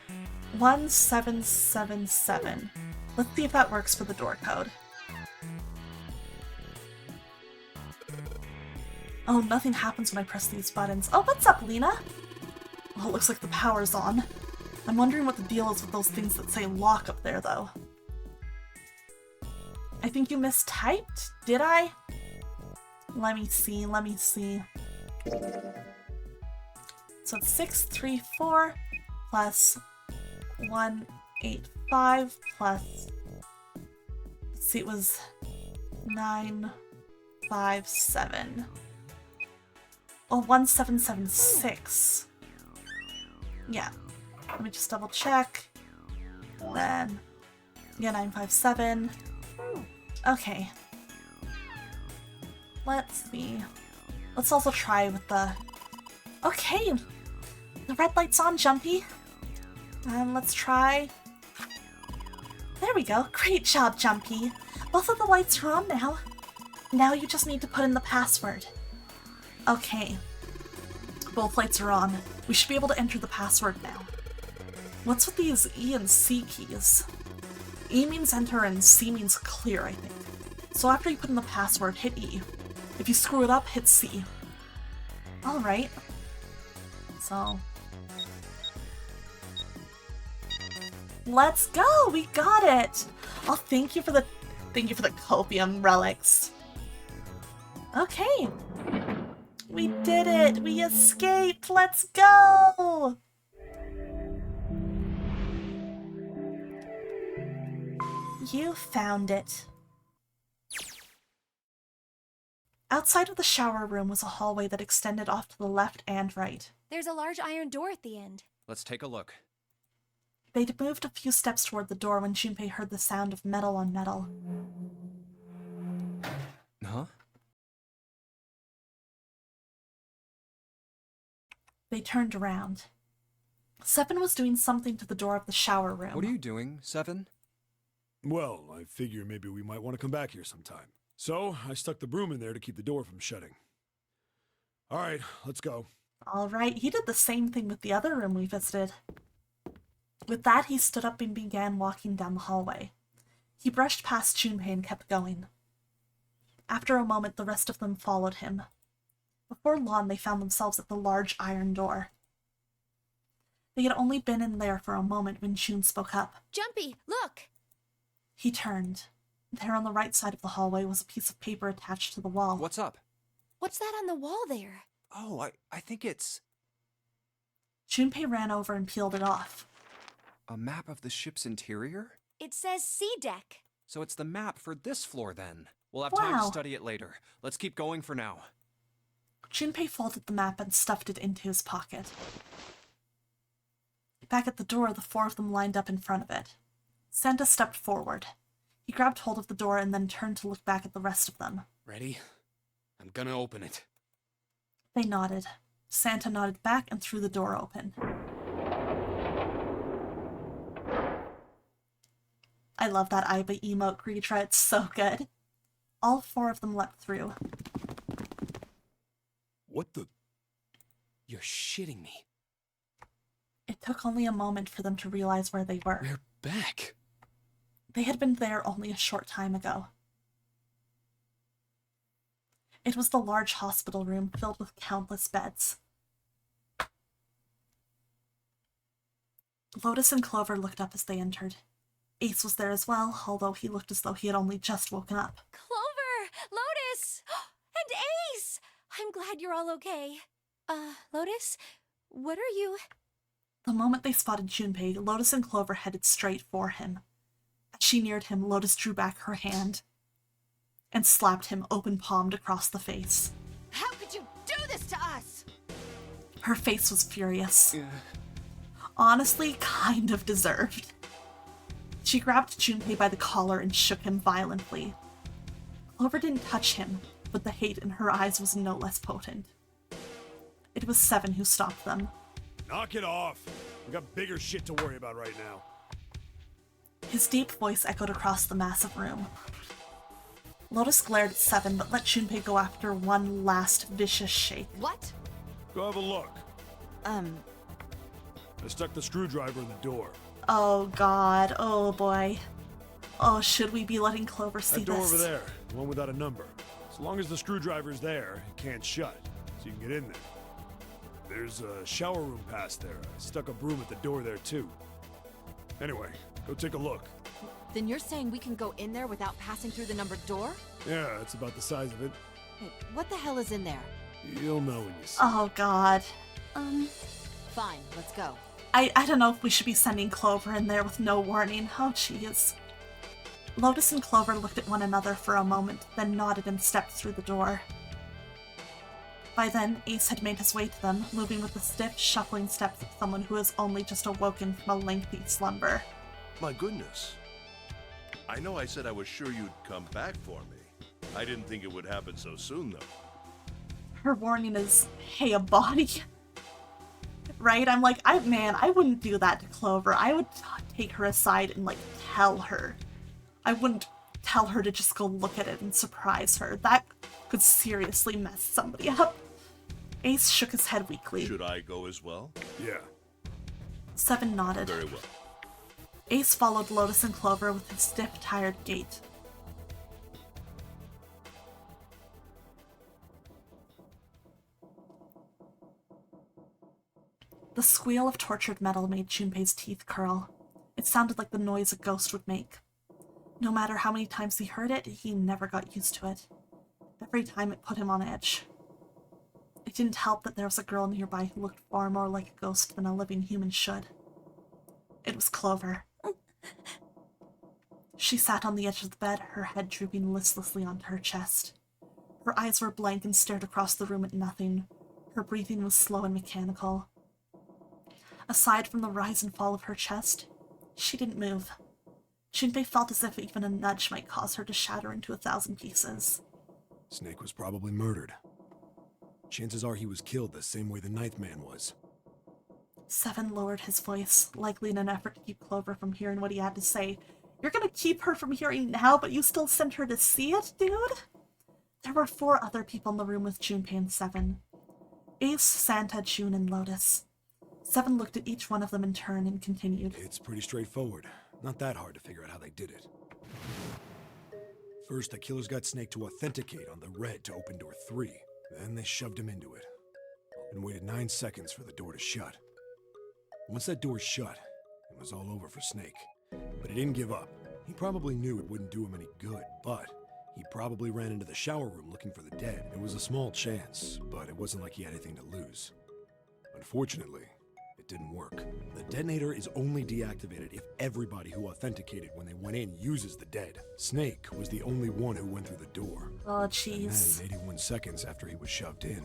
1777. Let's see if that works for the door code. Oh, nothing happens when I press these buttons. Oh, what's up, Lena? Well, it looks like the power's on. I'm wondering what the deal is with those things that say lock up there, though. I think you mistyped? Did I? Let me see, let me see. So it's 634 plus 185 plus, let's see, it was 957. Oh, 1776. Yeah. Let me just double check. Then, yeah, 957. Okay. Let's see. Let's also try with the... Okay! The red light's on, Jumpy. And let's try... There we go. Great job, Jumpy. Both of the lights are on now. Now you just need to put in the password. Okay. Both lights are on. We should be able to enter the password now. What's with these E and C keys? E means enter and C means clear, I think. So after you put in the password, hit E. If you screw it up, hit C. Alright. So... Let's go! We got it! Oh, thank you for the copium relics. Okay. We did it! We escaped! Let's go! You found it. Outside of the shower room was a hallway that extended off to the left and right. There's a large iron door at the end. Let's take a look. They'd moved a few steps toward the door when Junpei heard the sound of metal on metal. Huh? They turned around. Seven was doing something to the door of the shower room. What are you doing, Seven? Well, I figure maybe we might want to come back here sometime. So, I stuck the broom in there to keep the door from shutting. Alright, let's go. Alright, he did the same thing with the other room we visited. With that, he stood up and began walking down the hallway. He brushed past Junpei and kept going. After a moment, the rest of them followed him. Before long, they found themselves at the large iron door. They had only been in there for a moment when Jun spoke up. Jumpy, look! He turned. There on the right side of the hallway was a piece of paper attached to the wall. What's up? What's that on the wall there? Oh, I think it's... Junpei ran over and peeled it off. A map of the ship's interior? It says C deck. So it's the map for this floor then. We'll have time to study it later. Let's keep going for now. Junpei folded the map and stuffed it into his pocket. Back at the door, the four of them lined up in front of it. Santa stepped forward. He grabbed hold of the door and then turned to look back at the rest of them. Ready? I'm gonna open it. They nodded. Santa nodded back and threw the door open. I love that Aiba emote, Greetra. It's so good. All four of them leapt through. What the? You're shitting me. It took only a moment for them to realize where they were. We're back. They had been there only a short time ago. It was the large hospital room filled with countless beds. Lotus and Clover looked up as they entered. Ace was there as well, although he looked as though he had only just woken up. Clover! Lotus! And Ace! I'm glad you're all okay. Lotus? What are you... The moment they spotted Junpei, Lotus and Clover headed straight for him. As she neared him, Lotus drew back her hand and slapped him open-palmed across the face. How could you do this to us? Her face was furious. Honestly, kind of deserved. She grabbed Junpei by the collar and shook him violently. Clover didn't touch him. but the hate in her eyes was no less potent. It was Seven who stopped them. Knock it off. We got bigger shit to worry about right now. His deep voice echoed across the massive room. Lotus glared at Seven, but let Junpei go after one last vicious shake. What? Go have a look. I stuck the screwdriver in the door. Oh god, oh boy. Oh, should we be letting Clover see That door this? over there, the one without a number. As long as the screwdriver's there, it can't shut, so you can get in there. There's a shower room past there. I stuck a broom at the door there too. Anyway, go take a look. Then you're saying we can go in there without passing through the numbered door? Yeah, it's about the size of it. Wait, what the hell is in there? You'll know when you see. Oh god. Fine, let's go. I don't know if we should be sending Clover in there with no warning. Oh jeez. Lotus and Clover looked at one another for a moment, then nodded and stepped through the door. By then, Ace had made his way to them, moving with the stiff, shuffling steps of someone who has only just awoken from a lengthy slumber. My goodness. I know I said I was sure you'd come back for me. I didn't think it would happen so soon, though. Her warning is, hey, a body? Right? I'm like, I wouldn't do that to Clover. I would take her aside and, tell her. I wouldn't tell her to just go look at it and surprise her. That could seriously mess somebody up. Ace shook his head weakly. Should I go as well? Yeah. Seven nodded. Very well. Ace followed Lotus and Clover with his stiff, tired gait. The squeal of tortured metal made Junpei's teeth curl. It sounded like the noise a ghost would make. No matter how many times he heard it, he never got used to it. Every time it put him on edge. It didn't help that there was a girl nearby who looked far more like a ghost than a living human should. It was Clover. She sat on the edge of the bed, her head drooping listlessly onto her chest. Her eyes were blank and stared across the room at nothing. Her breathing was slow and mechanical. Aside from the rise and fall of her chest, she didn't move. Junpei felt as if even a nudge might cause her to shatter into 1,000 pieces. Snake was probably murdered. Chances are he was killed the same way the Ninth Man was. Seven lowered his voice, likely in an effort to keep Clover from hearing what he had to say. You're gonna keep her from hearing now, but you still sent her to see it, dude? There were 4 other people in the room with Junpei and Seven. Ace, Santa, June, and Lotus. Seven looked at each one of them in turn and continued. It's pretty straightforward. Not that hard to figure out how they did it. First, the killers got Snake to authenticate on the red to open door 3. Then they shoved him into it. And waited 9 seconds for the door to shut. Once that door shut, it was all over for Snake. But he didn't give up. He probably knew it wouldn't do him any good, but he probably ran into the shower room looking for the dead. It was a small chance, but it wasn't like he had anything to lose. Unfortunately, it didn't work. The detonator is only deactivated if everybody who authenticated when they went in uses the dead. Snake was the only one who went through the door. Oh, jeez. And then 81 seconds after he was shoved in,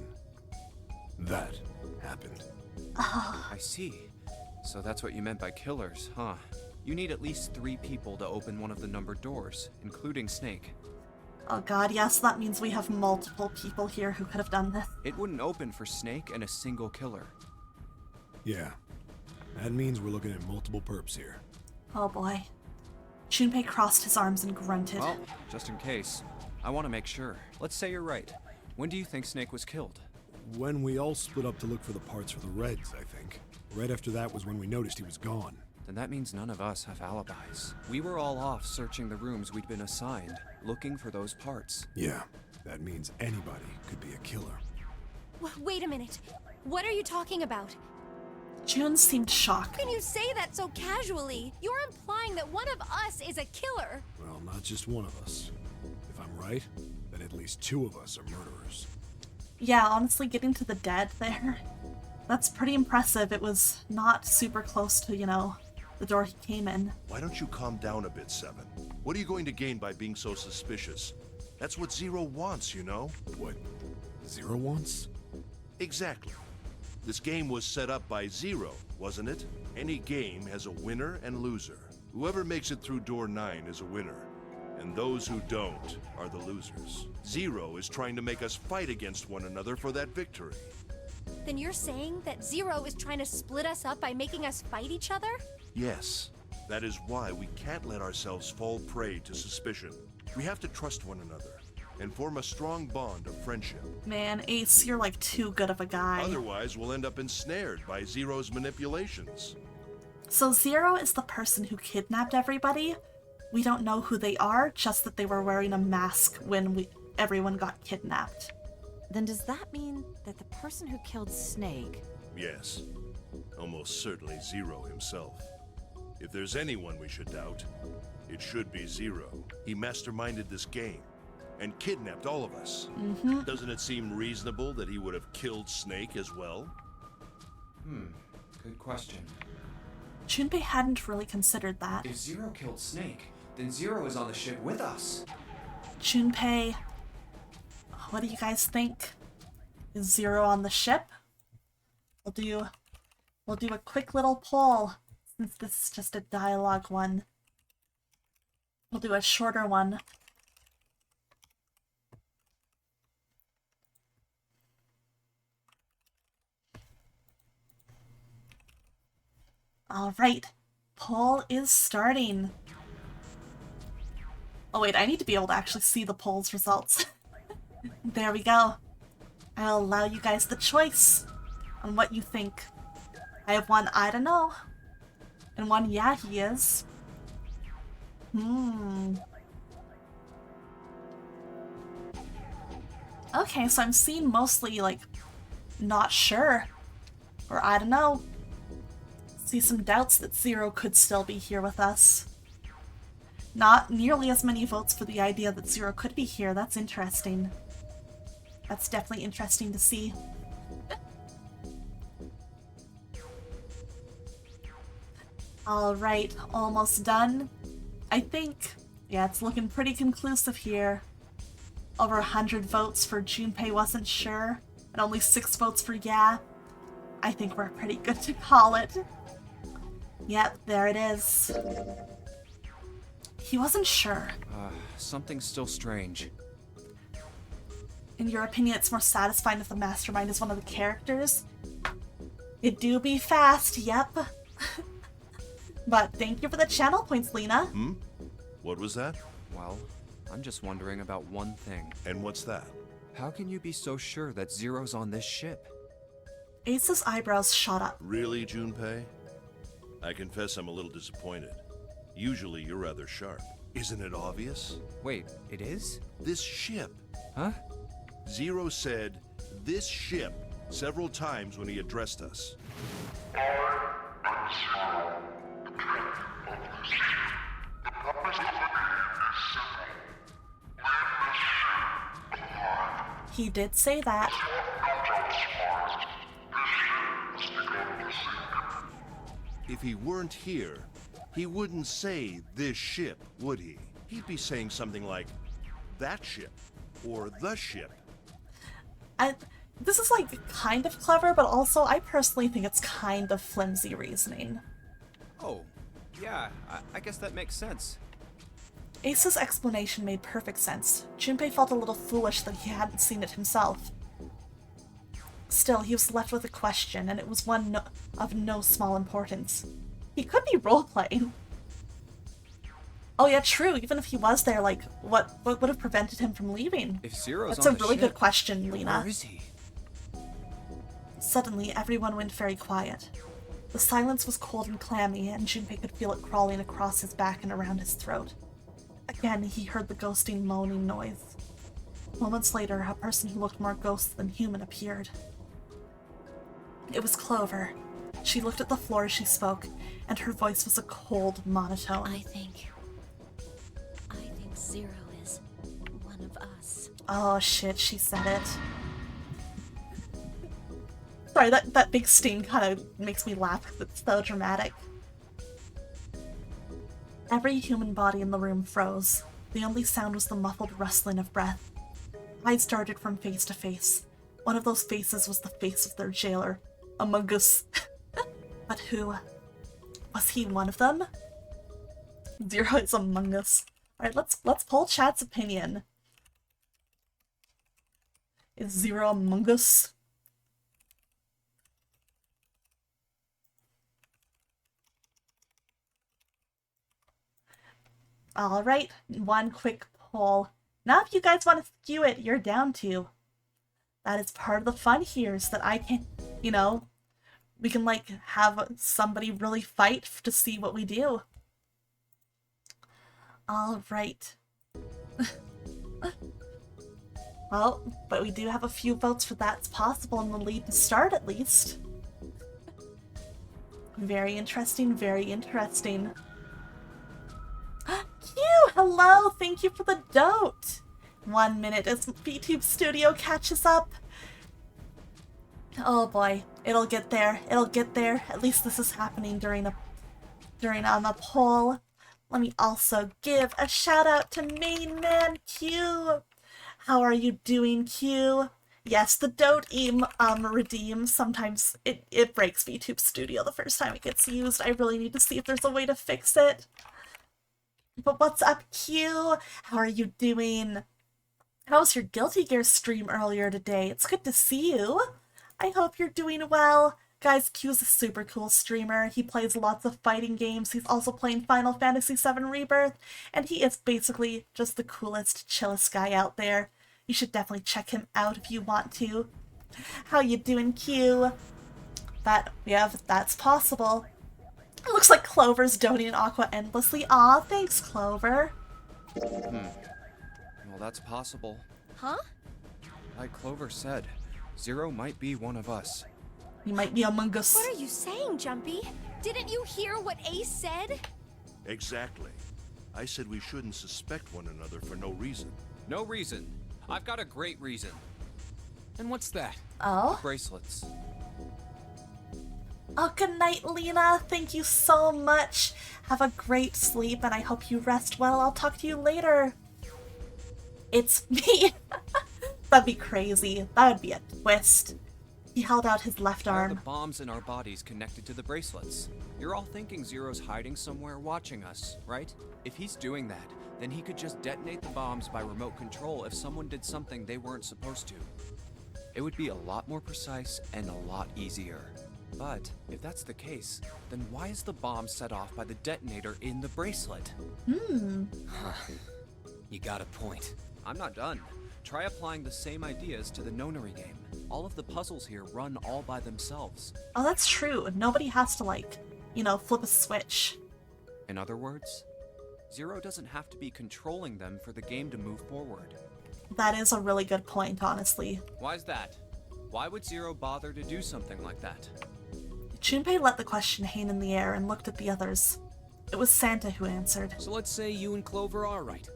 that happened. I see. So that's what you meant by killers, huh? You need at least 3 people to open one of the numbered doors, including Snake. Oh god, yes, that means we have multiple people here who could have done this. It wouldn't open for Snake and a single killer. Yeah. That means we're looking at multiple perps here. Oh boy. Junpei crossed his arms and grunted. Well, just in case, I want to make sure. Let's say you're right. When do you think Snake was killed? When we all split up to look for the parts for the Reds, I think. Right after that was when we noticed he was gone. Then that means none of us have alibis. We were all off searching the rooms we'd been assigned, looking for those parts. Yeah, that means anybody could be a killer. Wait a minute. What are you talking about? June seemed shocked. How can you say that so casually? You're implying that one of us is a killer. Well, not just one of us. If I'm right, then at least 2 of us are murderers. Yeah, honestly, getting to the dead there, that's pretty impressive. It was not super close to, the door he came in. Why don't you calm down a bit, Seven? What are you going to gain by being so suspicious? That's what Zero wants, you know? What Zero wants? Exactly. This game was set up by Zero, wasn't it? Any game has a winner and loser. Whoever makes it through door 9 is a winner. and those who don't are the losers. Zero is trying to make us fight against one another for that victory. Then you're saying that Zero is trying to split us up by making us fight each other? Yes. That is why we can't let ourselves fall prey to suspicion. We have to trust one another and form a strong bond of friendship. Man, Ace, you're like too good of a guy. Otherwise, we'll end up ensnared by Zero's manipulations. So Zero is the person who kidnapped everybody. We don't know who they are, just that they were wearing a mask when everyone got kidnapped. Then does that mean that the person who killed Snake... Yes. Almost certainly Zero himself. If there's anyone we should doubt, it should be Zero. He masterminded this game and kidnapped all of us. Doesn't it seem reasonable that he would have killed Snake as well? Good question. Junpei hadn't really considered that. If Zero killed Snake, then Zero is on the ship with us. Junpei, what do you guys think? Is Zero on the ship? We'll do a quick little poll, since this is just a dialogue one. We'll do a shorter one. Alright, poll is starting. Oh wait, I need to be able to actually see the poll's results. There we go. I'll allow you guys the choice on what you think. I have one I don't know, and one yeah he is. Okay, so I'm seeing mostly like not sure, or I don't know. See some doubts that Zero could still be here with us. Not nearly as many votes for the idea that Zero could be here. That's interesting. That's definitely interesting to see. Alright, almost done. I think, yeah, it's looking pretty conclusive here. Over 100 votes for Junpei wasn't sure, and only 6 votes for yeah. I think we're pretty good to call it. Yep, there it is. He wasn't sure. Something's still strange. In your opinion, it's more satisfying if the mastermind is one of the characters? It do be fast, yep. But thank you for the channel points, Lena. What was that? Well, I'm just wondering about one thing. And what's that? How can you be so sure that Zero's on this ship? Ace's eyebrows shot up. Really, Junpei? I confess I'm a little disappointed. Usually you're rather sharp. Isn't it obvious? Wait, it is? This ship. Huh? Zero said, "this ship," several times when he addressed us. He did say that. If he weren't here, he wouldn't say this ship, would he? He'd be saying something like, that ship, or the ship. This is like kind of clever, but also I personally think it's kind of flimsy reasoning. Oh, yeah, I guess that makes sense. Ace's explanation made perfect sense. Junpei felt a little foolish that he hadn't seen it himself. Still, he was left with a question, and it was one of no small importance. He could be role-playing. Oh yeah, true. Even if he was there, like, what would have prevented him from leaving? If Zero's That's on a the really ship, good question, Lena. where is he? Suddenly, everyone went very quiet. The silence was cold and clammy, and Junpei could feel it crawling across his back and around his throat. Again, he heard the ghosting, moaning noise. Moments later, a person who looked more ghost than human appeared. It was Clover. She looked at the floor as she spoke, and her voice was a cold monotone. I think Zero is one of us. Oh shit, she said it. Sorry, that big sting kind of makes me laugh because it's so dramatic. Every human body in the room froze. The only sound was the muffled rustling of breath. Eyes darted from face to face. One of those faces was the face of their jailer, Among Us. But who? Was he one of them? Zero is Among Us. Alright, let's poll chat's opinion. Is Zero among us? Alright, one quick poll. Now if you guys want to skew it, you're down to. That is part of the fun here, is that I can, you know, we can like have somebody really fight to see what we do. Alright. Well, but we do have a few votes for that's possible in the lead to start at least. Very interesting, very interesting. Q, hello! Thank you for the dote! 1 minute as VTube Studio catches up. Oh boy, it'll get there. It'll get there. At least this is happening during a poll. Let me also give a shout out to main man Q. How are you doing, Q? Yes, the dote redeem. Sometimes it breaks VTube Studio the first time it gets used. I really need to see if there's a way to fix it. But what's up, Q? How are you doing? How was your Guilty Gear stream earlier today? It's good to see you. I hope you're doing well. Guys, Q's a super cool streamer. He plays lots of fighting games. He's also playing Final Fantasy VII Rebirth, and he is basically just the coolest, chillest guy out there. You should definitely check him out if you want to. How you doing, Q? That's possible. It looks like Clover's doting Aqua endlessly. Aw, thanks, Clover. Well, that's possible. Huh? Like Clover said, Zero might be one of us. He might be among us. What are you saying, Jumpy? Didn't you hear what Ace said? Exactly. I said we shouldn't suspect one another for no reason. No reason. I've got a great reason. And what's that? Oh? Bracelets. Oh, good night, Lena. Thank you so much. Have a great sleep, and I hope you rest well. I'll talk to you later. It's me. That'd be crazy. That would be a twist. He held out his left Are arm. the bombs in our bodies connected to the bracelets? You're all thinking Zero's hiding somewhere watching us, right? If he's doing that, then he could just detonate the bombs by remote control if someone did something they weren't supposed to. It would be a lot more precise and a lot easier. But if that's the case, then why is the bomb set off by the detonator in the bracelet? You got a point. I'm not done. Try applying the same ideas to the Nonary game. All of the puzzles here run all by themselves. Oh, that's true. Nobody has to, like, flip a switch. In other words, Zero doesn't have to be controlling them for the game to move forward. That is a really good point, honestly. Why's that? Why would Zero bother to do something like that? Junpei let the question hang in the air and looked at the others. It was Santa who answered. So let's say you and Clover are right.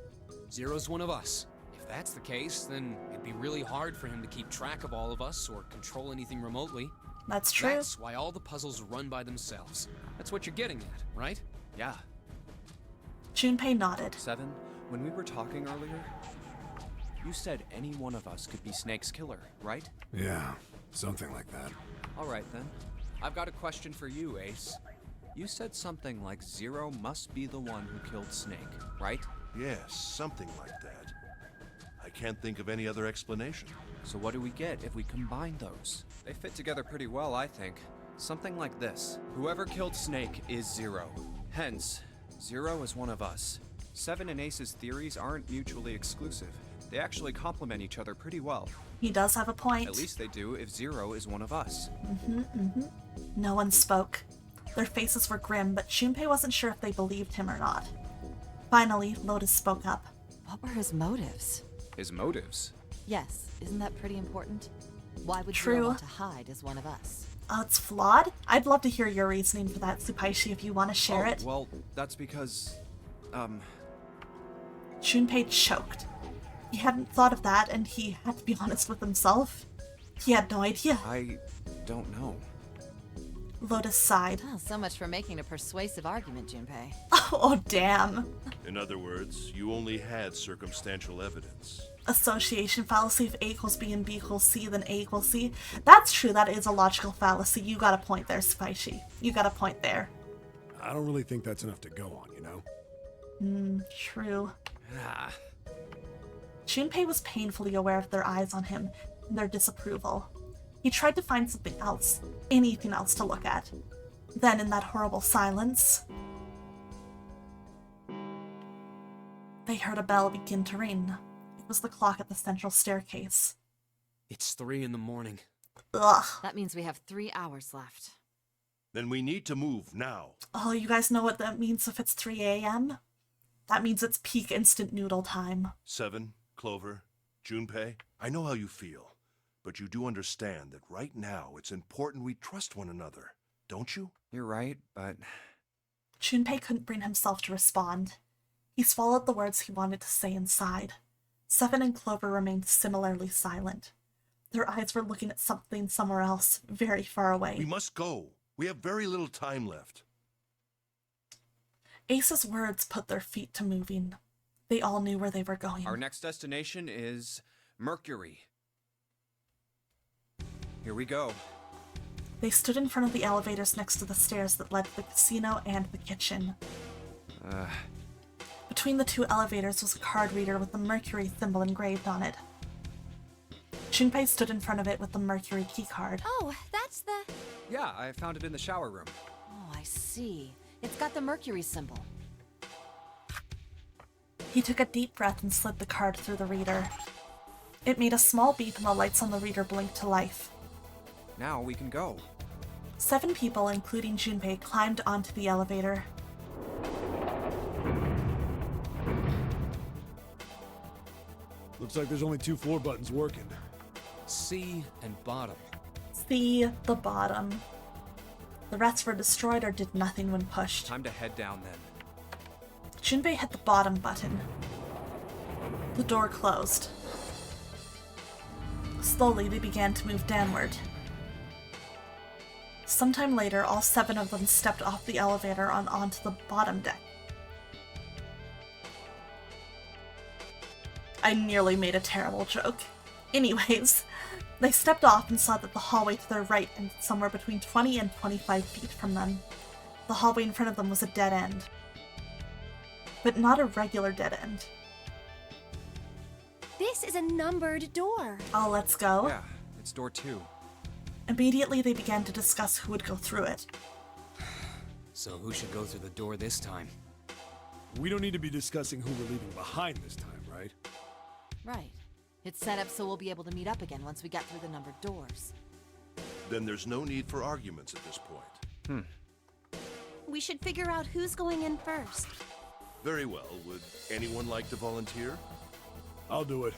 Zero's one of us. If that's the case, then it'd be really hard for him to keep track of all of us or control anything remotely. That's true. That's why all the puzzles run by themselves. That's what you're getting at, right? Yeah. Junpei nodded. Seven, when we were talking earlier, you said any one of us could be Snake's killer, right? Yeah, something like that. Alright then. I've got a question for you, Ace. You said something like Zero must be the one who killed Snake, right? Yes, something like that. I can't think of any other explanation. So what do we get if we combine those? They fit together pretty well, I think. Something like this. Whoever killed Snake is Zero. Hence, Zero is one of us. Seven and Ace's theories aren't mutually exclusive. They actually complement each other pretty well. He does have a point. At least they do if Zero is one of us. No one spoke. Their faces were grim, but Junpei wasn't sure if they believed him or not. Finally, Lotus spoke up. What were his motives? His motives? Yes, isn't that pretty important? Why would True. Zero want to hide as one of us? Oh, it's flawed? I'd love to hear your reasoning for that, Tsupaishi, if you want to share it. Well, that's because, Junpei choked. He hadn't thought of that, and he had to be honest with himself. He had no idea. I don't know. Lotus sighed. Oh, so much for making a persuasive argument, Junpei. Oh, damn. In other words, you only had circumstantial evidence. Association fallacy. If A equals B and B equals C, then A equals C. That's true, that is a logical fallacy. You got a point there, Tsupaishi. You got a point there. I don't really think that's enough to go on, you know? True. Ah. Junpei was painfully aware of their eyes on him and their disapproval. He tried to find something else, anything else to look at. Then, in that horrible silence, they heard a bell begin to ring. It was the clock at the central staircase. It's 3 in the morning. Ugh. That means we have 3 hours left. Then we need to move now. Oh, you guys know what that means if it's 3 a.m.? That means it's peak instant noodle time. 7, Clover, Junpei, I know how you feel, but you do understand that right now it's important we trust one another, don't you? You're right, but... Junpei couldn't bring himself to respond. He swallowed the words he wanted to say inside. 7 and Clover remained similarly silent. Their eyes were looking at something somewhere else, very far away. We must go. We have very little time left. Ace's words put their feet to moving. They all knew where they were going. Our next destination is Mercury. Here we go. They stood in front of the elevators next to the stairs that led to the casino and the kitchen. Between the 2 elevators was a card reader with the Mercury symbol engraved on it. Junpei stood in front of it with the Mercury keycard. Oh, that's the... Yeah, I found it in the shower room. Oh, I see. It's got the Mercury symbol. He took a deep breath and slid the card through the reader. It made a small beep and the lights on the reader blinked to life. Now we can go. 7 people, including Junpei, climbed onto the elevator. Looks like there's only 2 floor buttons working. C and bottom. See the bottom. The rest were destroyed or did nothing when pushed. Time to head down then. Junpei hit the bottom button. The door closed. Slowly, they began to move downward. Sometime later, all 7 of them stepped off the elevator onto the bottom deck. I nearly made a terrible joke. Anyways, they stepped off and saw that the hallway to their right ended somewhere between 20 and 25 feet from them. The hallway in front of them was a dead end. But not a regular dead end. This is a numbered door. Oh, let's go. Yeah, it's door 2. Immediately, they began to discuss who would go through it. So who should go through the door this time? We don't need to be discussing who we're leaving behind this time, right? Right. It's set up so we'll be able to meet up again once we get through the numbered doors. Then there's no need for arguments at this point. We should figure out who's going in first. Very well. Would anyone like to volunteer? I'll do it.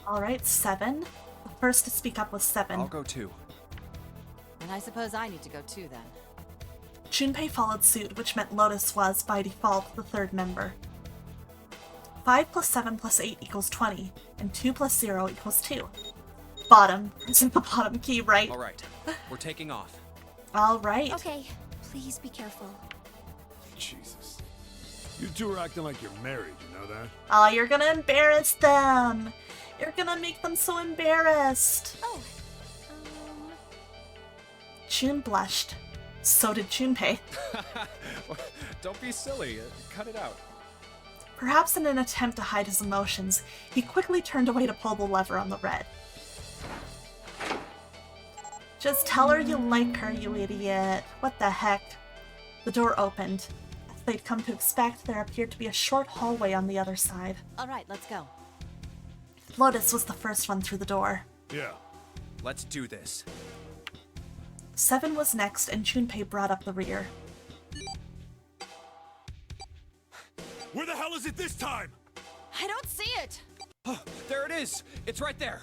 Alright, 7. The first to speak up was 7. I'll go too. And I suppose I need to go too then. Junpei followed suit, which meant Lotus was, by default, the 3rd member. 5 plus 7 plus 8 equals 20, and 2 plus 0 equals 2. Bottom. Isn't the bottom key, right? Alright, we're taking off. Alright. Okay, please be careful. Jesus. You 2 are acting like you're married, you know that? Oh, you're gonna embarrass them! You're gonna make them so embarrassed! Oh, June blushed. So did Junpei. Don't be silly. Cut it out. Perhaps in an attempt to hide his emotions, he quickly turned away to pull the lever on the red. Just tell her you like her, you idiot. What the heck? The door opened. As they'd come to expect, there appeared to be a short hallway on the other side. Alright, let's go. Lotus was the first one through the door. Yeah. Let's do this. 7 was next, and Junpei brought up the rear. Where the hell is it this time? I don't see it! Oh, there it is! It's right there!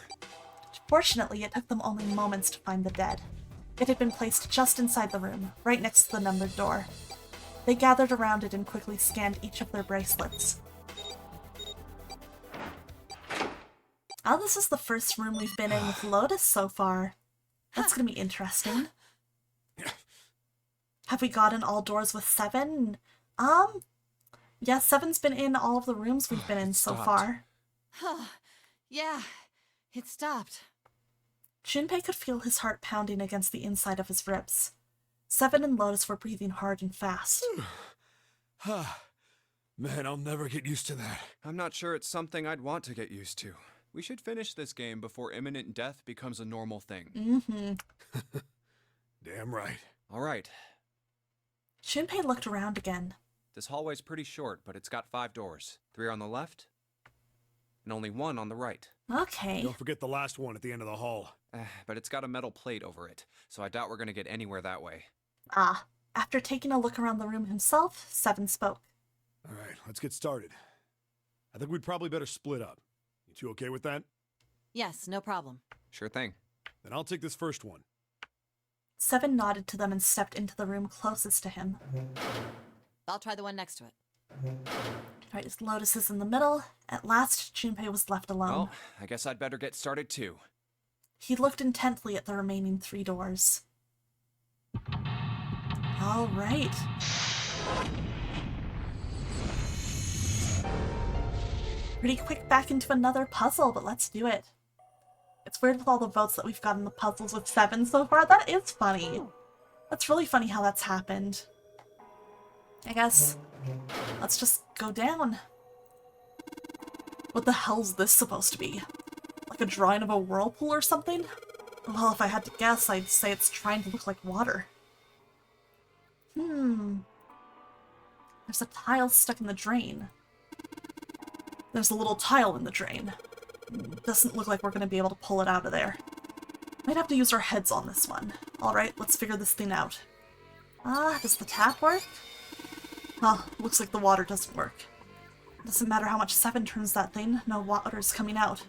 Fortunately, it took them only moments to find the dead. It had been placed just inside the room, right next to the numbered door. They gathered around it and quickly scanned each of their bracelets. Oh, this is the first room we've been in with Lotus so far. That's gonna be interesting. Have we gotten all doors with 7? Yeah, 7's been in all of the rooms we've been in so far. Yeah, it stopped. Junpei could feel his heart pounding against the inside of his ribs. 7 and Lotus were breathing hard and fast. Man, I'll never get used to that. I'm not sure it's something I'd want to get used to. We should finish this game before imminent death becomes a normal thing. Mm-hmm. Damn right. All right. Shinpei looked around again. This hallway's pretty short, but it's got 5 doors. 3 on the left, and only 1 on the right. Okay. Don't forget the last one at the end of the hall. But it's got a metal plate over it, so I doubt we're gonna get anywhere that way. Ah. After taking a look around the room himself, Seven spoke. Alright, let's get started. I think we'd probably better split up. You two okay with that? Yes, no problem. Sure thing. Then I'll take this first one. Seven nodded to them and stepped into the room closest to him. I'll try the one next to it. Right, as Lotus is in the middle, at last Junpei was left alone. Well, I guess I'd better get started too. He looked intently at the remaining 3 doors. All right. Pretty quick back into another puzzle, but let's do it. It's weird with all the votes that we've got in the puzzles with 7 so far. That is funny. That's really funny how that's happened. I guess let's just go down. What the hell's this supposed to be? Like a drawing of a whirlpool or something? Well, if I had to guess, I'd say it's trying to look like water. There's a tile stuck in the drain. There's a little tile in the drain. Doesn't look like we're going to be able to pull it out of there. Might have to use our heads on this one. Alright, let's figure this thing out. Does the tap work? Huh, looks like the water doesn't work. Doesn't matter how much 7 turns that thing, no water's coming out.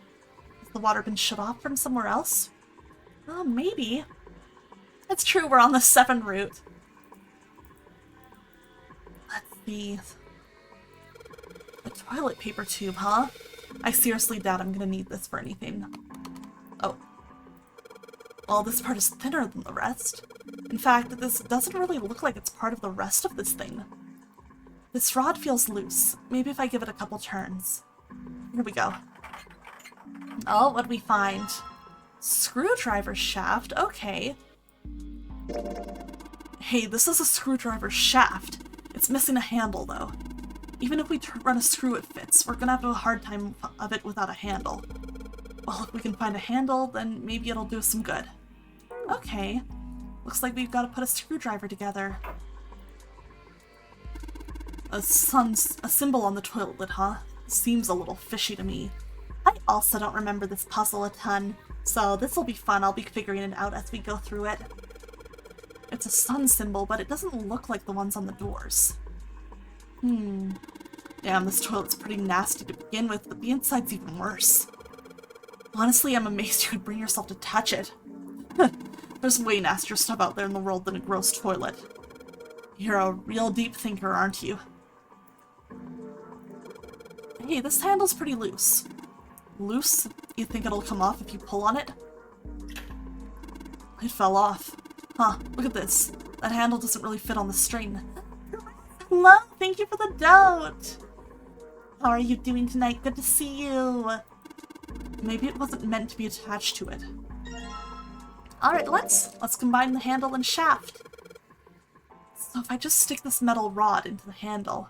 Has the water been shut off from somewhere else? Maybe. It's true, we're on the 7 route. Let's see. A toilet paper tube, huh? I seriously doubt I'm gonna need this for anything. Oh. Well, this part is thinner than the rest. In fact, this doesn't really look like it's part of the rest of this thing. This rod feels loose. Maybe if I give it a couple turns. Here we go. Oh, what do we find? Screwdriver shaft, okay. Hey, this is a screwdriver shaft. It's missing a handle, though. Even if we run a screw, it fits. We're gonna have a hard time of it without a handle. Well, if we can find a handle, then maybe it'll do us some good. Okay. Looks like we've got to put a screwdriver together. A symbol on the toilet lid, huh? Seems a little fishy to me. I also don't remember this puzzle a ton, so this'll be fun. I'll be figuring it out as we go through it. It's a sun symbol, but it doesn't look like the ones on the doors. Damn, this toilet's pretty nasty to begin with, but the inside's even worse. Honestly, I'm amazed you would bring yourself to touch it. There's way nastier stuff out there in the world than a gross toilet. You're a real deep thinker, aren't you? Hey, this handle's pretty loose. Loose? You think it'll come off if you pull on it? It fell off. Huh, look at this. That handle doesn't really fit on the string. Hello, thank you for the dote! How are you doing tonight? Good to see you! Maybe it wasn't meant to be attached to it. Alright, let's combine the handle and shaft. So if I just stick this metal rod into the handle...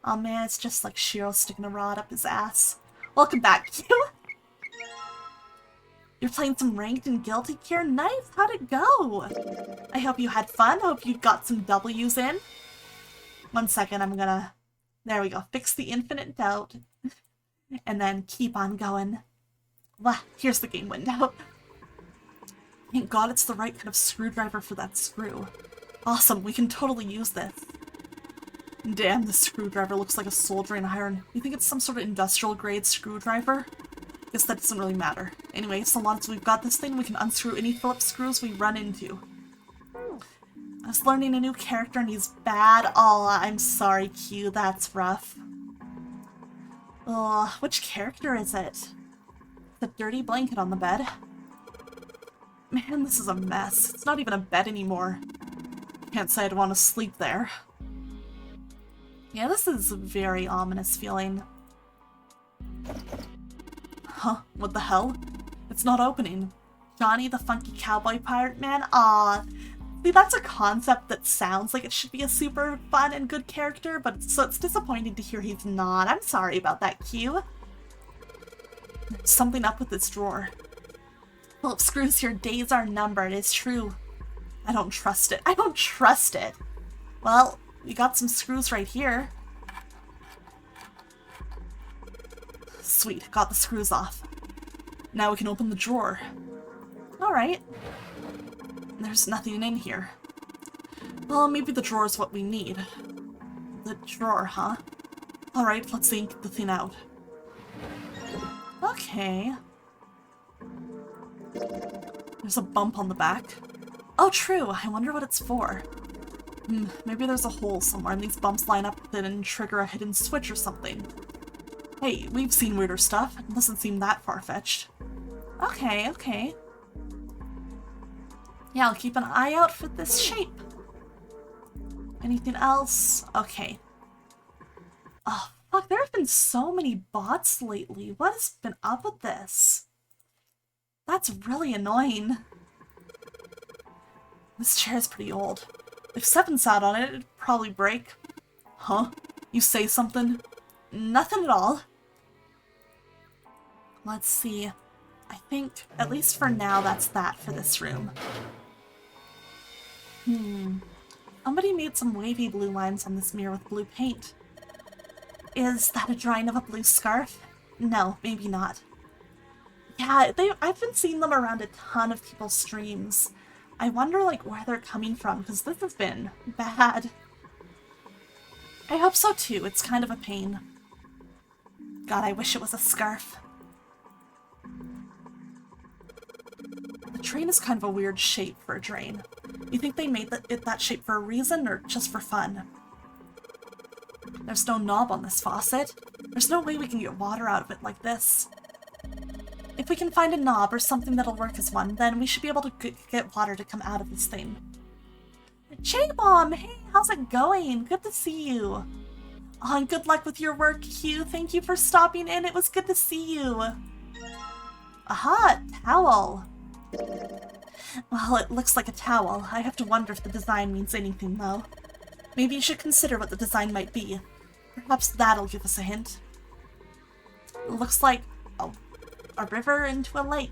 Oh man, it's just like Shiro sticking a rod up his ass. Welcome back, you! You're playing some ranked and guilty here? Nice! How'd it go? I hope you had fun. Hope you got some W's in. 1 second, I'm gonna... There we go. Fix the infinite doubt. And then keep on going. Well, here's the game window. Thank God it's the right kind of screwdriver for that screw. Awesome, we can totally use this. Damn, this screwdriver looks like a soldering iron. You think it's some sort of industrial grade screwdriver? Guess that doesn't really matter. Anyway, so long as we've got this thing, we can unscrew any Phillips screws we run into. I was learning a new character and he's bad. Oh, I'm sorry, Q, that's rough. Ugh, which character is it? The dirty blanket on the bed. Man, this is a mess. It's not even a bed anymore. Can't say I'd want to sleep there. Yeah, this is a very ominous feeling. Huh? What the hell? It's not opening. Johnny the funky cowboy pirate man? Aw, See, that's a concept that sounds like it should be a super fun and good character, but so it's disappointing to hear he's not. I'm sorry about that, Q. There's something up with this drawer. Well, screws, your days are numbered. It's true. I don't trust it. I don't trust it. Well, we got some screws right here. Sweet, got the screws off. Now we can open the drawer. Alright. There's nothing in here. Well, maybe the drawer is what we need. The drawer, huh? Alright, let's think the thing out. Okay. There's a bump on the back. Oh, true. I wonder what it's for. Maybe there's a hole somewhere and these bumps line up with it and trigger a hidden switch or something. Hey, we've seen weirder stuff. It doesn't seem that far-fetched. Okay, okay. Yeah, I'll keep an eye out for this shape. Anything else? Okay. Oh, fuck, there have been so many bots lately. What has been up with this? That's really annoying. This chair's pretty old. If Seven sat on it, it'd probably break. Huh? You say something? Nothing at all. Let's see. I think, at least for now, that's that for this room. Somebody made some wavy blue lines on this mirror with blue paint. Is that a drawing of a blue scarf? No, maybe not. Yeah, I've been seeing them around a ton of people's streams. I wonder, like, where they're coming from, because this has been bad. I hope so, too. It's kind of a pain. God, I wish it was a scarf. The drain is kind of a weird shape for a drain. You think they made it that shape for a reason, or just for fun? There's no knob on this faucet. There's no way we can get water out of it like this. If we can find a knob or something that'll work as one, then we should be able to get water to come out of this thing. J-Bomb! Hey, how's it going? Good to see you. Oh, and good luck with your work, Q. Thank you for stopping in. It was good to see you. Aha, towel. Well, it looks like a towel. I have to wonder if the design means anything, though. Maybe you should consider what the design might be. Perhaps that'll give us a hint. It looks like a river into a lake.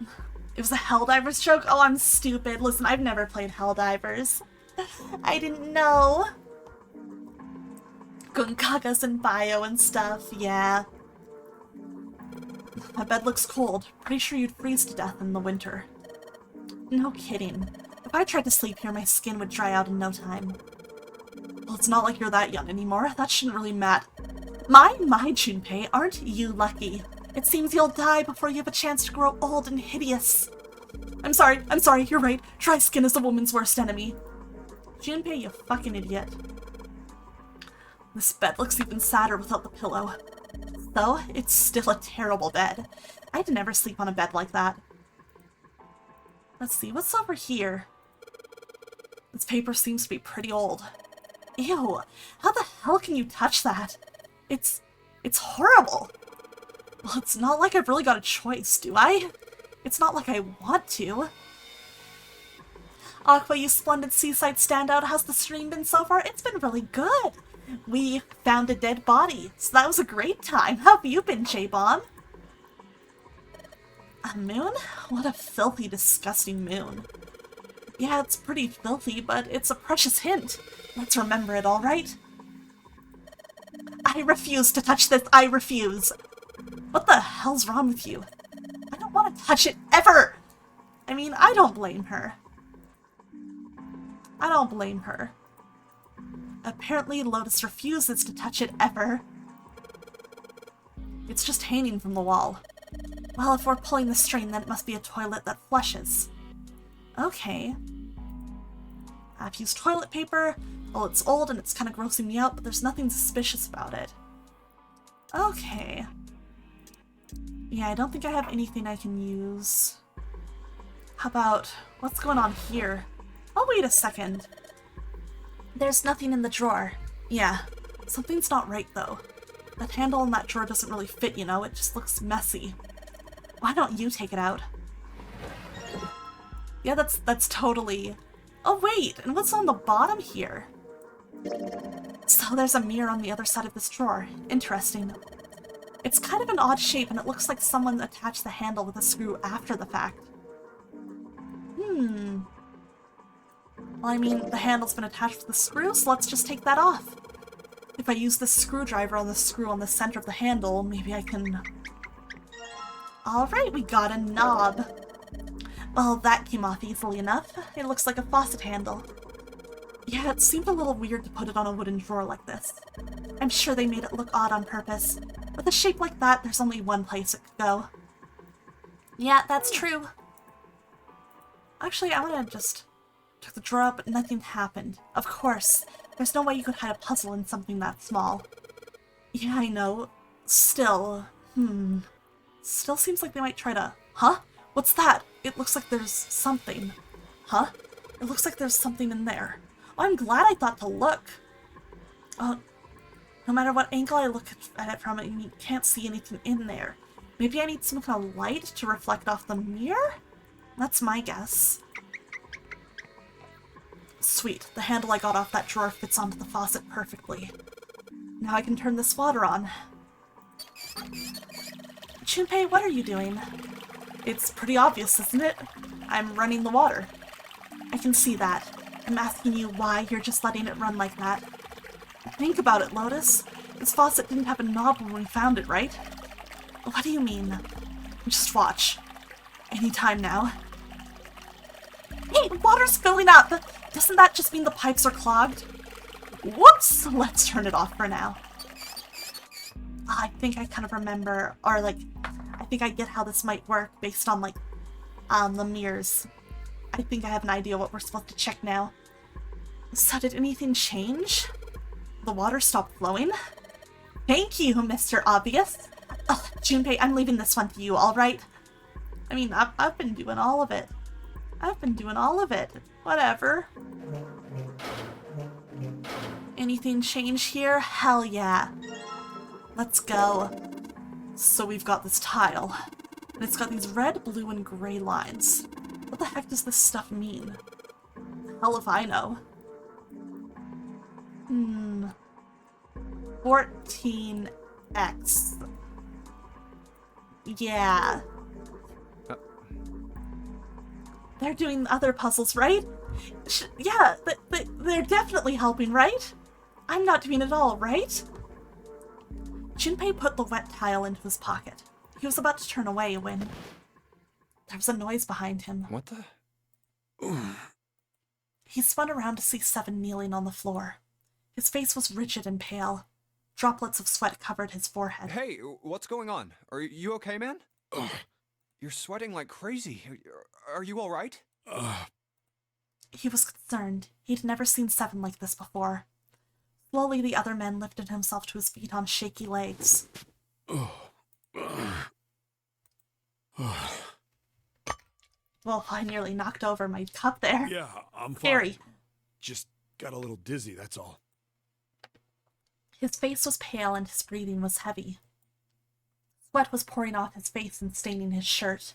It was a Helldivers joke? Oh, I'm stupid. Listen, I've never played Helldivers. I didn't know. Gunkagas and bio and stuff, yeah. My bed looks cold. Pretty sure you'd freeze to death in the winter. No kidding. If I tried to sleep here, my skin would dry out in no time. Well, it's not like you're that young anymore. That shouldn't really matter. My Junpei, aren't you lucky? It seems you'll die before you have a chance to grow old and hideous. I'm sorry, you're right. Dry skin is a woman's worst enemy. Junpei, you fucking idiot. This bed looks even sadder without the pillow. Though, it's still a terrible bed. I'd never sleep on a bed like that. Let's see, what's over here? This paper seems to be pretty old. Ew, how the hell can you touch that? It's horrible. Well, it's not like I've really got a choice, do I? It's not like I want to. Aqua, you splendid seaside standout. How's the stream been so far? It's been really good. We found a dead body, so that was a great time. How have you been, J-Bomb? A moon? What a filthy, disgusting moon. Yeah, it's pretty filthy, but it's a precious hint. Let's remember it, alright? I refuse to touch this. I refuse. What the hell's wrong with you? I don't want to touch it ever! I mean, I don't blame her. I don't blame her. Apparently, Lotus refuses to touch it ever. It's just hanging from the wall. Well, if we're pulling the string, then it must be a toilet that flushes. Okay. I've used toilet paper. Well, it's old and it's kind of grossing me out, but there's nothing suspicious about it. Okay. Yeah, I don't think I have anything I can use. How about... what's going on here? Oh, wait a second. There's nothing in the drawer. Yeah, something's not right, though. That handle in that drawer doesn't really fit, you know? It just looks messy. Why don't you take it out? Yeah, that's totally... Oh, wait, and what's on the bottom here? So there's a mirror on the other side of this drawer. Interesting. It's kind of an odd shape, and it looks like someone attached the handle with a screw after the fact. Well, I mean, the handle's been attached with the screw, so let's just take that off. If I use this screwdriver on the screw on the center of the handle, maybe I can... Alright, we got a knob. Well, that came off easily enough. It looks like a faucet handle. Yeah, it seemed a little weird to put it on a wooden drawer like this. I'm sure they made it look odd on purpose. With a shape like that, there's only one place it could go. Yeah, that's true. Actually, I want to just... took the drawer up, but nothing happened. Of course. There's no way you could hide a puzzle in something that small. Yeah, I know. Still... Still seems like they might try to... Huh? What's that? It looks like there's something. Huh? It looks like there's something in there. Oh, I'm glad I thought to look. Oh, no matter what angle I look at it from, you can't see anything in there. Maybe I need some kind of light to reflect off the mirror? That's my guess. Sweet, the handle I got off that drawer fits onto the faucet perfectly. Now I can turn this water on. Junpei, what are you doing? It's pretty obvious, isn't it? I'm running the water. I can see that. I'm asking you why you're just letting it run like that. Think about it, Lotus. This faucet didn't have a knob when we found it, right? What do you mean? Just watch. Anytime now. Hey, water's filling up! Doesn't that just mean the pipes are clogged? Whoops! Let's turn it off for now. I think I kind of remember, or like, I think I get how this might work based on like, the mirrors. I think I have an idea what we're supposed to check now. So did anything change? The water stopped flowing? Thank you, Mr. Obvious. Ugh, Junpei, I'm leaving this one to you, alright? I mean, I've been doing all of it. I've been doing all of it. Whatever. Anything change here? Hell yeah. Let's go. So we've got this tile. And it's got these red, blue, and gray lines. What the heck does this stuff mean? Hell if I know. 14x. Yeah. They're doing other puzzles, right? Yeah, they're definitely helping, right? I'm not doing it all, right? Junpei put the wet tile into his pocket. He was about to turn away when there was a noise behind him. What the? He spun around to see Seven kneeling on the floor. His face was rigid and pale. Droplets of sweat covered his forehead. Hey, what's going on? Are you okay, man? You're sweating like crazy. Are you all right? He was concerned. He'd never seen Seven like this before. Slowly, the other men lifted himself to his feet on shaky legs. Well, I nearly knocked over my cup there. Yeah, I'm fine. Harry. Just got a little dizzy, that's all. His face was pale and his breathing was heavy. Sweat was pouring off his face and staining his shirt.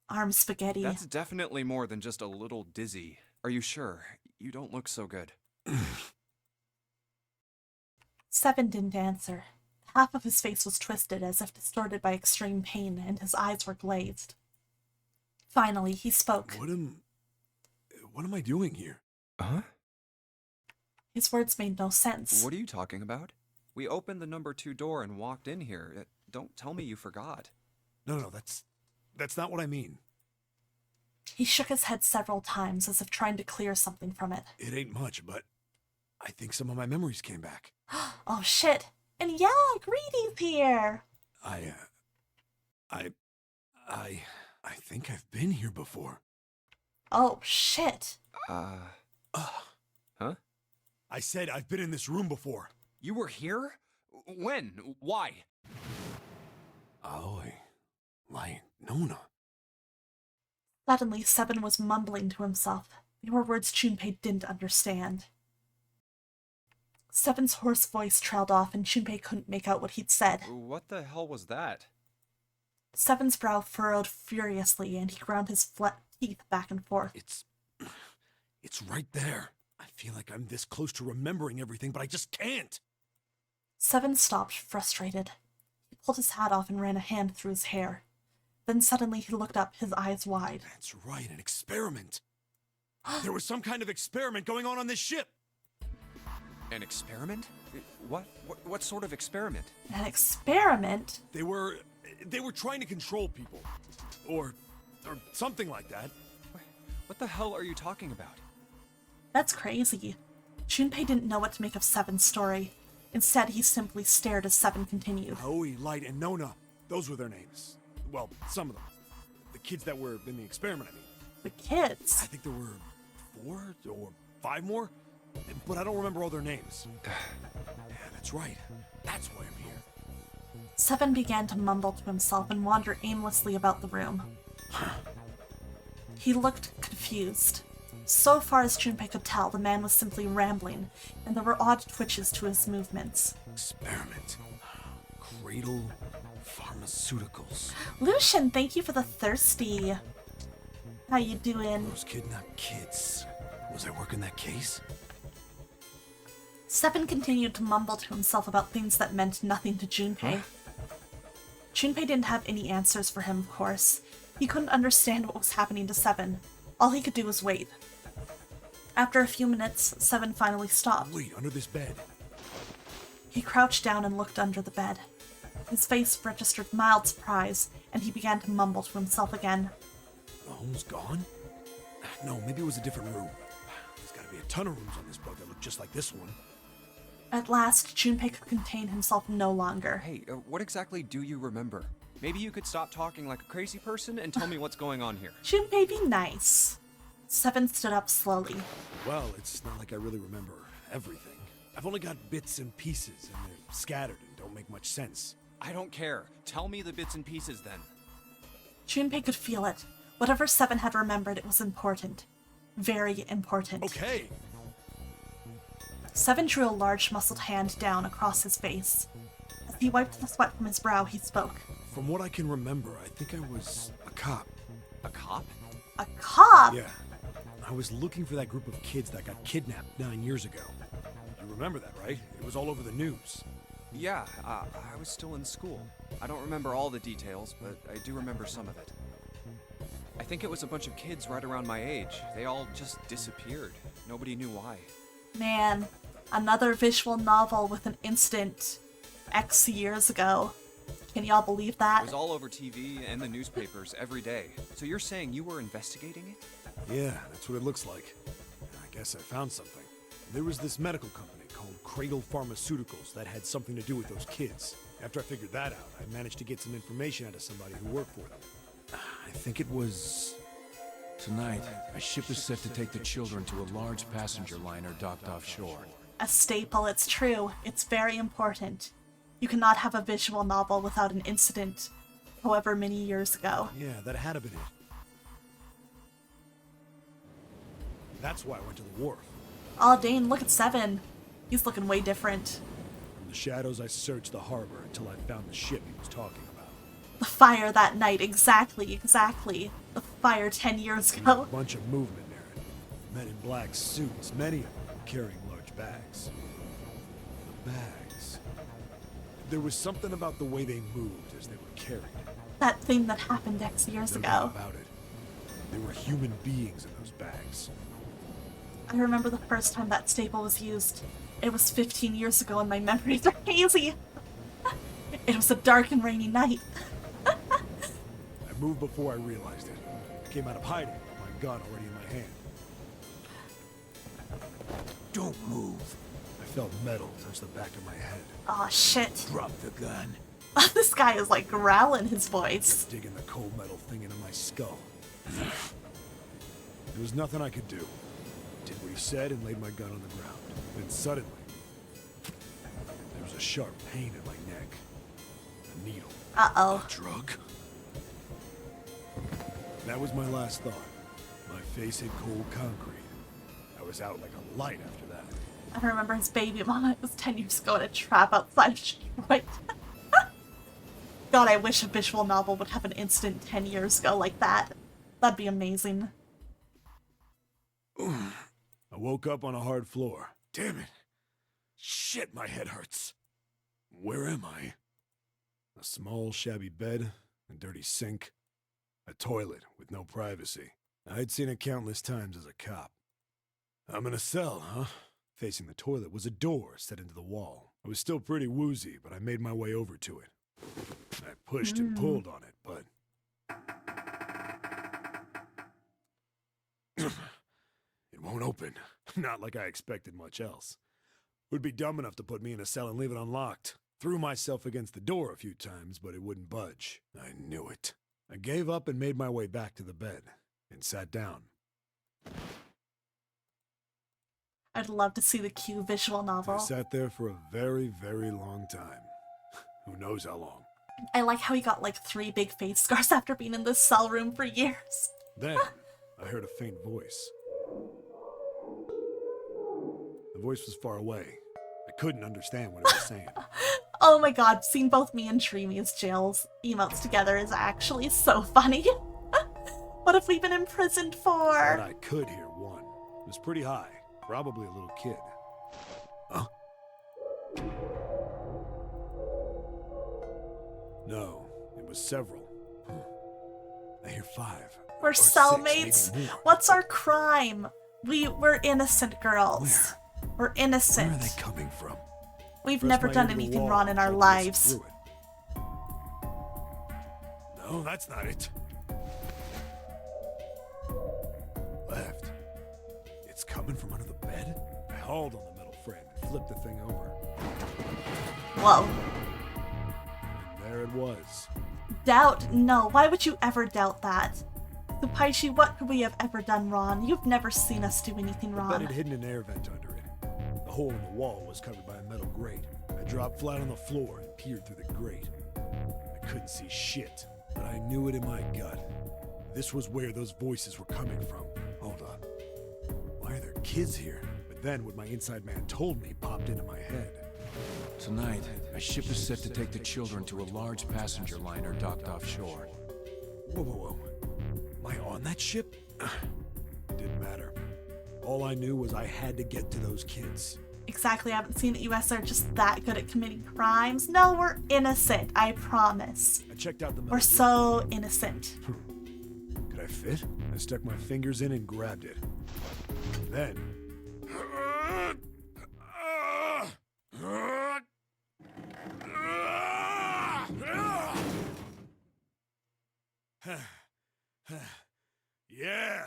Arm spaghetti. That's definitely more than just a little dizzy. Are you sure? You don't look so good. Seven didn't answer. Half of his face was twisted as if distorted by extreme pain, and his eyes were glazed. Finally, he spoke. What am I doing here? Huh? His words made no sense. What are you talking about? We opened the number 2 door and walked in here. Don't tell me you forgot. No, that's not what I mean. He shook his head several times as if trying to clear something from it. It ain't much, but I think some of my memories came back. Oh, shit. And yeah, Greedy's here. I think I've been here before. Oh, shit. Huh? I said I've been in this room before. You were here? When? Why? Aoi. Like, Nona. Suddenly, Seven was mumbling to himself. They were words Junpei didn't understand. Seven's hoarse voice trailed off, and Junpei couldn't make out what he'd said. What the hell was that? Seven's brow furrowed furiously, and he ground his teeth back and forth. It's right there. I feel like I'm this close to remembering everything, but I just can't. Seven stopped, frustrated. He pulled his hat off and ran a hand through his hair. Then suddenly he looked up, his eyes wide. That's right, an experiment. There was some kind of experiment going on this ship. An experiment? What sort of experiment? An experiment? They were trying to control people. Or something like that. What the hell are you talking about? That's crazy. Junpei didn't know what to make of Seven's story. Instead, he simply stared as Seven continued. Aoi, Light, and Nona. Those were their names. Well, some of them. The kids that were in the experiment, I mean. The kids? I think there were 4 or 5 more, but I don't remember all their names. Yeah, that's right. That's why I'm here. Seven began to mumble to himself and wander aimlessly about the room. He looked confused. So far as Junpei could tell, the man was simply rambling, and there were odd twitches to his movements. Experiment. Cradle Pharmaceuticals. Lucian, thank you for the thirsty. How you doing? Those kidnapped kids. Was I working that case? Seven continued to mumble to himself about things that meant nothing to Junpei. Junpei didn't have any answers for him, of course. He couldn't understand what was happening to Seven. All he could do was wait. After a few minutes, Seven finally stopped. Wait, under this bed. He crouched down and looked under the bed. His face registered mild surprise, and he began to mumble to himself again. The home's gone? No, maybe it was a different room. There's gotta be a ton of rooms on this boat that look just like this one. At last, Junpei could contain himself no longer. Hey, what exactly do you remember? Maybe you could stop talking like a crazy person and tell me what's going on here. Junpei, be nice. Seven stood up slowly. Well, it's not like I really remember everything. I've only got bits and pieces, and they're scattered and don't make much sense. I don't care. Tell me the bits and pieces then. Junpei could feel it. Whatever Seven had remembered, it was important. Very important. Okay. Seven drew a large muscled hand down across his face. As he wiped the sweat from his brow, he spoke. From what I can remember, I think I was a cop. A cop? A cop? Yeah. I was looking for that group of kids that got kidnapped 9 years ago. You remember that, right? It was all over the news. Yeah, I was still in school. I don't remember all the details, but I do remember some of it. I think it was a bunch of kids right around my age. They all just disappeared. Nobody knew why. Man, another visual novel with an incident X years ago. Can y'all believe that? It was all over TV and the newspapers every day. So you're saying you were investigating it? Yeah, that's what it looks like. I guess I found something. There was this medical company called Cradle Pharmaceuticals that had something to do with those kids. After I figured that out, I managed to get some information out of somebody who worked for them. I think it was... Tonight, a ship is set to take the children to a large passenger liner docked offshore. A staple, it's true. It's very important. You cannot have a visual novel without an incident, however many years ago. Yeah, that had to be it. That's why I went to the wharf. Aw, Dane, look at Seven. He's looking way different. From the shadows, I searched the harbor until I found the ship he was talking about. The fire that night, exactly. The fire 10 years ago. A bunch of movement there. Men in black suits, many of them carrying large bags. The bags. There was something about the way they moved as they were carried. That thing that happened X years No ago. doubt about it. There were human beings in those bags. I remember the first time that staple was used. It was 15 years ago and my memories are hazy. It was a dark and rainy night. I moved before I realized it. I came out of hiding with my gun already in my hand. Don't move. I felt metal touch the back of my head. Aw, shit. Drop the gun. This guy is like growling his voice. Digging the cold metal thing into my skull. There was nothing I could do. Did what he said and laid my gun on the ground. Then suddenly, there was a sharp pain in my neck. A needle. Uh-oh. A drug? That was my last thought. My face hit cold concrete. I was out like a light after that. I remember his baby mama. It was 10 years ago in a trap outside of Detroit. God, I wish a visual novel would have an incident 10 years ago like that. That'd be amazing. I woke up on a hard floor. Damn it. Shit, my head hurts. Where am I? A small, shabby bed, a dirty sink, a toilet with no privacy. I'd seen it countless times as a cop. I'm in a cell, huh? Facing the toilet was a door set into the wall. I was still pretty woozy, but I made my way over to it. I pushed and pulled on it, but... it won't open. Not like I expected much else. Would be dumb enough to put me in a cell and leave it unlocked. Threw myself against the door a few times, but it wouldn't budge. I knew it. I gave up and made my way back to the bed, and sat down. I'd love to see the Q visual novel. I sat there for a very, very long time. Who knows how long. I like how he got like 3 big face scars after being in this cell room for years. Then, I heard a faint voice. The voice was far away. I couldn't understand what it was saying. Oh my god, seeing both me and Dreamy's jails emotes together is actually so funny. What have we been imprisoned for? But I could hear one. It was pretty high. Probably a little kid. Huh? No, it was several. I hear 5. We're or cellmates. 6, maybe more. What's our crime? We're innocent girls. We're innocent. Where are they coming from? We've Press never my done ear to the anything wall wrong in and our try to listen lives. through it. No, that's not it. Left. It's coming from under the bed? I hauled on the metal frame and flipped the thing over. Whoa. And there it was. Doubt? No. Why would you ever doubt that? Supaishi, what could we have ever done wrong? You've never seen us do anything The bed wrong. had hidden an air vent under it. The hole in the wall was covered by a metal grate. I dropped flat on the floor and peered through the grate. I couldn't see shit, but I knew it in my gut. This was where those voices were coming from. Hold on. Why are there kids here? But then what my inside man told me popped into my head. Tonight, a ship is set to take the children to a large passenger liner docked offshore. Whoa, whoa, whoa. Am I on that ship? It didn't matter. All I knew was I had to get to those kids. Exactly, I haven't seen that US are just that good at committing crimes. No, we're innocent, I promise. I checked out the metal We're grate. so innocent. Could I fit? I stuck my fingers in and grabbed it. Then... Yeah!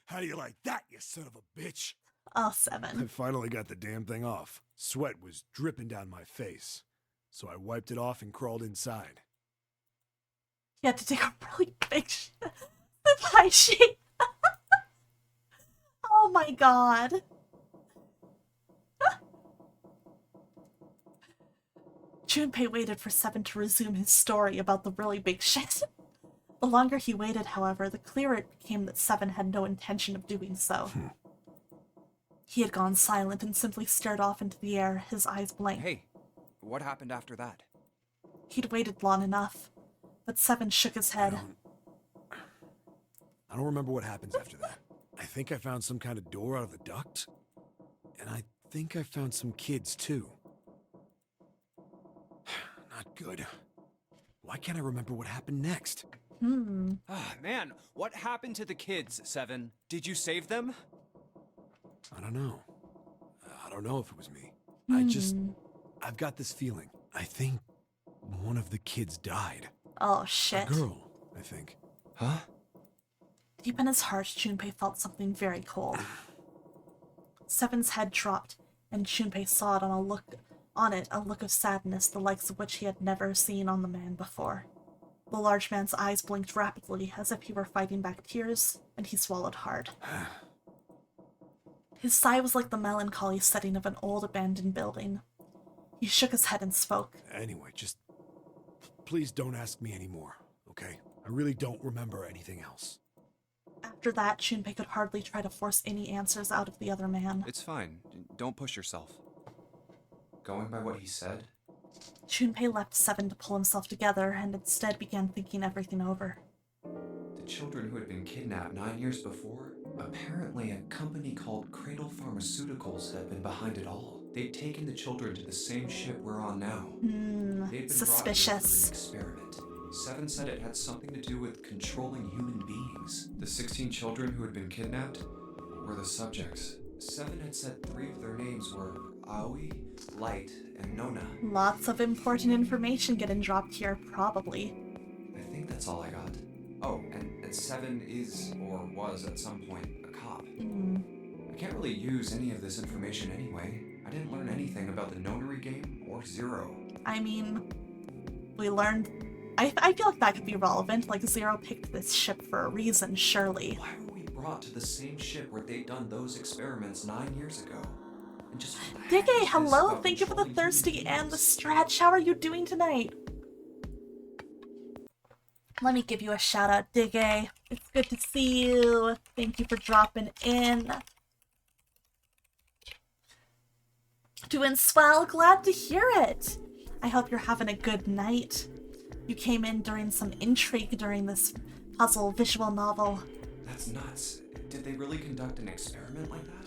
How do you like that, you son of a bitch? Oh, I 7. finally got the damn thing off. Sweat was dripping down my face. So I wiped it off and crawled inside. You had to take a really big shit. Supaishi. Oh my god. Junpei waited for 7 to resume his story about the really big shit. The longer he waited, however, the clearer it became that 7 had no intention of doing so. He had gone silent and simply stared off into the air, his eyes blank. Hey, what happened after that? He'd waited long enough, but 7 shook his head. I don't remember what happens after that. I think I found some kind of door out of the duct. And I think I found some kids, too. Not good. Why can't I remember what happened next? Ah, man, what happened to the kids, 7? Did you save them? I don't know. I don't know if it was me. I've got this feeling. I think one of the kids died. Oh, shit. A girl, I think. Huh? Deep in his heart, Junpei felt something very cold. 7's head dropped, and Junpei saw it a look of sadness, the likes of which he had never seen on the man before. The large man's eyes blinked rapidly, as if he were fighting back tears, and he swallowed hard. His sigh was like the melancholy setting of an old abandoned building. He shook his head and spoke. Anyway, just please don't ask me anymore, okay? I really don't remember anything else. After that, Junpei could hardly try to force any answers out of the other man. It's fine. Don't push yourself. Going by what he said, Junpei left 7 to pull himself together and instead began thinking everything over. the children who had been kidnapped 9 years before? Apparently, a company called Cradle Pharmaceuticals had been behind it all. They'd taken the children to the same ship we're on now. They'd been Suspicious. brought here for an experiment. Seven said it had something to do with controlling human beings. The 16 children who had been kidnapped were the subjects. Seven had said 3 of their names were Aoi, Light, and Nona. Lots of important information getting dropped here, probably. I think that's all I got. Oh, and Seven is, or was at some point, a cop. I can't really use any of this information anyway. I didn't learn anything about the nonary game or Zero. I mean, we learned... I feel like that could be relevant, like Zero picked this ship for a reason, surely. Why were we brought to the same ship where they'd done those experiments 9 years ago? And just Diggy, hello, thank you for the thirsty and the stretch. How are you doing tonight? Let me give you a shout out, Diggy. It's good to see you. Thank you for dropping in. Doing swell, glad to hear it. I hope you're having a good night. You came in during some intrigue during this puzzle visual novel. That's nuts. Did they really conduct an experiment like that?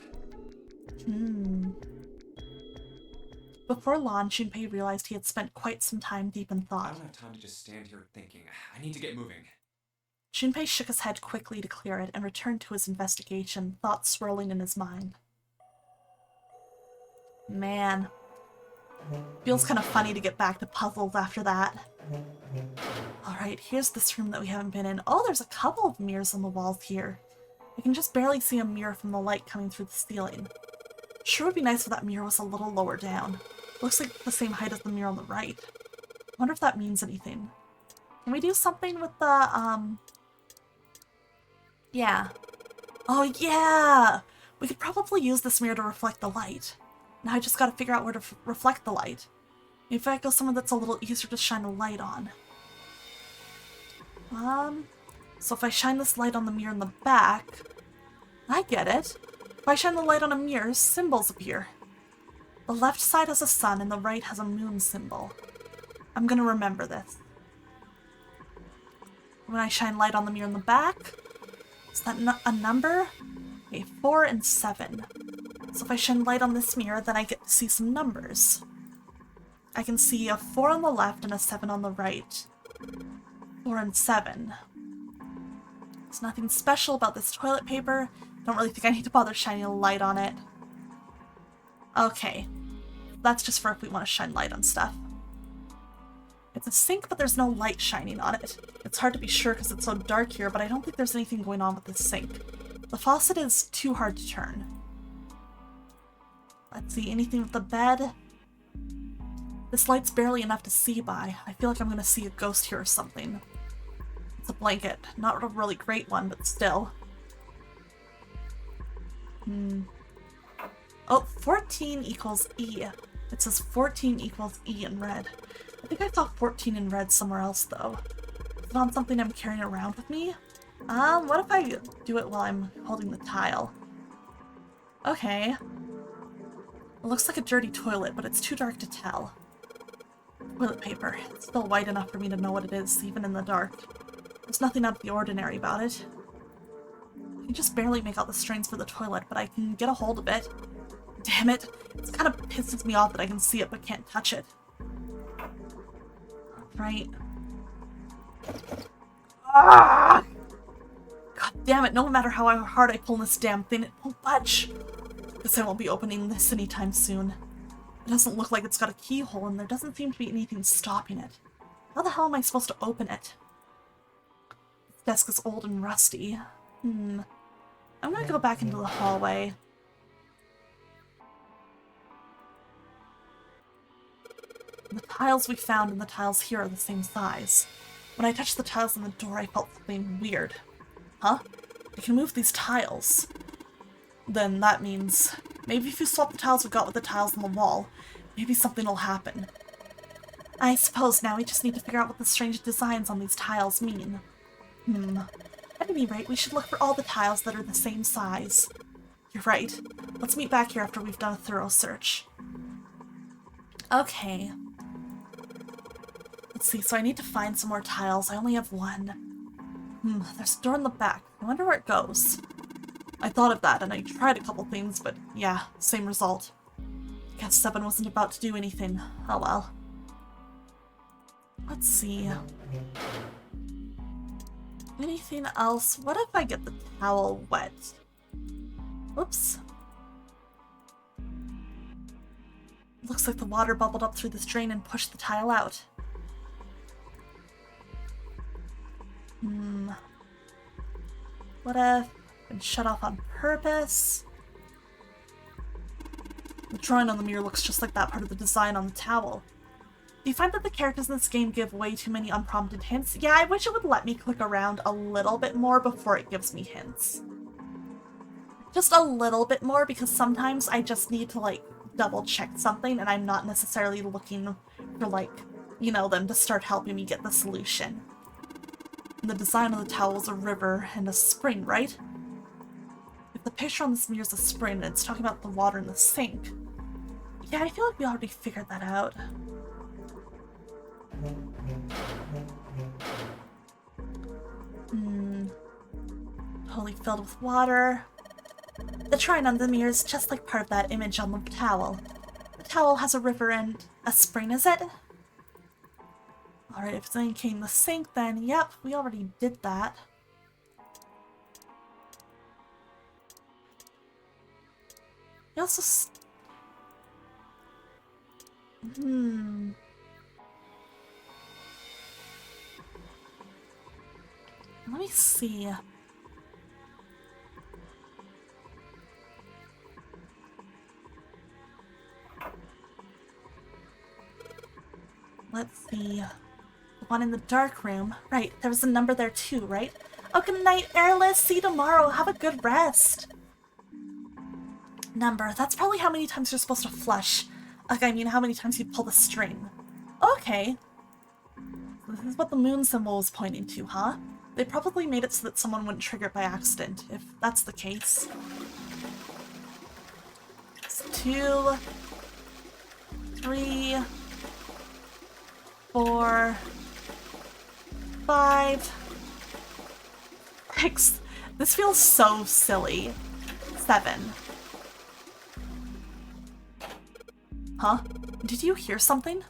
Before launch, Junpei realized he had spent quite some time deep in I thought. don't have time to just stand here thinking. I need to get moving. Junpei shook his head quickly to clear it and returned to his investigation, thoughts swirling in his mind. Man. Feels kind of funny to get back to puzzles after that. Alright, here's this room that we haven't been in. Oh, there's a couple of mirrors on the walls here. I can just barely see a mirror from the light coming through the ceiling. Sure would be nice if that mirror was a little lower down. Looks like the same height as the mirror on the right. I wonder if that means anything. Can we do something with the, yeah. Oh, yeah! We could probably use this mirror to reflect the light. Now I just gotta figure out where to reflect the light. Maybe if I go somewhere that's a little easier to shine a light on. So if I shine this light on the mirror in the back... I get it. If I shine the light on a mirror, symbols appear. The left side has a sun and the right has a moon symbol. I'm gonna remember this. When I shine light on the mirror in the back, is that a number? Okay, 4 and 7. So if I shine light on this mirror, then I get to see some numbers. I can see a 4 on the left and a 7 on the right. 4 and 7. There's nothing special about this toilet paper. Don't really think I need to bother shining a light on it. Okay. That's just for if we want to shine light on stuff. It's a sink, but there's no light shining on it. It's hard to be sure because it's so dark here, but I don't think there's anything going on with the sink. The faucet is too hard to turn. Let's see, anything with the bed? This light's barely enough to see by. I feel like I'm gonna see a ghost here or something. It's a blanket. Not a really great one, but still. Oh, 14 equals E. It says 14 equals E in red. I think I saw 14 in red somewhere else, though. Is it on something I'm carrying around with me? What if I do it while I'm holding the tile? Okay. It looks like a dirty toilet, but it's too dark to tell. Toilet paper. It's still white enough for me to know what it is, even in the dark. There's nothing out of the ordinary about it. I can just barely make out the strings for the toilet, but I can get a hold of it. Damn it. It kind of pisses me off that I can see it but can't touch it. Right. Ah! God damn it, no matter how hard I pull this damn thing, it won't budge. Guess I won't be opening this anytime soon. It doesn't look like it's got a keyhole, and there doesn't seem to be anything stopping it. How the hell am I supposed to open it? This desk is old and rusty. I'm gonna go back into the hallway. The tiles we found and the tiles here are the same size. When I touched the tiles on the door, I felt something weird. Huh? I can move these tiles. Then that means... maybe if you swap the tiles we got with the tiles on the wall, maybe something will happen. I suppose now we just need to figure out what the strange designs on these tiles mean. At any rate, we should look for all the tiles that are the same size. You're right. Let's meet back here after we've done a thorough search. Okay. Let's see, so I need to find some more tiles. I only have one. There's a door in the back. I wonder where it goes. I thought of that, and I tried a couple things, but yeah, same result. Guess 7 wasn't about to do anything. Oh well. Let's see. Anything else? What if I get the towel wet? Whoops. Looks like the water bubbled up through this drain and pushed the tile out. What if it's been shut off on purpose? The drawing on the mirror looks just like that part of the design on the towel. Do you find that the characters in this game give way too many unprompted hints? Yeah, I wish it would let me click around a little bit more before it gives me hints. Just a little bit more, because sometimes I just need to, like, double check something and I'm not necessarily looking for, like, you know, them to start helping me get the solution. And the design of the towel is a river and a spring, right? If the picture on this mirror is a spring and it's talking about the water in the sink, yeah, I feel like we already figured that out. Totally filled with water. The drawing on the mirror is just like part of that image on the towel. The towel has a river and a spring, is it? Alright, if it's indicating the sink, then yep, we already did that. We also let me see. Let's see. The one in the dark room. Right, there was a number there too, right? Oh, good night, Airless. See you tomorrow. Have a good rest. Number. That's probably how many times you're supposed to flush. Like, I mean, how many times you pull the string. Okay. This is what the moon symbol is pointing to, huh? They probably made it so that someone wouldn't trigger it by accident, if that's the case. It's 2, 3, 4, 5, 6. This feels so silly. 7. Huh? Did you hear something?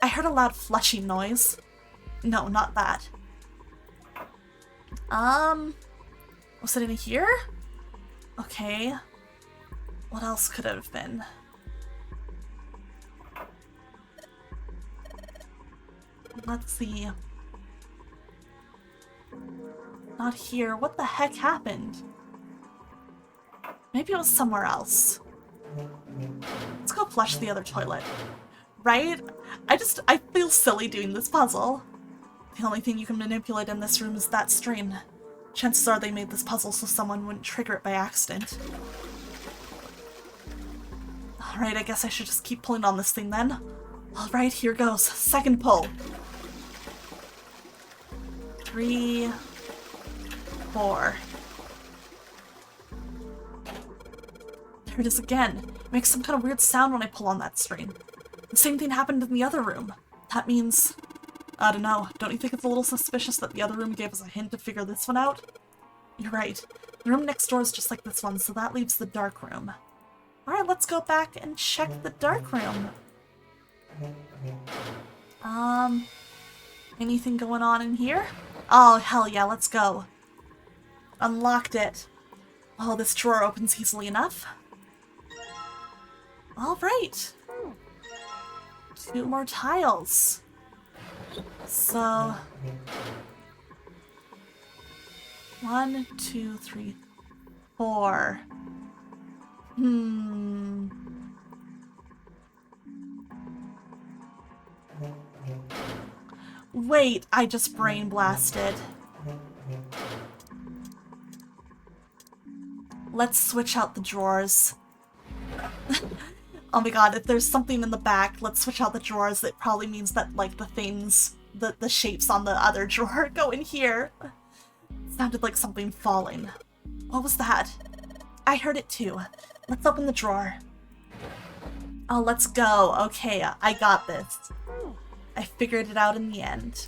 I heard a loud flushing noise. No, not that. Was it in here? Okay. What else could it have been? Let's see. Not here. What the heck happened? Maybe it was somewhere else. Let's go flush the other toilet. Right? I feel silly doing this puzzle. The only thing you can manipulate in this room is that string. Chances are they made this puzzle so someone wouldn't trigger it by accident. Alright, I guess I should just keep pulling on this thing then. Alright, here goes. Second pull. 3, 4. There it is again. It makes some kind of weird sound when I pull on that string. The same thing happened in the other room. That means... I don't know. Don't you think it's a little suspicious that the other room gave us a hint to figure this one out? You're right. The room next door is just like this one, so that leaves the dark room. Alright, let's go back and check the dark room. Anything going on in here? Oh, hell yeah, let's go. Unlocked it. Oh, this drawer opens easily enough. Alright. 2 more tiles. So... 1, 2, 3, 4. Wait, I just brain blasted. Let's switch out the drawers. Oh my god, if there's something in the back, let's switch out the drawers. It probably means that, like, the things, the shapes on the other drawer go in here. Sounded like something falling. What was that? I heard it too. Let's open the drawer. Oh, let's go. Okay, I got this. I figured it out in the end.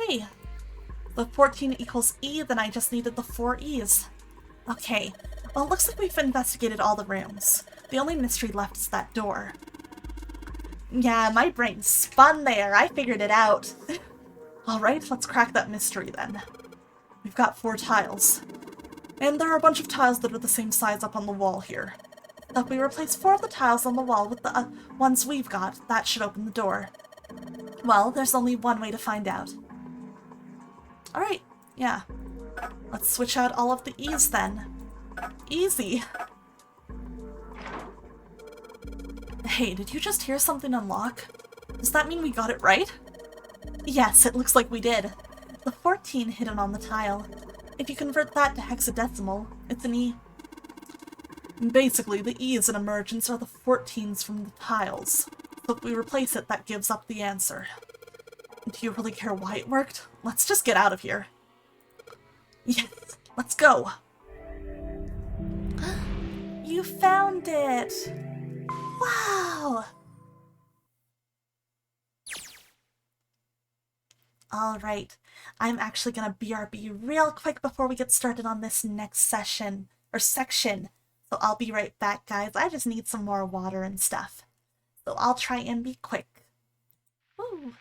Okay. The 14 equals E, then I just needed the 4 E's. Okay. Well, it looks like we've investigated all the rooms. The only mystery left is that door. Yeah, my brain spun there. I figured it out. Alright, let's crack that mystery then. We've got 4 tiles. And there are a bunch of tiles that are the same size up on the wall here. If we replace 4 of the tiles on the wall with the ones we've got, that should open the door. Well, there's only one way to find out. Alright, yeah. Let's switch out all of the E's then. Easy. Hey, did you just hear something unlock? Does that mean we got it right? Yes, it looks like we did. The 14 hidden on the tile. If you convert that to hexadecimal, it's an E. Basically, the E's in emergence are the 14s from the tiles. So if we replace it, that gives up the answer. Do you really care why it worked? Let's just get out of here. Yes, let's go. You found it! Wow! Alright, I'm actually gonna BRB real quick before we get started on this next session, or section. So I'll be right back, guys. I just need some more water and stuff. So I'll try and be quick. Woo!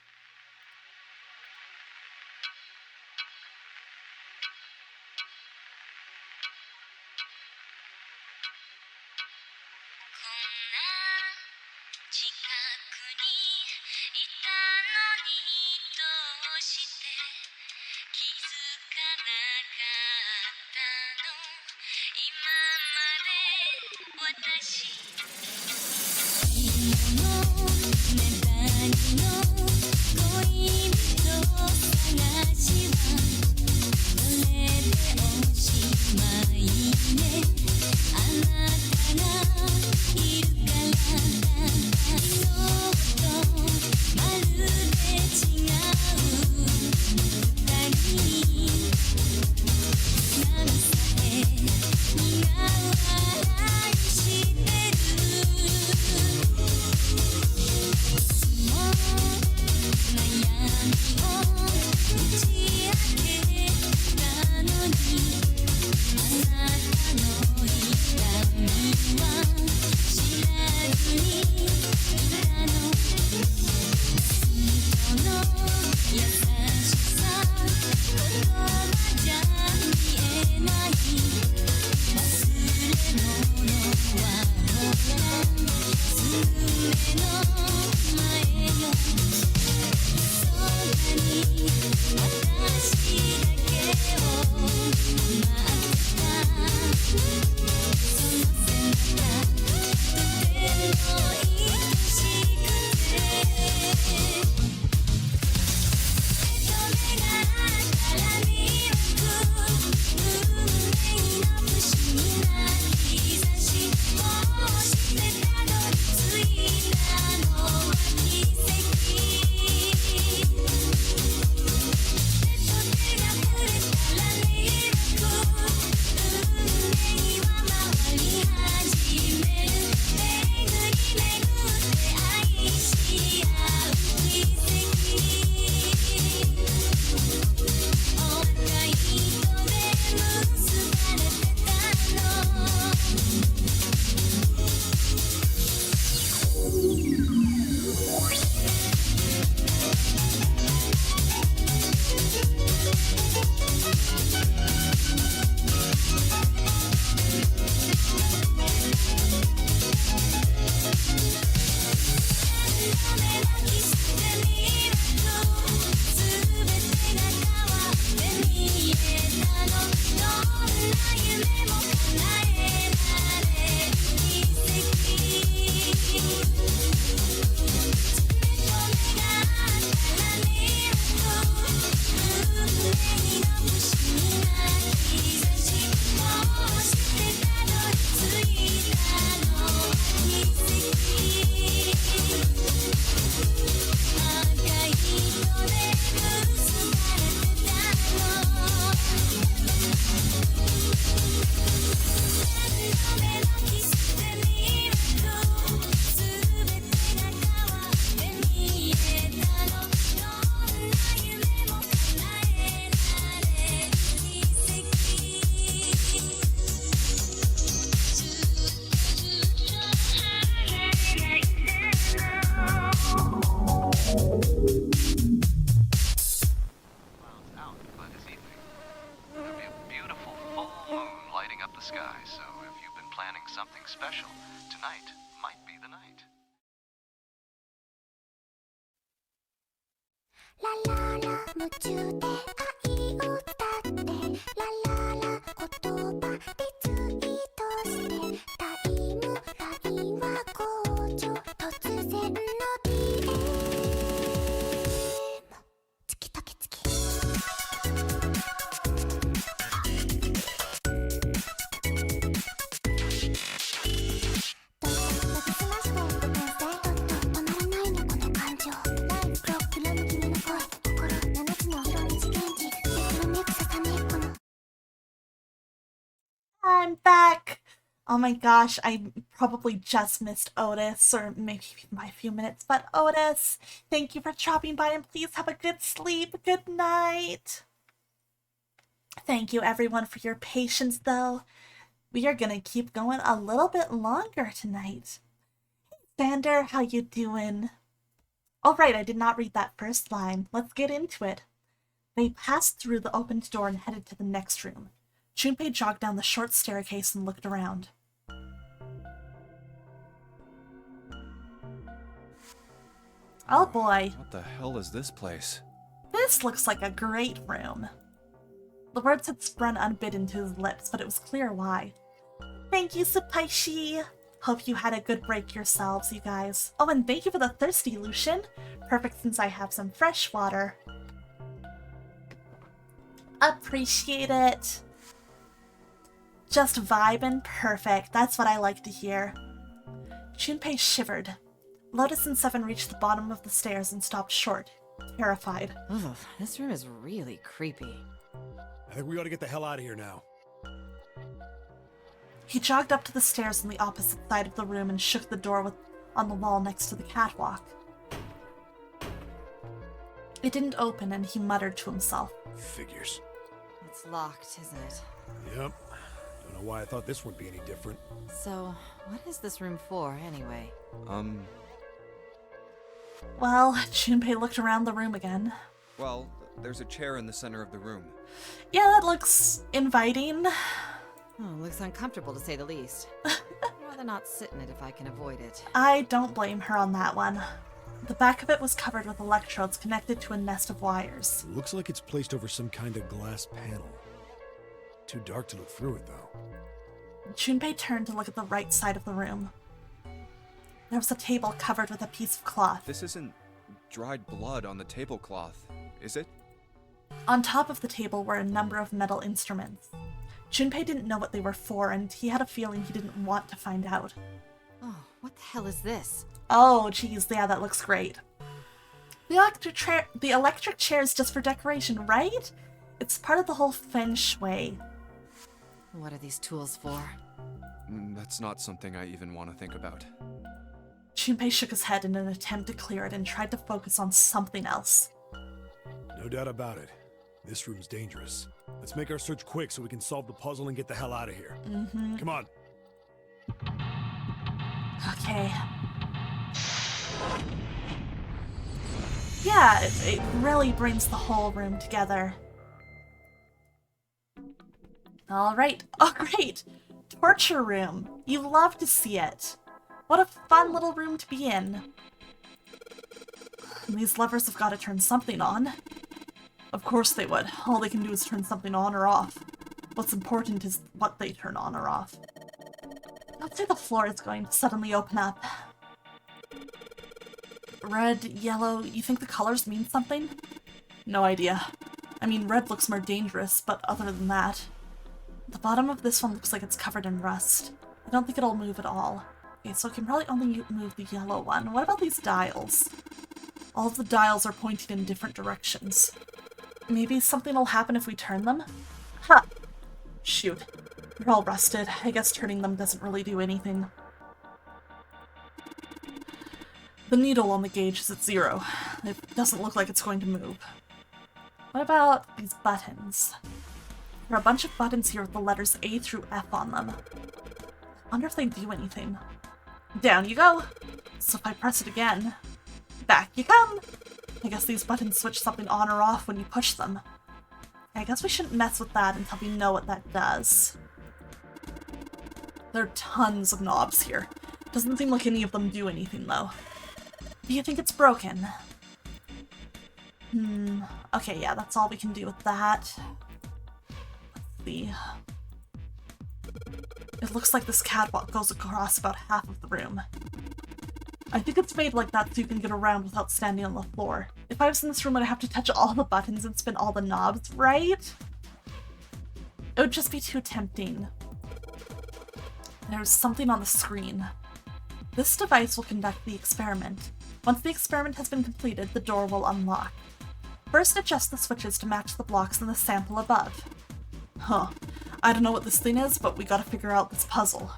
ラララ夢中で愛を歌ってラララ言葉リツイートしてタイムラインは好調突然の DM チキタキチキI'm back! Oh my gosh, I probably just missed Otis, or maybe by a few minutes, but Otis, thank you for dropping by and please have a good sleep. Good night. Thank you everyone for your patience though. We are gonna keep going a little bit longer tonight. Sander, how you doing? Alright, I did not read that first line. Let's get into it. They passed through the opened door and headed to the next room. Junpei jogged down the short staircase and looked around. Oh boy. What the hell is this place? This looks like a great room. The words had sprung unbidden to his lips, but it was clear why. Thank you, Supaishi. Hope you had a good break yourselves, you guys. Oh, and thank you for the thirsty, Lucian. Perfect since I have some fresh water. Appreciate it. Just vibin', perfect. That's what I like to hear. Junpei shivered. Lotus and Seven reached the bottom of the stairs and stopped short, terrified. Ugh, this room is really creepy. I think we ought to get the hell out of here now. He jogged up to the stairs on the opposite side of the room and shook the door on the wall next to the catwalk. It didn't open, and he muttered to himself. Figures. It's locked, isn't it? Yep. Don't know why I thought this would be any different. So, what is this room for, anyway? Well, Junpei looked around the room again. Well, there's a chair in the center of the room. Yeah, that looks inviting. Oh, looks uncomfortable to say the least. I'd rather not sit in it if I can avoid it. I don't blame her on that one. The back of it was covered with electrodes connected to a nest of wires. Looks like it's placed over some kind of glass panel. Too dark to look through it, though. Junpei turned to look at the right side of the room. There was a table covered with a piece of cloth. This isn't dried blood on the tablecloth, is it? On top of the table were a number of metal instruments. Junpei didn't know what they were for, and he had a feeling he didn't want to find out. Oh, what the hell is this? Oh, geez, yeah, that looks great. The electric chair is just for decoration, right? It's part of the whole feng shui. What are these tools for? That's not something I even want to think about. Junpei shook his head in an attempt to clear it and tried to focus on something else. No doubt about it. This room's dangerous. Let's make our search quick so we can solve the puzzle and get the hell out of here. Come on. Okay. Yeah, it really brings the whole room together. Alright. Oh, great! Torture room. You love to see it. What a fun little room to be in. These levers have got to turn something on. Of course they would. All they can do is turn something on or off. What's important is what they turn on or off. Let's say the floor is going to suddenly open up. Red, yellow, you think the colors mean something? No idea. I mean, red looks more dangerous, but other than that... The bottom of this one looks like it's covered in rust. I don't think it'll move at all. Okay, so it can probably only move the yellow one. What about these dials? All of the dials are pointing in different directions. Maybe something will happen if we turn them? Huh. Shoot. They're all rusted. I guess turning them doesn't really do anything. The needle on the gauge is at 0. It doesn't look like it's going to move. What about these buttons? There are a bunch of buttons here with the letters A through F on them. I wonder if they do anything. Down you go! So if I press it again, back you come! I guess these buttons switch something on or off when you push them. I guess we shouldn't mess with that until we know what that does. There are tons of knobs here. Doesn't seem like any of them do anything, though. Do you think it's broken? Okay, yeah, that's all we can do with that. Let's see. It looks like this catwalk goes across about half of the room. I think it's made like that so you can get around without standing on the floor. If I was in this room, I'd have to touch all the buttons and spin all the knobs, right? It would just be too tempting. There's something on the screen. This device will conduct the experiment. Once the experiment has been completed, the door will unlock. First, adjust the switches to match the blocks in the sample above. Huh. I don't know what this thing is, but we gotta figure out this puzzle.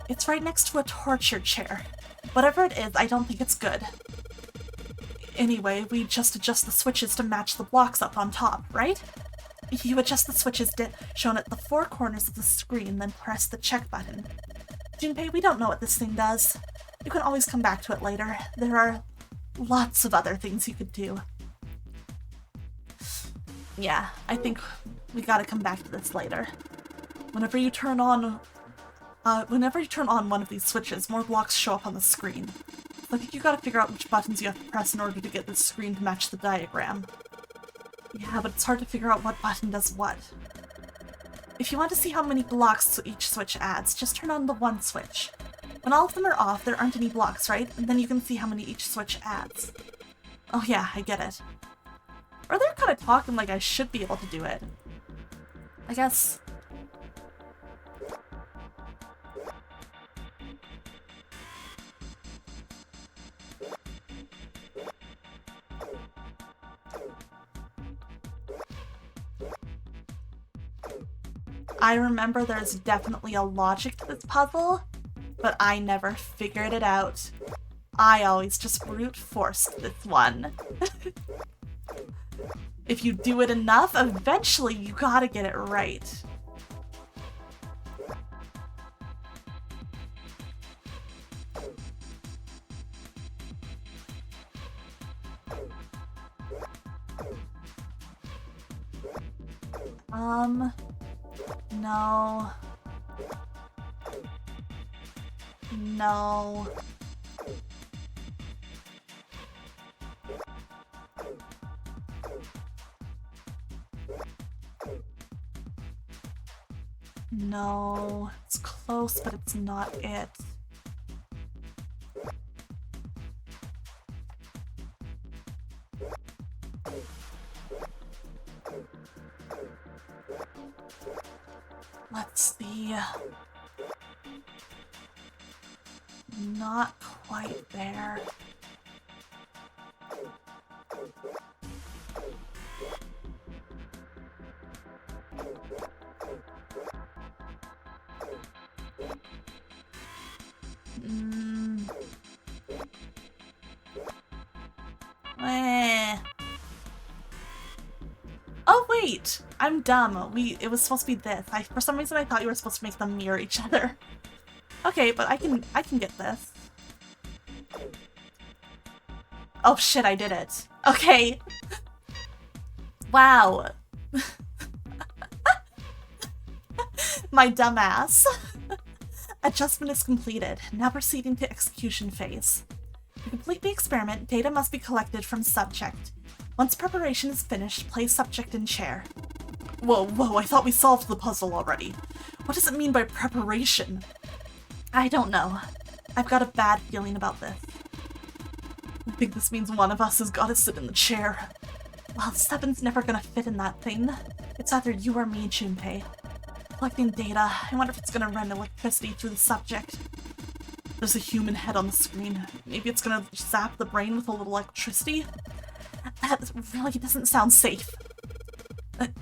It's right next to a torture chair. Whatever it is, I don't think it's good. Anyway, we just adjust the switches to match the blocks up on top, right? You adjust the switches shown at the four corners of the screen, then press the check button. Junpei, we don't know what this thing does. You can always come back to it later. There are lots of other things you could do. Yeah, I think we gotta come back to this later. Whenever you turn on one of these switches, more blocks show up on the screen. I think you gotta figure out which buttons you have to press in order to get the screen to match the diagram. Yeah, but it's hard to figure out what button does what. If you want to see how many blocks each switch adds, just turn on the one switch. When all of them are off, there aren't any blocks, right? And then you can see how many each switch adds. Oh yeah, I get it. Or they're kind of talking like I should be able to do it. I guess... I remember there's definitely a logic to this puzzle, but I never figured it out. I always just brute forced this one. If you do it enough, eventually you gotta get it right. No. No. No. It's close, but it's not it. Let's see. Not quite there. Oh wait! I'm dumb. It was supposed to be this. For some reason I thought you were supposed to make them mirror each other. Okay, but I can get this. Oh shit, I did it. Okay. Wow. My dumbass. Adjustment is completed. Now proceeding to execution phase. To complete the experiment, data must be collected from subject. Once preparation is finished, place subject in chair. Whoa, I thought we solved the puzzle already. What does it mean by preparation? I don't know. I've got a bad feeling about this. I think this means one of us has got to sit in the chair. Well, 7's never gonna fit in that thing. It's either you or me, Junpei. Collecting data. I wonder if it's gonna run electricity through the subject. There's a human head on the screen. Maybe it's gonna zap the brain with a little electricity? That really doesn't sound safe.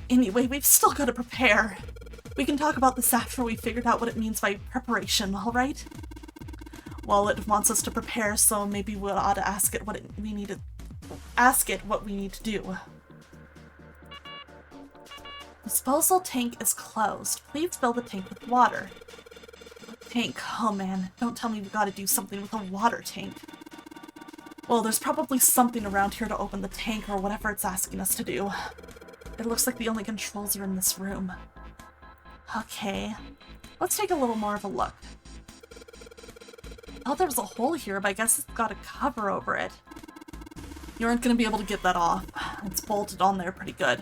Anyway, we've still gotta prepare. We can talk about this after we figured out what it means by preparation, alright? Well, it wants us to prepare, so maybe we ought to ask it what we need to do. Disposal tank is closed. Please fill the tank with water. Tank, oh man, don't tell me we gotta do something with a water tank. Well, there's probably something around here to open the tank or whatever it's asking us to do. It looks like the only controls are in this room. Okay, let's take a little more of a look. Oh, there's a hole here, but I guess it's got a cover over it. You aren't gonna be able to get that off. It's bolted on there pretty good.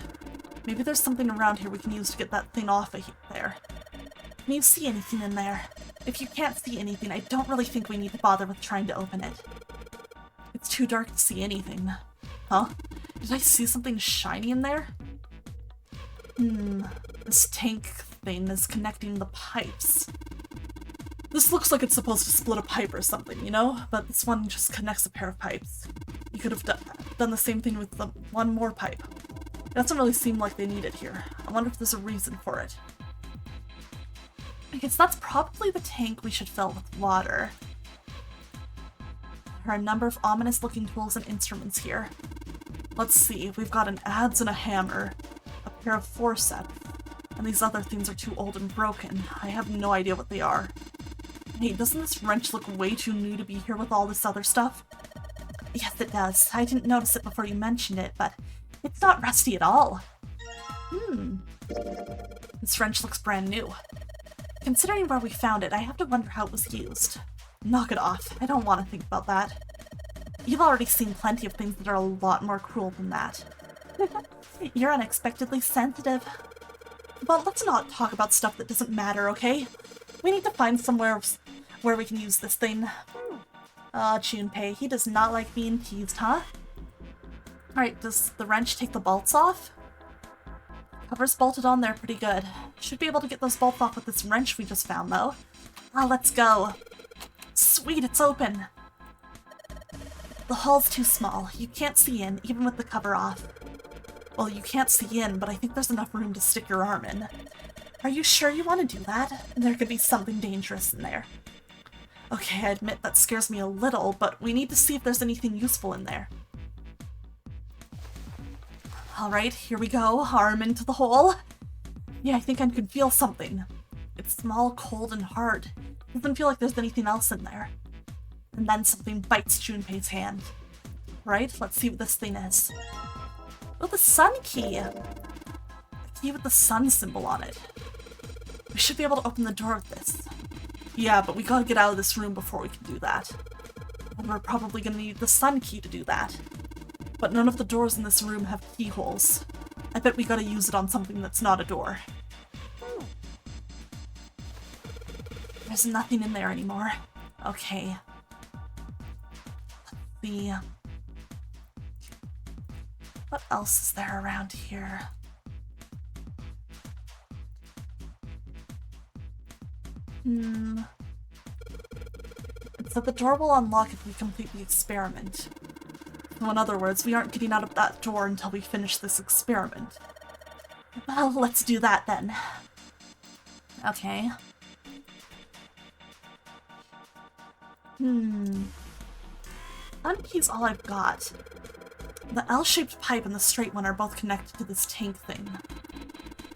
Maybe there's something around here we can use to get that thing off of there. Can you see anything in there? If you can't see anything, I don't really think we need to bother with trying to open it. It's too dark to see anything. Huh? Did I see something shiny in there? This tank thing is connecting the pipes. This looks like it's supposed to split a pipe or something, you know? But this one just connects a pair of pipes. You could have done the same thing with the one more pipe. It doesn't really seem like they need it here. I wonder if there's a reason for it. I guess that's probably the tank we should fill with water. There are a number of ominous-looking tools and instruments here. Let's see, we've got an adze and a hammer, a pair of forceps, and these other things are too old and broken. I have no idea what they are. Hey, doesn't this wrench look way too new to be here with all this other stuff? Yes, it does. I didn't notice it before you mentioned it, but it's not rusty at all. This wrench looks brand new. Considering where we found it, I have to wonder how it was used. Knock it off. I don't want to think about that. You've already seen plenty of things that are a lot more cruel than that. You're unexpectedly sensitive. But let's not talk about stuff that doesn't matter, okay? We need to find somewhere where we can use this thing. Oh, Junpei, he does not like being teased, huh? Alright, does the wrench take the bolts off? Cover's bolted on there pretty good. Should be able to get those bolts off with this wrench we just found, though. Ah, let's go. Sweet, it's open. The hull's too small. You can't see in, even with the cover off. Well, you can't see in, but I think there's enough room to stick your arm in. Are you sure you want to do that? There could be something dangerous in there. Okay, I admit that scares me a little, but we need to see if there's anything useful in there. Alright, here we go. Arm into the hole. Yeah, I think I can feel something. It's small, cold, and hard. Doesn't feel like there's anything else in there. And then something bites Junpei's hand. Right, let's see what this thing is. Oh, the sun key! A key with the sun symbol on it. We should be able to open the door with this. Yeah, but we gotta get out of this room before we can do that. And we're probably gonna need the sun key to do that. But none of the doors in this room have keyholes. I bet we gotta use it on something that's not a door. There's nothing in there anymore. Okay. Let's see. What else is there around here? It said the door will unlock if we complete the experiment. So in other words, we aren't getting out of that door until we finish this experiment. Well, let's do that then. Okay. Unkey's all I've got. The L-shaped pipe and the straight one are both connected to this tank thing.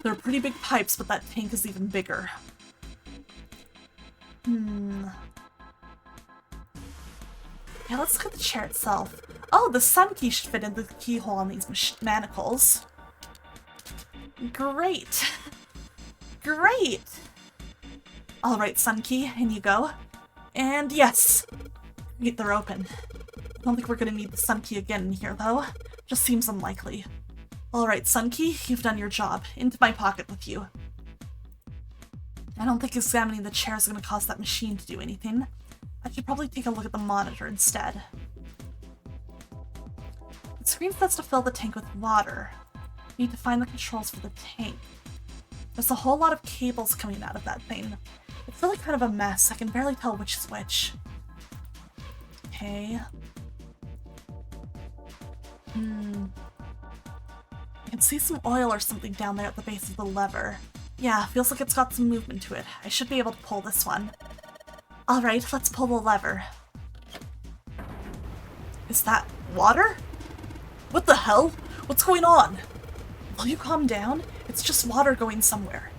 They're pretty big pipes, but that tank is even bigger. Yeah, let's look at the chair itself. Oh, the sun key should fit into the keyhole on these manacles. Great. Great! Alright, sun key, in you go. And yes! Great, they're open. I don't think we're gonna need the sun key again in here, though. Just seems unlikely. Alright, sun key, you've done your job. Into my pocket with you. I don't think examining the chair is gonna cause that machine to do anything. I should probably take a look at the monitor instead. The screen says to fill the tank with water. Need to find the controls for the tank. There's a whole lot of cables coming out of that thing. It's really kind of a mess. I can barely tell which is which. Okay. I can see some oil or something down there at the base of the lever. Yeah, feels like it's got some movement to it. I should be able to pull this one. Alright, let's pull the lever. Is that water? What the hell? What's going on? Will you calm down? It's just water going somewhere.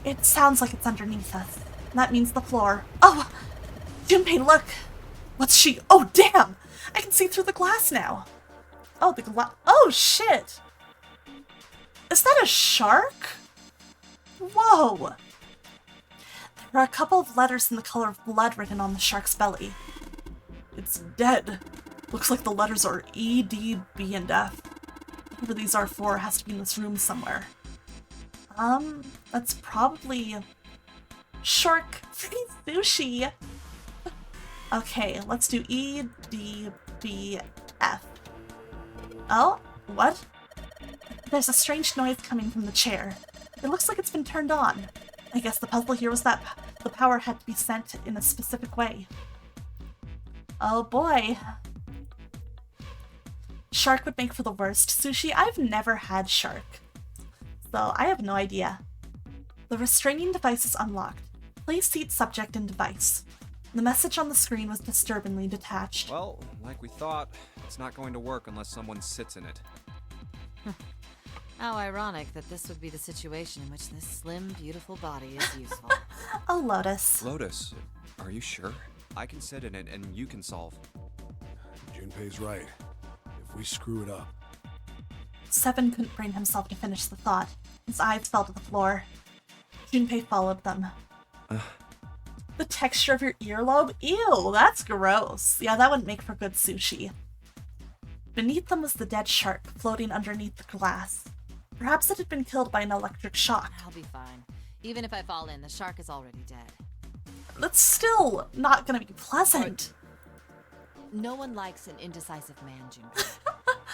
It sounds like it's underneath us. That means the floor. Oh! Junpei, look! What's she? Oh, damn! I can see through the glass now. Oh, the glass. Oh, shit! Is that a shark? Whoa! There are a couple of letters in the color of blood written on the shark's belly. It's dead. Looks like the letters are E, D, B, and F. Whatever these are for has to be in this room somewhere. That's probably shark free sushi. Okay, let's do E, D, B, F. Oh, what? There's a strange noise coming from the chair. It looks like it's been turned on. I guess the puzzle here was that the power had to be sent in a specific way. Oh boy. Shark would make for the worst. Sushi, I've never had shark, so I have no idea. The restraining device is unlocked. Please seat subject and device. The message on the screen was disturbingly detached. Well, like we thought, it's not going to work unless someone sits in it. How ironic that this would be the situation in which this slim, beautiful body is useful. Oh, Lotus. Lotus, are you sure? I can sit in it and you can solve. Junpei's right. If we screw it up... Seven couldn't bring himself to finish the thought. His eyes fell to the floor. Junpei followed them. The texture of your earlobe? Ew, that's gross. Yeah, that wouldn't make for good sushi. Beneath them was the dead shark, floating underneath the glass. Perhaps it had been killed by an electric shock. I'll be fine. Even if I fall in, the shark is already dead. That's still not gonna be pleasant. No one likes an indecisive man, Junpei.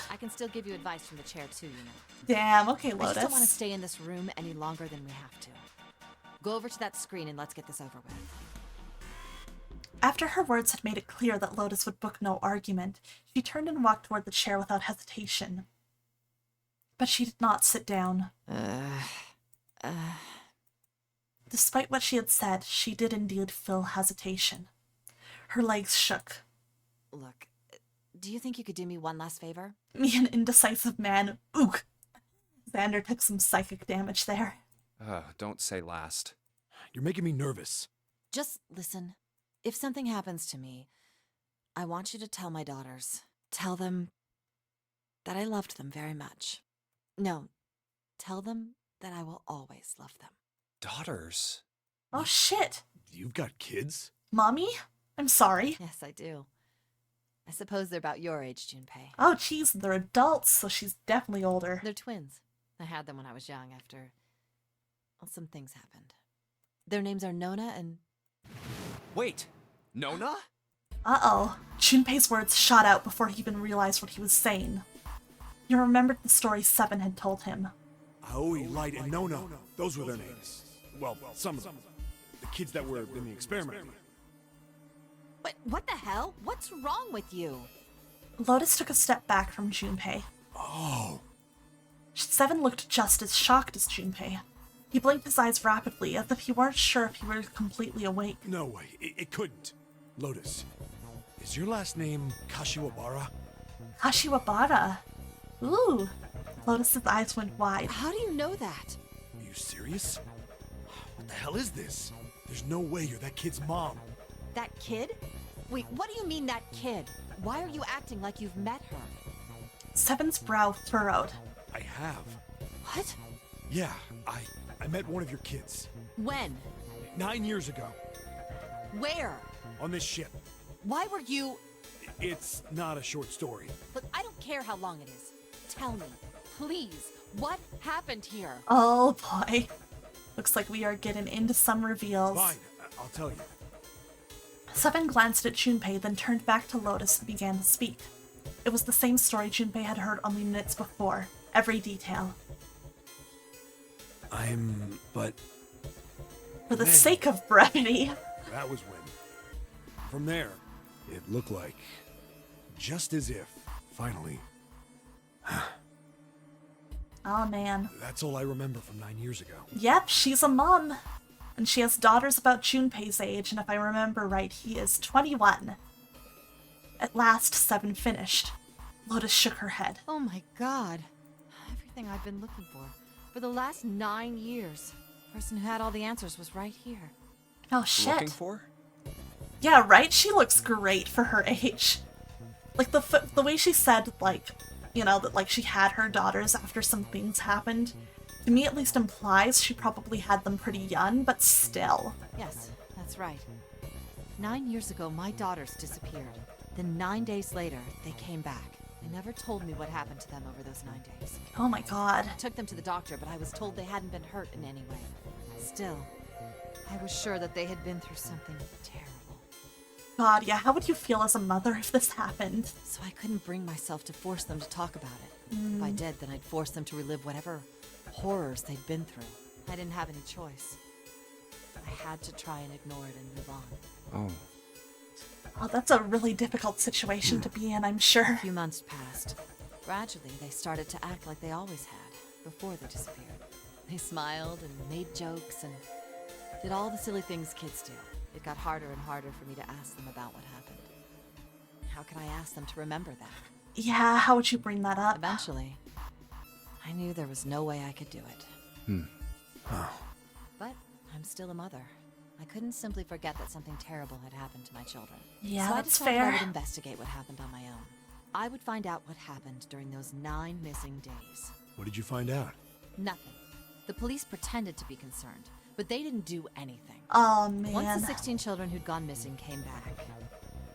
I can still give you advice from the chair too, you know. Damn, okay, Lotus. I just don't want to stay in this room any longer than we have to. Go over to that screen and let's get this over with. After her words had made it clear that Lotus would brook no argument, she turned and walked toward the chair without hesitation. But she did not sit down. Despite what she had said, she did indeed feel hesitation. Her legs shook. Look, do you think you could do me one last favor? Me, an indecisive man. Ook! Xander took some psychic damage there. Don't say last. You're making me nervous. Just listen. If something happens to me, I want you to tell my daughters. Tell them that I loved them very much. No, tell them that I will always love them. Daughters? Oh shit! You've got kids? Mommy? I'm sorry. Yes, I do. I suppose they're about your age, Junpei. Oh jeez, they're adults, so she's definitely older. They're twins. I had them when I was young after... well, some things happened. Their names are Nona and... Wait! Nona? Uh-oh. Junpei's words shot out before he even realized what he was saying. He remembered the story Seven had told him. Aoi, Light, and Nona. Those were their names. Well, some of them. The kids that were in the experiment. But what the hell? What's wrong with you? Lotus took a step back from Junpei. Oh. Seven looked just as shocked as Junpei. He blinked his eyes rapidly, as if he weren't sure if he were completely awake. No way, it couldn't. Lotus, is your last name Kashiwabara? Kashiwabara? Ooh. Lotus's eyes went wide. How do you know that? Are you serious? What the hell is this? There's no way you're that kid's mom. That kid? Wait, what do you mean that kid? Why are you acting like you've met her? Seven's brow furrowed. I have. What? Yeah, I met one of your kids. When? 9 years ago. Where? On this ship. Why were you... It's not a short story. Look, I don't care how long it is. Tell me, please, what happened here? Oh boy. Looks like we are getting into some reveals. Fine, I'll tell you. Seven glanced at Junpei, then turned back to Lotus and began to speak. It was the same story Junpei had heard only minutes before. Every detail. But... For the sake of brevity. That was when. From there, it looked like... just as if, finally... Oh man. That's all I remember from 9 years ago. Yep, she's a mom. And she has daughters about Junpei's age, and if I remember right, he is 21. At last, Seven finished. Lotus shook her head. Oh my god. Everything I've been looking for the last 9 years. The person who had all the answers was right here. Oh shit. Looking for? Yeah, right? She looks great for her age. Like, the way she said, like, you know, that, like, she had her daughters after some things happened, to me at least implies she probably had them pretty young, but still. Yes, that's right. 9 years ago, my daughters disappeared. Then 9 days later, they came back. They never told me what happened to them over those 9 days. Oh my god. I took them to the doctor, but I was told they hadn't been hurt in any way. Still, I was sure that they had been through something terrible. God, yeah, how would you feel as a mother if this happened? So I couldn't bring myself to force them to talk about it. If I did, then I'd force them to relive whatever horrors they'd been through. I didn't have any choice. I had to try and ignore it and move on. Oh. Oh, that's a really difficult situation to be in, I'm sure. A few months passed. Gradually, they started to act like they always had, before they disappeared. They smiled and made jokes and did all the silly things kids do. It got harder and harder for me to ask them about what happened. How could I ask them to remember that? Yeah, how would you bring that up? Eventually, I knew there was no way I could do it. But I'm still a mother. I couldn't simply forget that something terrible had happened to my children. Yeah, so I that's decided fair. I would investigate what happened on my own. I would find out what happened during those 9 missing days. What did you find out? Nothing. The police pretended to be concerned, but they didn't do anything. Oh, man. Once the 16 children who'd gone missing came back,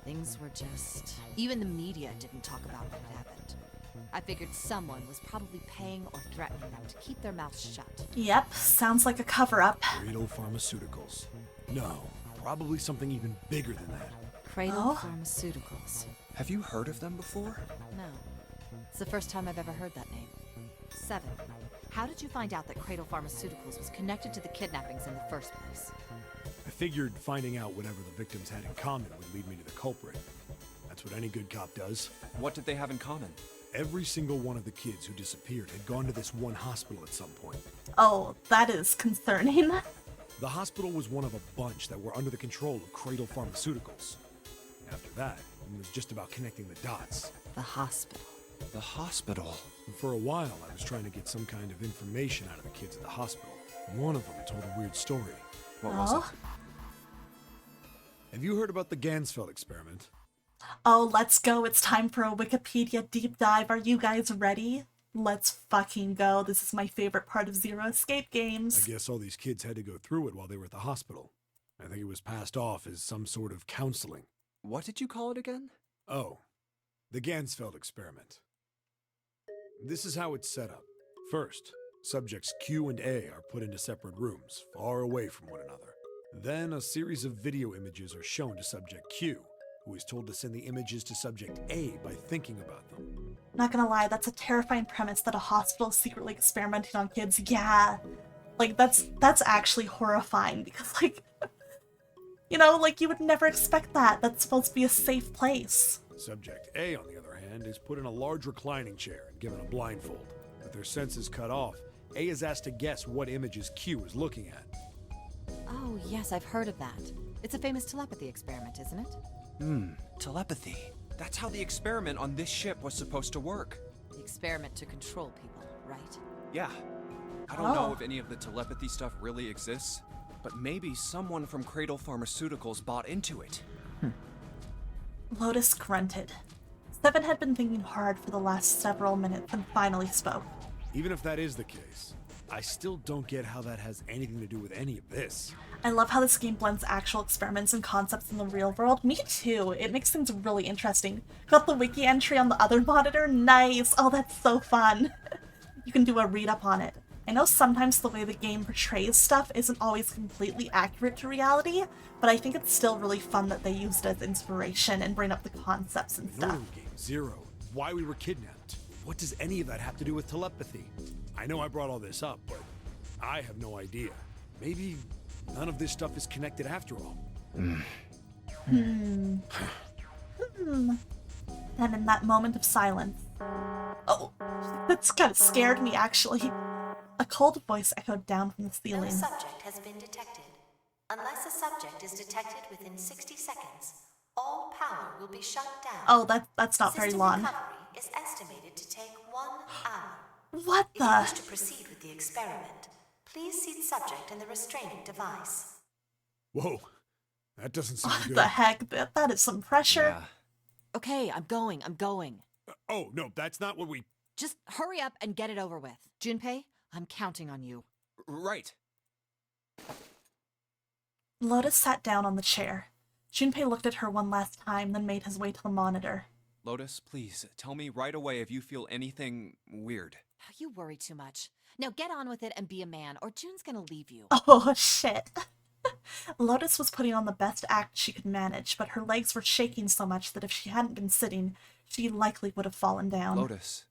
things were just... Even the media didn't talk about what had happened. I figured someone was probably paying or threatening them to keep their mouths shut. Yep, sounds like a cover-up. Cradle Pharmaceuticals. No, probably something even bigger than that. Cradle Pharmaceuticals. Have you heard of them before? No. It's the first time I've ever heard that name. 7. How did you find out that Cradle Pharmaceuticals was connected to the kidnappings in the first place? I figured finding out whatever the victims had in common would lead me to the culprit. That's what any good cop does. What did they have in common? Every single one of the kids who disappeared had gone to this one hospital at some point. Oh, that is concerning. The hospital was one of a bunch that were under the control of Cradle Pharmaceuticals. After that, it was just about connecting the dots. The hospital. The hospital? And for a while, I was trying to get some kind of information out of the kids at the hospital. One of them told a weird story. What was it? Have you heard about the Gansfeld experiment? Oh, let's go. It's time for a Wikipedia deep dive. Are you guys ready? Let's fucking go. This is my favorite part of Zero Escape games. I guess all these kids had to go through it while they were at the hospital. I think it was passed off as some sort of counseling. What did you call it again? Oh, the Gansfeld experiment. This is how it's set up. First, subjects Q and A are put into separate rooms, far away from one another. Then a series of video images are shown to subject Q, who is told to send the images to subject A by thinking about them. Not gonna lie, that's a terrifying premise that a hospital is secretly experimenting on kids. Yeah. Like, that's actually horrifying because, like, you know, like, you would never expect that. That's supposed to be a safe place. Subject A, on the other hand, is put in a large reclining chair and given a blindfold. With their senses cut off, A is asked to guess what images Q is looking at. Oh, yes, I've heard of that. It's a famous telepathy experiment, isn't it? Telepathy. That's how the experiment on this ship was supposed to work. The experiment to control people, right? Yeah. I don't know if any of the telepathy stuff really exists, but maybe someone from Cradle Pharmaceuticals bought into it. Lotus grunted. Seven had been thinking hard for the last several minutes and finally spoke. Even if that is the case, I still don't get how that has anything to do with any of this. I love how this game blends actual experiments and concepts in the real world. Me too. It makes things really interesting. Got the wiki entry on the other monitor? Nice. Oh, that's so fun. You can do a read-up on it. I know sometimes the way the game portrays stuff isn't always completely accurate to reality, but I think it's still really fun that they used it as inspiration and bring up the concepts and The stuff. Northern Game, Zero, why we were kidnapped. What does any of that have to do with telepathy? I know I brought all this up, but I have no idea. Maybe none of this stuff is connected after all. Then in that moment of silence... Oh, that's kind of scared me, actually. A cold voice echoed down from the No ceiling. subject has been detected. Unless a subject is detected within 60 seconds, all power will be shut down. Oh, that's not very System long. recovery is estimated to take 1 hour. What If you wish the? to proceed with the experiment, please seat subject in the restraining device. Whoa, that doesn't sound What good. the heck? That is some pressure. Yeah. Okay, I'm going. Oh, no, that's not what we... Just hurry up and get it over with. Junpei, I'm counting on you. Right. Lotus sat down on the chair. Junpei looked at her one last time, then made his way to the monitor. Lotus, please, tell me right away if you feel anything weird. You worry too much. Now get on with it and be a man, or June's gonna leave you. Oh, shit. Lotus was putting on the best act she could manage, but her legs were shaking so much that if she hadn't been sitting, she likely would have fallen down. Lotus.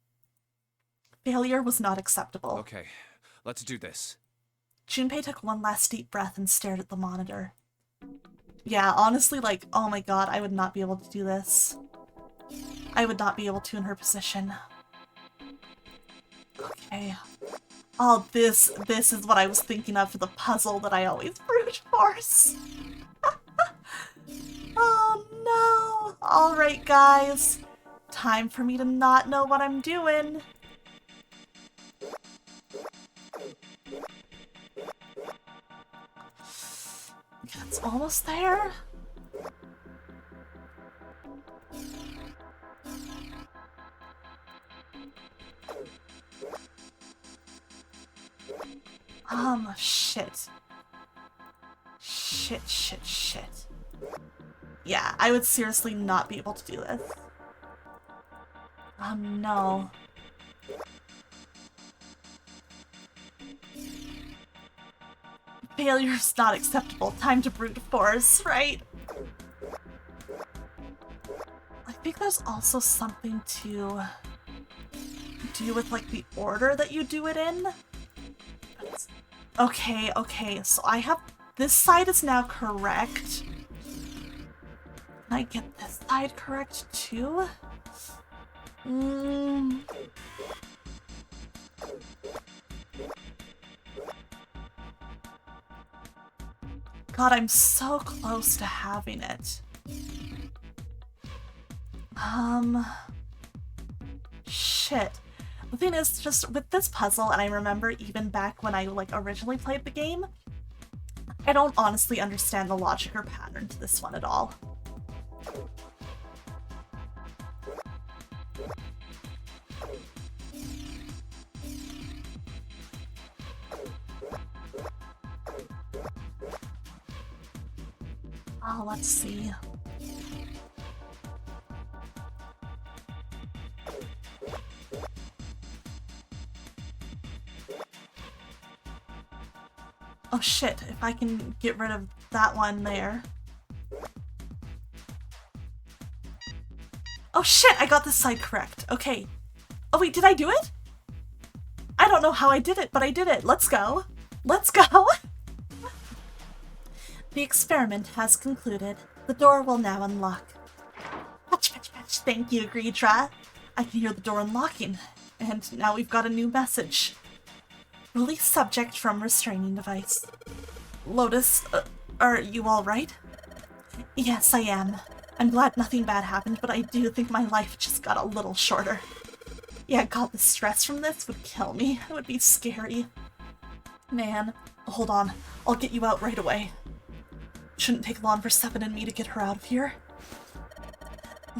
Failure was not acceptable. Okay, let's do this. Junpei took one last deep breath and stared at the monitor. Yeah, honestly, like, oh my god, I would not be able to do this. I would not be able to in her position. Okay. Oh, this is what I was thinking of for the puzzle that I always brute force. Oh no! Alright guys, time for me to not know what I'm doing. Okay, it's almost there. Shit. Shit. Yeah, I would seriously not be able to do this. No. Failure's not acceptable. Time to brute force, right? I think there's also something to do with, like, the order that you do it in. Okay, so I have... This side is now correct. Can I get this side correct, too? God, I'm so close to having it. Shit. The thing is, just with this puzzle, and I remember even back when I, like, originally played the game, I don't honestly understand the logic or pattern to this one at all. Oh, let's see. Oh shit, if I can get rid of that one there. Oh shit, I got this side correct. Okay. Oh wait, did I do it? I don't know how I did it, but I did it. Let's go. Let's go. The experiment has concluded. The door will now unlock. Patch. Thank you, Greedra. I can hear the door unlocking. And now we've got a new message. Release subject from restraining device. Lotus, are you alright? Yes, I am. I'm glad nothing bad happened, but I do think my life just got a little shorter. Yeah, God, the stress from this would kill me. It would be scary. Man, hold on. I'll get you out right away. Shouldn't take long for Seven and me to get her out of here.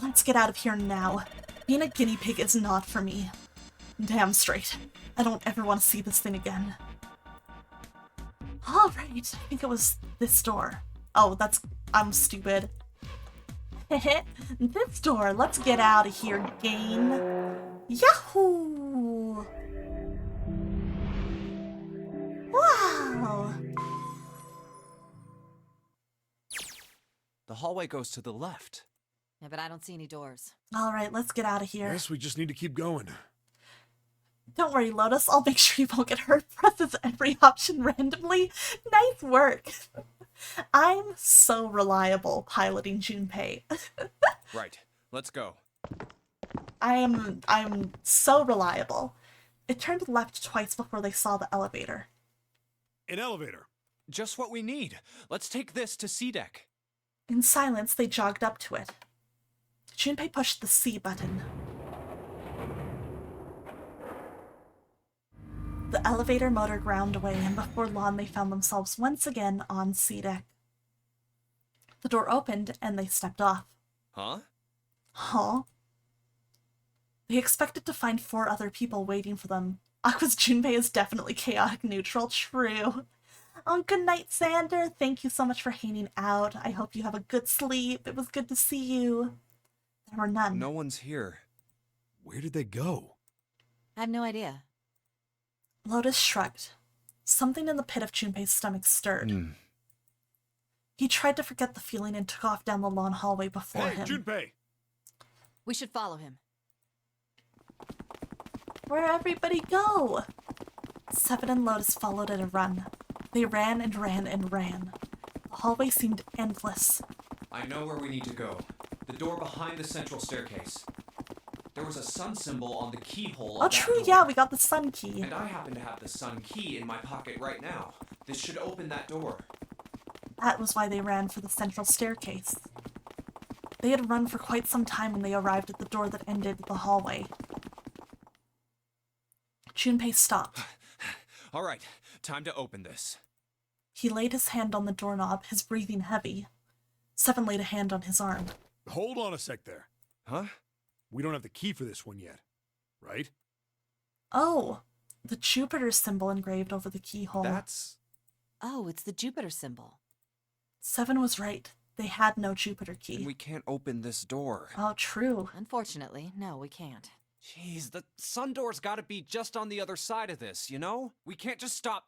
Let's get out of here now. Being a guinea pig is not for me. Damn straight. I don't ever want to see this thing again. Alright, I think it was this door. Oh, I'm stupid. This door, let's get out of here, game. Yahoo! Wow! The hallway goes to the left. Yeah, but I don't see any doors. Alright, let's get out of here. Guess we just need to keep going. Don't worry, Lotus. I'll make sure you won't get hurt. Presses every option randomly. Nice work. I'm so reliable piloting Junpei. Right. Let's go. I'm so reliable. It turned left twice before they saw the elevator. An elevator. Just what we need. Let's take this to C deck. In silence, they jogged up to it. Junpei pushed the C button. The elevator motor ground away, and before long they found themselves once again on C deck. The door opened, and they stepped off. Huh? Huh? They expected to find 4 other people waiting for them. Aqua's Junpei is definitely chaotic neutral, true. Oh, good night, Xander. Thank you so much for hanging out. I hope you have a good sleep. It was good to see you. There were none. No one's here. Where did they go? I have no idea. Lotus shrugged. Something in the pit of Junpei's stomach stirred. He tried to forget the feeling and took off down the long hallway before him. Junpei! We should follow him. Where'd everybody go? Seven and Lotus followed at a run. They ran and ran and ran. The hallway seemed endless. I know where we need to go. The door behind the central staircase. There was a sun symbol on the keyhole. Oh, true, yeah, we got the sun key. And I happen to have the sun key in my pocket right now. This should open that door. That was why they ran for the central staircase. They had run for quite some time when they arrived at the door that ended the hallway. Junpei stopped. All right, time to open this. He laid his hand on the doorknob, his breathing heavy. Seven laid a hand on his arm. Hold on a sec there. Huh? We don't have the key for this one yet, right? Oh, the Jupiter symbol engraved over the keyhole. That's... Oh, it's the Jupiter symbol. Seven was right. They had no Jupiter key. And we can't open this door. Oh, true. Unfortunately, no, we can't. Jeez, the sun door's gotta be just on the other side of this, you know? We can't just stop...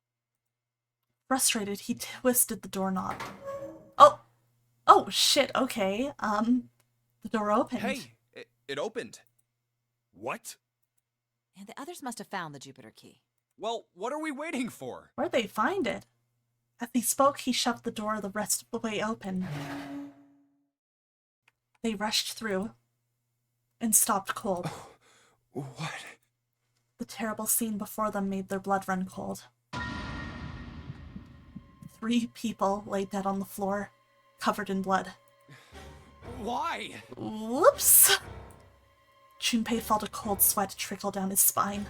Frustrated, he twisted the doorknob. Oh! Oh, shit, okay. The door opened. Hey, it opened. What? And the others must have found the Jupiter key. Well, what are we waiting for? Where'd they find it? As he spoke, he shoved the door the rest of the way open. They rushed through and stopped cold. What? The terrible scene before them made their blood run cold. 3 people lay dead on the floor, covered in blood. Why? Whoops! Junpei felt a cold sweat trickle down his spine.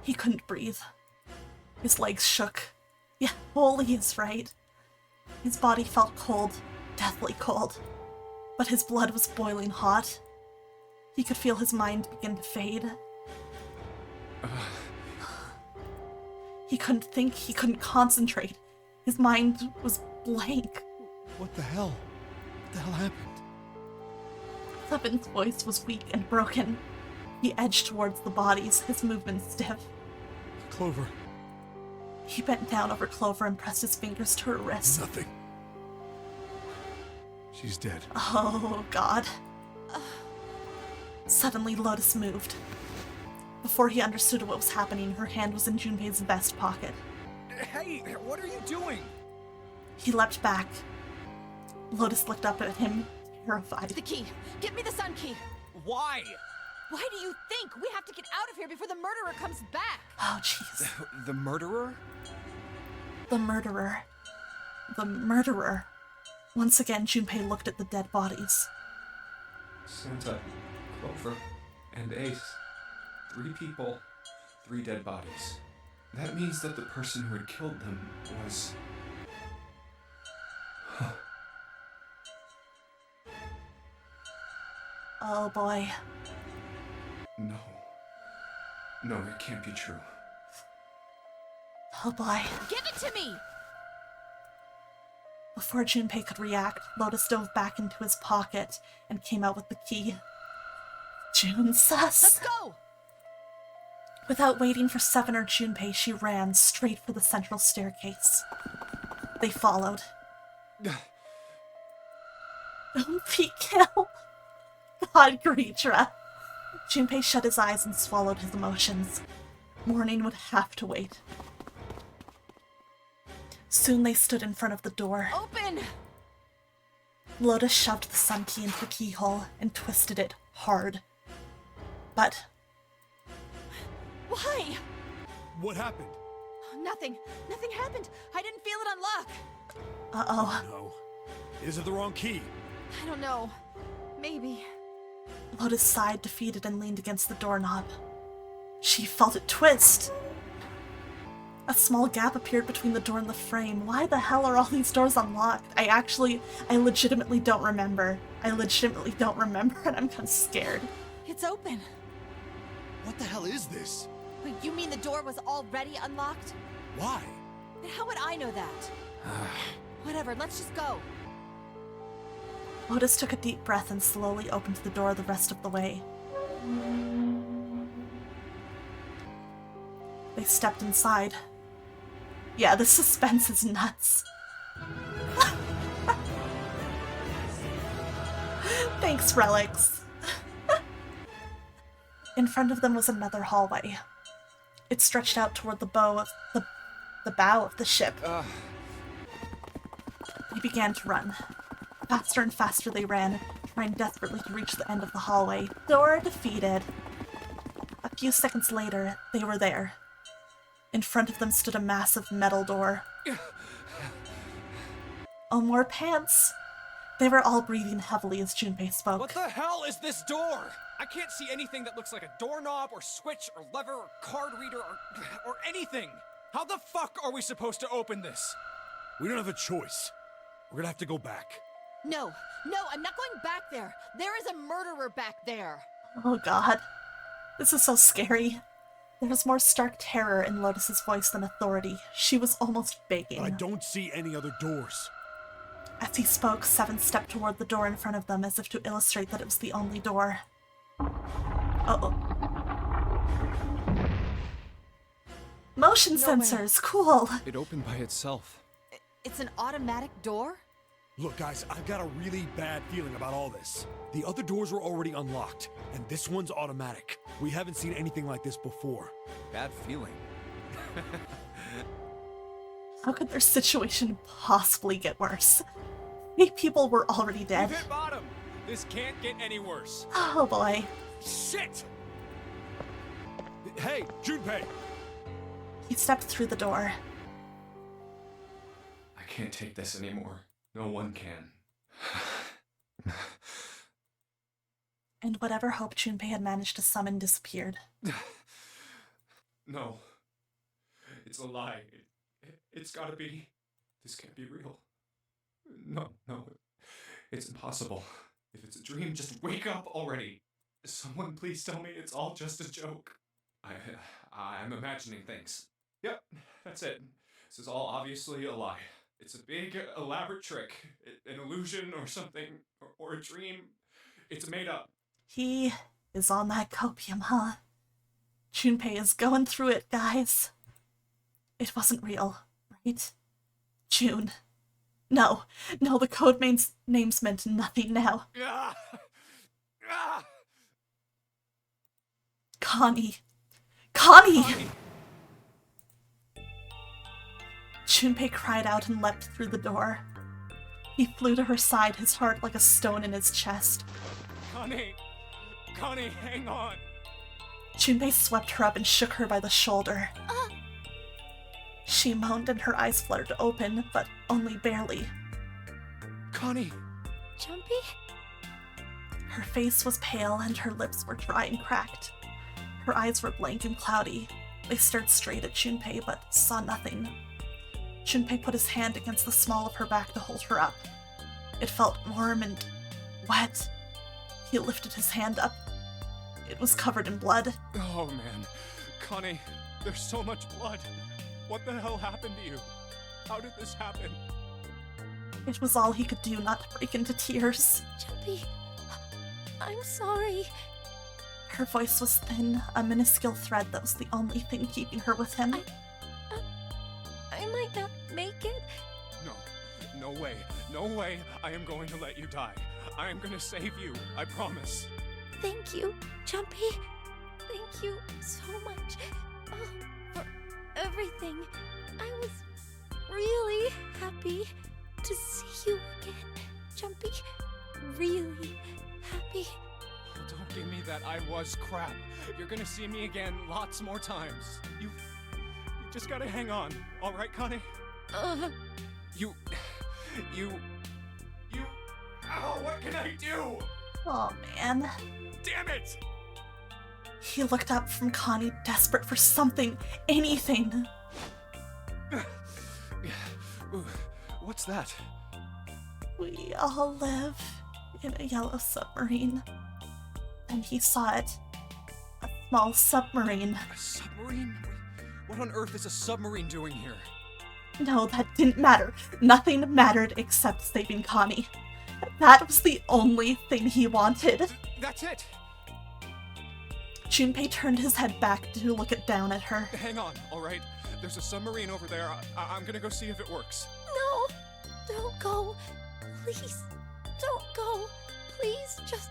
He couldn't breathe. His legs shook. Yeah, Holy is right. His body felt cold, deathly cold. But his blood was boiling hot. He could feel his mind begin to fade. He couldn't think, he couldn't concentrate. His mind was blank. What the hell? What the hell happened? Seven's voice was weak and broken. He edged towards the bodies, his movements stiff. Clover. He bent down over Clover and pressed his fingers to her wrist. Nothing. She's dead. Oh, God. Suddenly, Lotus moved. Before he understood what was happening, her hand was in Junpei's vest pocket. Hey, what are you doing? He leapt back. Lotus looked up at him, terrified. The key! Get me the sun key! Why? Why do you think? We have to get out of here before the murderer comes back! Oh, jeez. The murderer? The murderer. The murderer. Once again, Junpei looked at the dead bodies. Santa, Clover, and Ace. 3 people, 3 dead bodies. That means that the person who had killed them was... Oh, boy. No. No, it can't be true. Oh, boy. Give it to me! Before Junpei could react, Lotus dove back into his pocket and came out with the key. June sus. Let's go! Without waiting for Seven or Junpei, she ran straight for the central staircase. They followed. Don't be killed. God, Gritra. Junpei shut his eyes and swallowed his emotions. Morning would have to wait. Soon they stood in front of the door. Open! Lotus shoved the sun key into the keyhole and twisted it hard. But... Why? What happened? Nothing. Nothing happened. I didn't feel it unlock. Uh-oh. No. Is it the wrong key? I don't know. Maybe. Lotus sighed, defeated, and leaned against the doorknob. She felt it twist. A small gap appeared between the door and the frame. Why the hell are all these doors unlocked? I legitimately don't remember. And I'm kind of scared. It's open. What the hell is this? Wait, you mean the door was already unlocked? Why? And how would I know that? Whatever, let's just go. Lotus took a deep breath and slowly opened the door the rest of the way. They stepped inside. Yeah, the suspense is nuts. Thanks, Relics. In front of them was another hallway. It stretched out toward the bow of the bow of the ship. They began to run. Faster and faster they ran, trying desperately to reach the end of the hallway. Door defeated. A few seconds later, they were there. In front of them stood a massive metal door. Oh, more pants! They were all breathing heavily as Junpei spoke. What the hell is this door? I can't see anything that looks like a doorknob or switch or lever or card reader or anything. How the fuck are we supposed to open this? We don't have a choice. We're gonna have to go back. No, I'm not going back there. There is a murderer back there. Oh god. This is so scary. There was more stark terror in Lotus's voice than authority. She was almost begging. I don't see any other doors. As he spoke, Seven stepped toward the door in front of them as if to illustrate that it was the only door. Uh-oh. Motion sensors, cool. It opened by itself. It's an automatic door? Look, guys, I've got a really bad feeling about all this. The other doors were already unlocked, and this one's automatic. We haven't seen anything like this before. Bad feeling. How could their situation possibly get worse? 8 people were already dead. We've hit bottom. This can't get any worse. Oh boy. Shit! Hey, Junpei! He stepped through the door. I can't take this anymore. No one can. And whatever hope Junpei had managed to summon disappeared. No. It's a lie. It's gotta be. This can't be real. No. It's impossible. If it's a dream, just wake up already. Someone please tell me it's all just a joke. I'm imagining things. Yep, that's it. This is all obviously a lie. It's a big, elaborate trick. An illusion or something. Or a dream. It's made up. He is on that copium, huh? Junpei is going through it, guys. It wasn't real, right? June. No, the code names meant nothing now. Connie! Junpei cried out and leapt through the door. He flew to her side, his heart like a stone in his chest. Connie, hang on! Junpei swept her up and shook her by the shoulder. She moaned and her eyes fluttered open, but only barely. Connie! Jumpy? Her face was pale and her lips were dry and cracked. Her eyes were blank and cloudy. They stared straight at Junpei, but saw nothing. Junpei put his hand against the small of her back to hold her up. It felt warm and wet. He lifted his hand up. It was covered in blood. Oh man. Connie, there's so much blood. What the hell happened to you? How did this happen? It was all he could do not to break into tears. Jumpy, I'm sorry. Her voice was thin, a minuscule thread that was the only thing keeping her with him. I might not make it. No way. No way I am going to let you die. I am going to save you. I promise. Thank you, Jumpy. Thank you so much for everything. I was really happy to see you again, Jumpy. Really happy. Don't give me that I was crap. You're gonna see me again lots more times. You just gotta hang on. All right, Connie? You... Ow, what can I do? Oh, man. Damn it! He looked up from Connie, desperate for something, anything. What's that? We all live in a yellow submarine. And he saw it. A small submarine. A submarine? What on earth is a submarine doing here? No, that didn't matter. Nothing mattered except saving Connie. That was the only thing he wanted. That's it! Junpei turned his head back to look down at her. Hang on, alright? There's a submarine over there. I'm gonna go see if it works. No! Don't go! Please, don't go! Please, just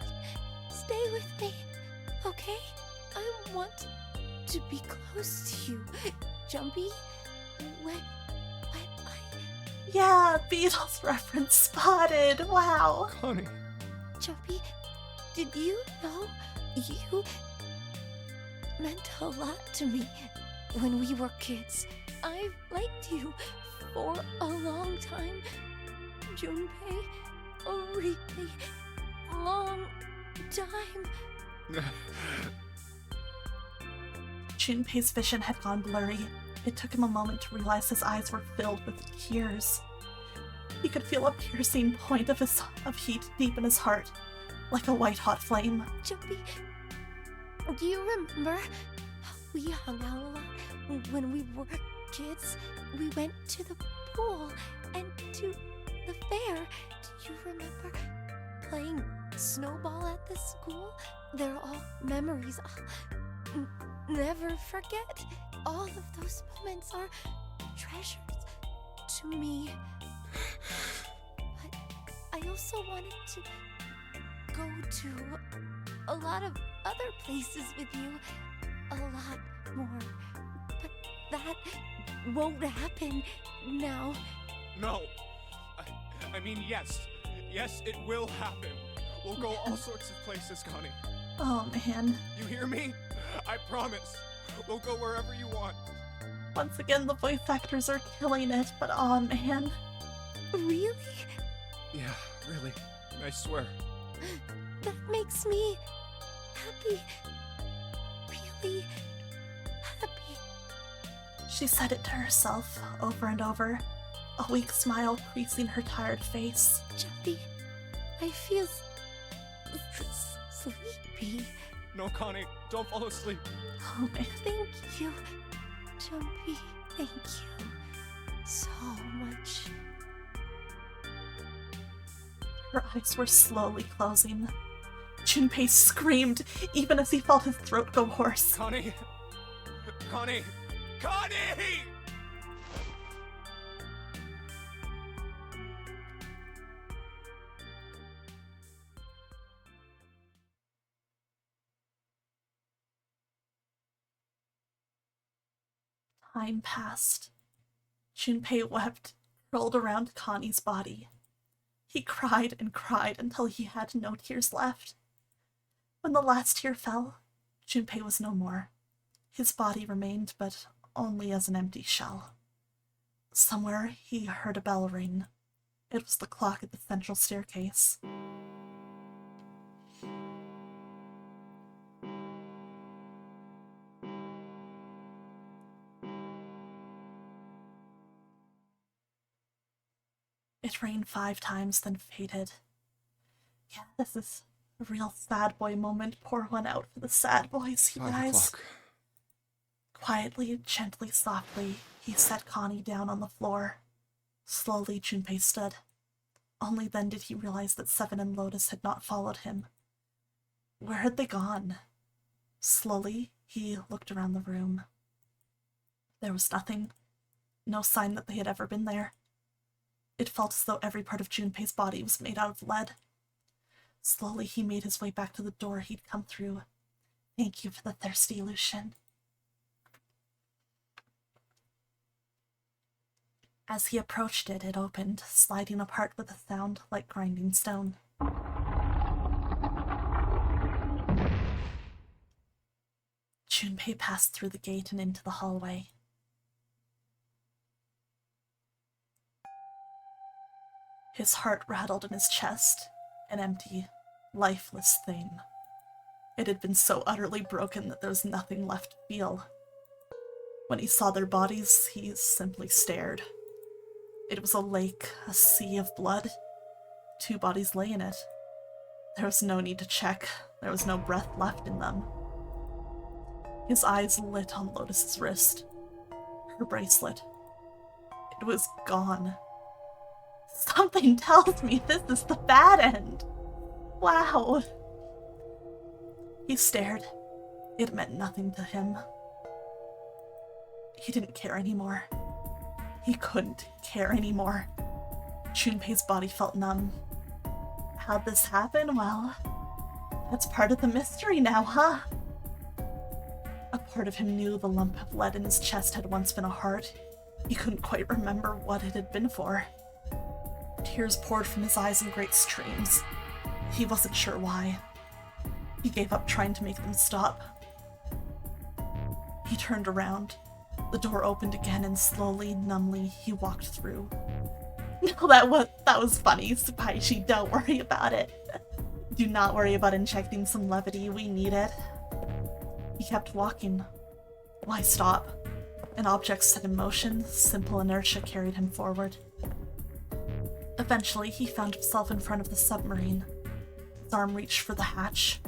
stay with me, okay? I want to be close to you, Jumpy. When I... Yeah, Beatles reference spotted. Wow. Connie. Jumpy, did you know you meant a lot to me when we were kids? I've liked you for a long time, Junpei. A really long time. Junpei's vision had gone blurry. It took him a moment to realize his eyes were filled with tears. He could feel a piercing point of heat deep in his heart, like a white-hot flame. Jumpy, do you remember how we hung out a lot when we were kids? We went to the pool and to the fair. Do you remember playing snowball at the school? They're all memories I'll never forget. All of those moments are treasures to me. But I also wanted to go to a lot of other places with you. A lot more. But that won't happen now. No. I mean, yes. Yes, it will happen. We'll go all sorts of places, Connie. Oh, man. You hear me? I promise. We'll go wherever you want. Once again, the voice actors are killing it, but oh, man. Really? Yeah, really. I swear. That makes me happy. Really happy. She said it to herself over and over, a weak smile creasing her tired face. Jumpy, I feel sleepy. No, Connie, don't fall asleep. Oh, man. Thank you, Jumpy. Thank you so much. Her eyes were slowly closing. Junpei screamed, even as he felt his throat go hoarse. Connie! Connie! Connie! Time passed. Junpei wept, rolled around Connie's body. He cried and cried until he had no tears left. When the last tear fell, Junpei was no more. His body remained, but only as an empty shell. Somewhere he heard a bell ring. It was the clock at the central staircase. It rang 5 times, then faded. Yeah, this is a real sad boy moment. Pour one out for the sad boys, you 5 guys. o'clock. Quietly, gently, softly, he set Connie down on the floor. Slowly, Junpei stood. Only then did he realize that Seven and Lotus had not followed him. Where had they gone? Slowly, he looked around the room. There was nothing. No sign that they had ever been there. It felt as though every part of Junpei's body was made out of lead. Slowly, he made his way back to the door he'd come through. Thank you for the thirsty, Lucian. As he approached it, it opened, sliding apart with a sound like grinding stone. Junpei passed through the gate and into the hallway. His heart rattled in his chest, an empty, lifeless thing. It had been so utterly broken that there was nothing left to feel. When he saw their bodies, he simply stared. It was a lake, a sea of blood. 2 bodies lay in it. There was no need to check. There was no breath left in them. His eyes lit on Lotus's wrist. her bracelet. It was gone. Something tells me this is the bad end. Wow. He stared. It meant nothing to him. He didn't care anymore. He couldn't care anymore. Junpei's body felt numb. How'd this happen? Well, that's part of the mystery now, huh? A part of him knew the lump of lead in his chest had once been a heart. He couldn't quite remember what it had been for. Tears poured from his eyes in great streams. He wasn't sure why. He gave up trying to make them stop. He turned around. The door opened again and slowly, numbly, he walked through. No, that was funny, Supaishi. Don't worry about it. Do not worry about injecting some levity. We need it. He kept walking. Why stop? An object set in motion, simple inertia carried him forward. Eventually, he found himself in front of the submarine. His arm reached for the hatch.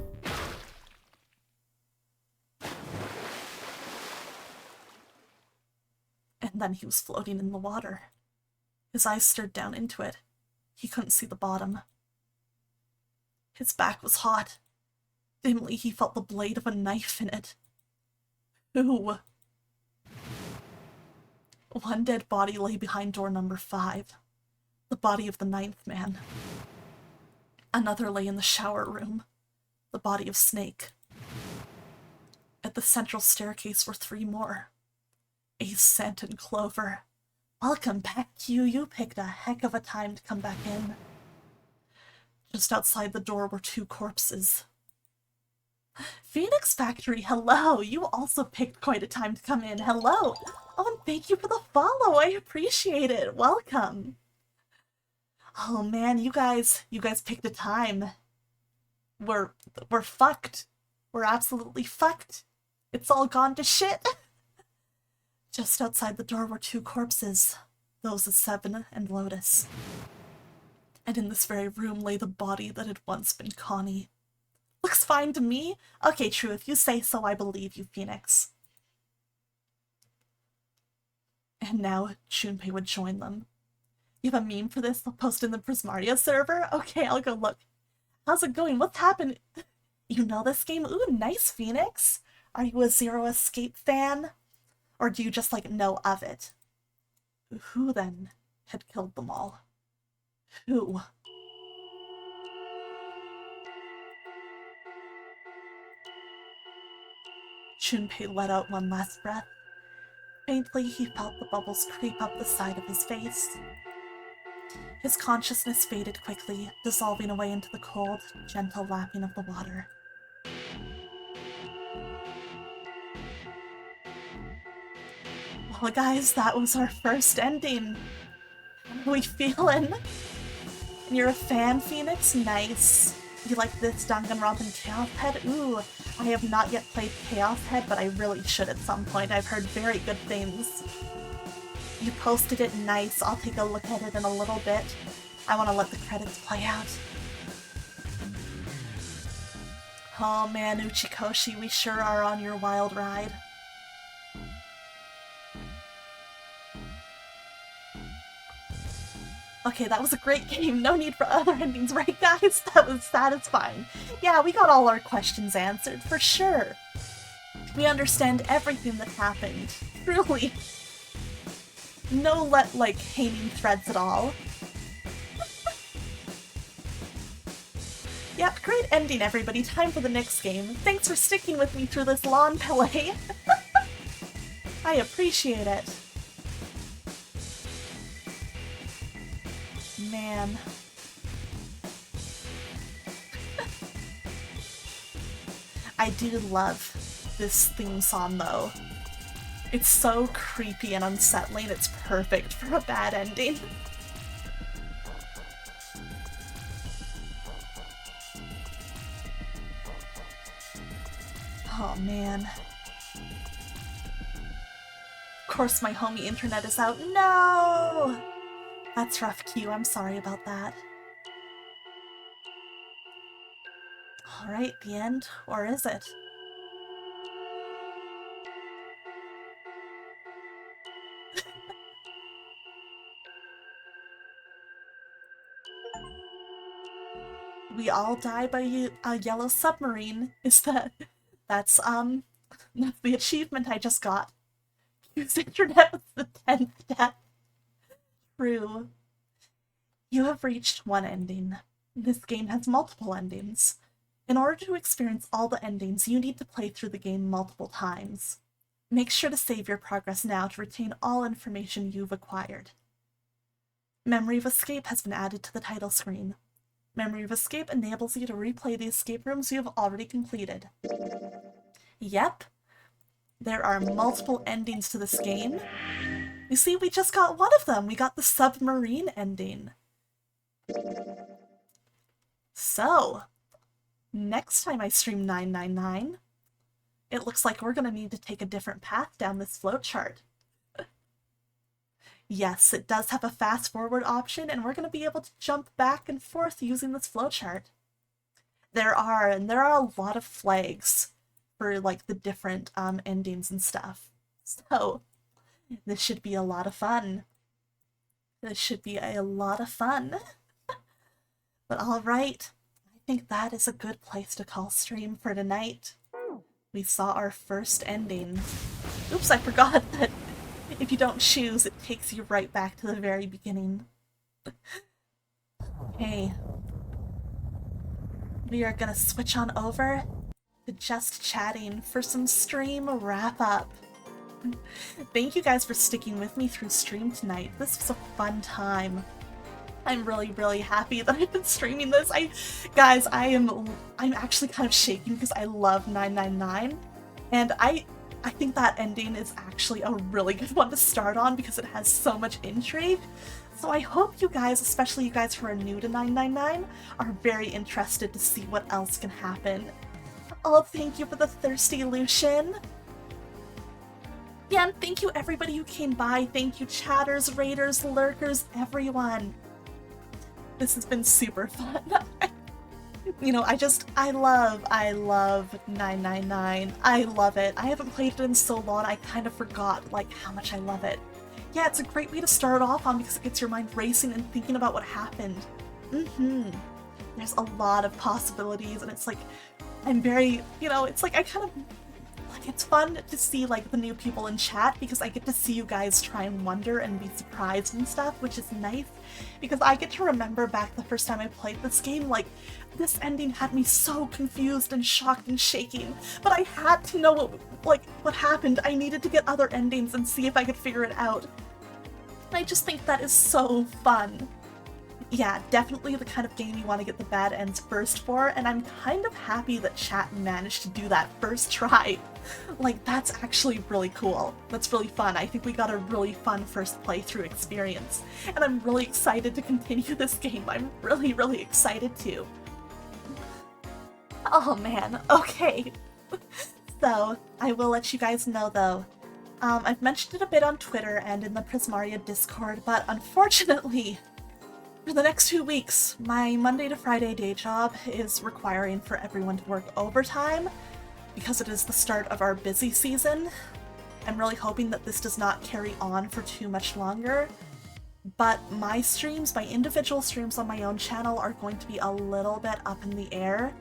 And then he was floating in the water. His eyes stared down into it. He couldn't see the bottom. His back was hot. Dimly, he felt the blade of a knife in it. Who? One dead body lay behind door number 5. The body of the 9th man. Another lay in the shower room. The body of Snake. At the central staircase were 3 more. Ace, Scent, and Clover. Welcome back, Q. You picked a heck of a time to come back in. Just outside the door were 2 corpses. Phoenix Factory, hello! You also picked quite a time to come in. Hello! Oh, and thank you for the follow. I appreciate it. Welcome. Oh man, you guys picked a time. We're fucked. We're absolutely fucked. It's all gone to shit. Just outside the door were 2 corpses, those of Seven and Lotus. And in this very room lay the body that had once been Connie. Looks fine to me. Okay, true, if you say so, I believe you, Phoenix. And now Junpei would join them. You have a meme for this? I'll post in the Prismaria server? Okay, I'll go look. How's it going? What's happened? You know this game? Ooh, nice, Phoenix. Are you a Zero Escape fan? Or do you just, like, know of it? Who, then, had killed them all? Who? Junpei let out one last breath. Faintly, he felt the bubbles creep up the side of his face. His consciousness faded quickly, dissolving away into the cold, gentle lapping of the water. Well, guys, that was our first ending. How are we feeling? And you're a fan, Phoenix? Nice. You like this Danganronpa Chaos Head? Ooh, I have not yet played Chaos Head, but I really should at some point. I've heard very good things. You posted it, nice. I'll take a look at it in a little bit. I want to let the credits play out. Oh man, Uchikoshi, we sure are on your wild ride. Okay, that was a great game. No need for other endings, right guys? That was satisfying. Yeah, we got all our questions answered, for sure. We understand everything that happened. Truly. No hanging threads at all. Yep, great ending, everybody. Time for the next game. Thanks for sticking with me through this lawn play. I appreciate it. Man. I do love this theme song, though. It's so creepy and unsettling, it's perfect for a bad ending. Oh man. Of course my homie internet is out. No! That's rough, Q. I'm sorry about that. Alright, the end. Or is it? we all die by a yellow submarine. That's the achievement I just got. Use internet with the 10th death. True. You have reached one ending. This game has multiple endings. In order to experience all the endings, you need to play through the game multiple times. Make sure to save your progress now to retain all information you've acquired. Memory of Escape has been added to the title screen. Memory of Escape enables you to replay the escape rooms you have already completed. Yep, there are multiple endings to this game. You see, we just got one of them. We got the submarine ending. So, next time I stream 999, it looks like we're going to need to take a different path down this flowchart. Yes, it does have a fast forward option, and we're going to be able to jump back and forth using this flowchart. There are a lot of flags for like the different endings and stuff. So this should be a lot of fun. This should be a lot of fun. But alright, I think that is a good place to call stream for tonight. We saw our first ending. Oops, I forgot that if you don't choose, it takes you right back to the very beginning. Okay. We are gonna switch on over to just chatting for some stream wrap-up. Thank you guys for sticking with me through stream tonight. This was a fun time. I'm really happy that I've been streaming this. Guys, I'm actually kind of shaking because I love 999, and I think that ending is actually a really good one to start on because it has so much intrigue. So I hope you guys, especially you guys who are new to 999, are very interested to see what else can happen. Oh, thank you for the thirsty Lucian. Yeah, and thank you everybody who came by. Thank you chatters, raiders, lurkers, everyone. This has been super fun. You know, I love 999. I love it. I haven't played it in so long, I kind of forgot, like, how much I love it. Yeah, it's a great way to start off on because it gets your mind racing and thinking about what happened. There's a lot of possibilities, and it's like, I'm very, you know, it's like I kind of, like, it's fun to see, like, the new people in chat because I get to see you guys try and wonder and be surprised and stuff, which is nice because I get to remember back the first time I played this game, like, this ending had me so confused and shocked and shaking, but I had to know what happened. I needed to get other endings and see if I could figure it out. And I just think that is so fun. Yeah, definitely the kind of game you want to get the bad ends first for, and I'm kind of happy that chat managed to do that first try. Like, that's actually really cool. That's really fun. I think we got a really fun first playthrough experience, and I'm really excited to continue this game. I'm really excited to. Oh man, okay. So, I will let you guys know though. I've mentioned it a bit on Twitter and in the Prismaria Discord, but unfortunately, for the next 2 weeks, my Monday to Friday day job is requiring for everyone to work overtime because it is the start of our busy season. I'm really hoping that this does not carry on for too much longer, but my streams, my individual streams on my own channel are going to be a little bit up in the air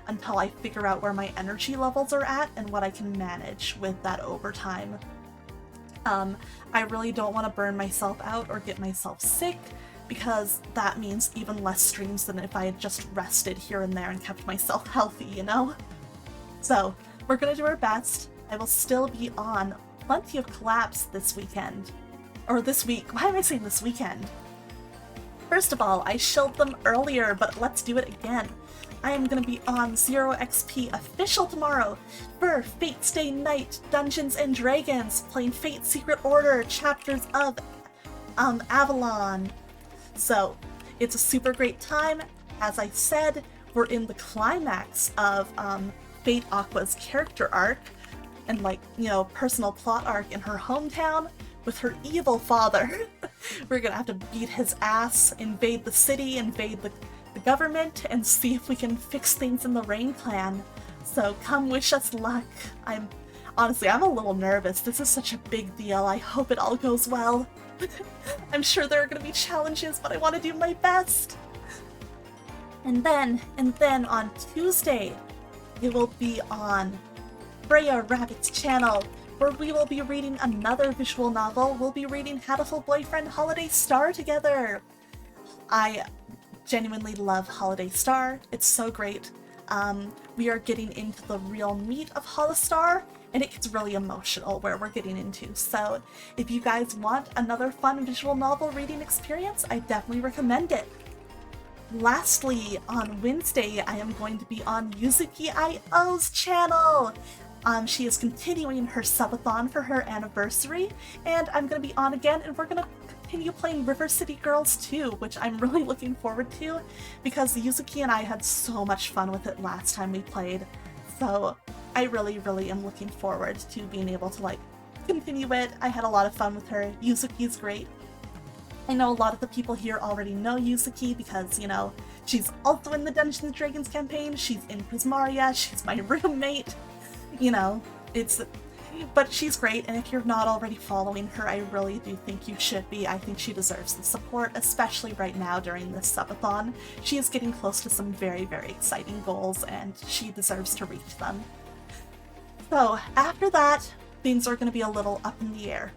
until I figure out where my energy levels are at and what I can manage with that overtime. I really don't want to burn myself out or get myself sick, because that means even less streams than if I had just rested here and there and kept myself healthy, you know? So, we're gonna do our best. I will still be on plenty of collabs this weekend. Or this week. Why am I saying this weekend? First of all, I shilled them earlier, but let's do it again. I am gonna be on 0xp official tomorrow for Fate Stay Night Dungeons and Dragons, playing Fate Secret Order chapters of Avalon. So, it's a super great time. As I said, we're in the climax of Fate Aqua's character arc and, like, you know, personal plot arc in her hometown with her evil father. We're gonna have to beat his ass, invade the city, invade the government, and see if we can fix things in the Rain Clan. So come wish us luck. Honestly, I'm a little nervous. This is such a big deal. I hope it all goes well. I'm sure there are going to be challenges, but I want to do my best. And then on Tuesday, it will be on Freya Rabbit's channel, where we will be reading another visual novel. We'll be reading Hatoful Boyfriend Holiday Star together. I genuinely love Holiday Star. It's so great. We are getting into the real meat of Holostar, and it gets really emotional where we're getting into. So if you guys want another fun visual novel reading experience, I definitely recommend it. Lastly, on Wednesday, I am going to be on Yuzuki.io's channel. She is continuing her subathon for her anniversary, and I'm going to be on again, and we're going to continue playing River City Girls 2, which I'm really looking forward to, because Yuzuki and I had so much fun with it last time we played. So I really, really am looking forward to being able to, like, continue it. I had a lot of fun with her. Yuzuki's great. I know a lot of the people here already know Yuzuki because, you know, she's also in the Dungeons & Dragons campaign, she's in Prismaria, she's my roommate, you know, but she's great, and if you're not already following her, I really do think you should be. I think she deserves the support, especially right now during this subathon. She is getting close to some very, very exciting goals, and she deserves to reach them. So, after that, things are going to be a little up in the air.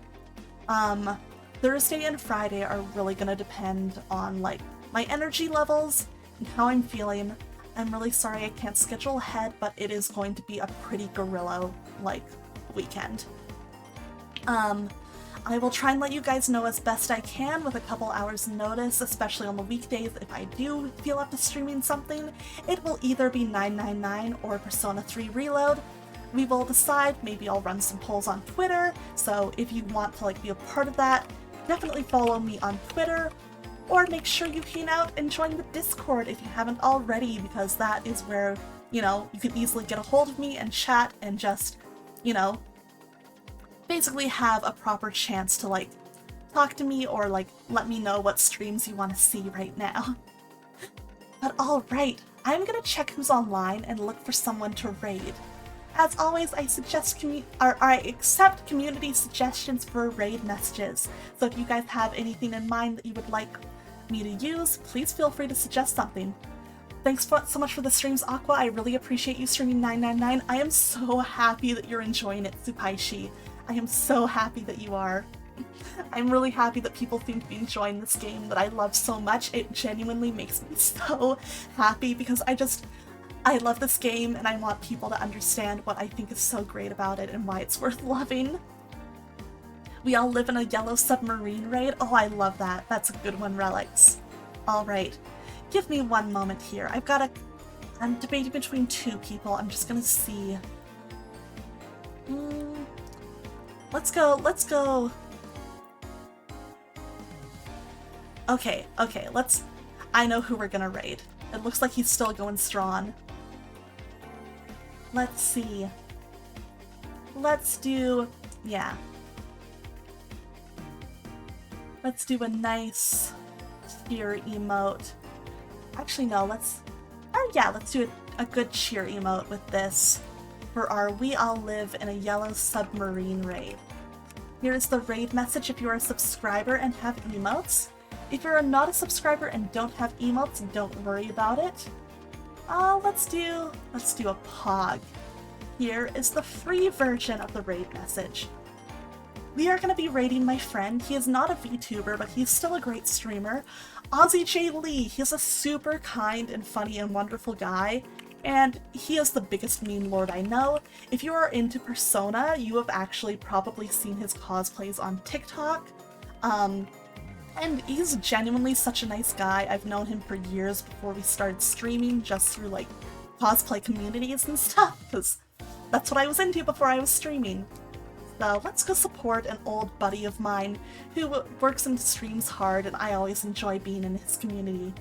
Thursday and Friday are really going to depend on, like, my energy levels and how I'm feeling. I'm really sorry I can't schedule ahead, but it is going to be a pretty guerrilla, like, weekend. I will try and let you guys know as best I can with a couple hours notice, especially on the weekdays. If I do feel up to streaming something, it will either be 999 or Persona 3 Reload. We will decide. Maybe I'll run some polls on Twitter, so if you want to, like, be a part of that, definitely follow me on Twitter, or make sure you hang out and join the Discord if you haven't already, because that is where, you know, you can easily get a hold of me and chat and just, you know, basically have a proper chance to, like, talk to me or, like, let me know what streams you want to see right now. But alright, I'm gonna check who's online and look for someone to raid. As always, I accept community suggestions for raid messages, so if you guys have anything in mind that you would like me to use, please feel free to suggest something. Thanks so much for the streams, Aqua. I really appreciate you streaming 999. I am so happy that you're enjoying it, Tsupaishi. I am so happy that you are. I'm really happy that people seem to be enjoying this game that I love so much. It genuinely makes me so happy because I love this game, and I want people to understand what I think is so great about it and why it's worth loving. We all live in a yellow submarine raid. Oh, I love that. That's a good one, Relics. Alright. Give me one moment here. I'm debating between two people. I'm just gonna see. Let's go. Okay, I know who we're gonna raid. It looks like he's still going strong. Let's see. Let's do a nice cheer emote. Actually, no, let's do a good cheer emote with this for our We All Live in a Yellow Submarine raid. Here is the raid message if you're a subscriber and have emotes. If you're not a subscriber and don't have emotes, don't worry about it. Let's do a pog. Here is the free version of the raid message. We are going to be raiding my friend. He is not a VTuber, but he's still a great streamer. Ozzy J. Lee. He's a super kind and funny and wonderful guy, and he is the biggest meme lord I know. If you are into Persona, you have actually probably seen his cosplays on TikTok. And he's genuinely such a nice guy. I've known him for years before we started streaming, just through, like, cosplay communities and stuff, because that's what I was into before I was streaming. So let's go support an old buddy of mine who works and streams hard, and I always enjoy being in his community.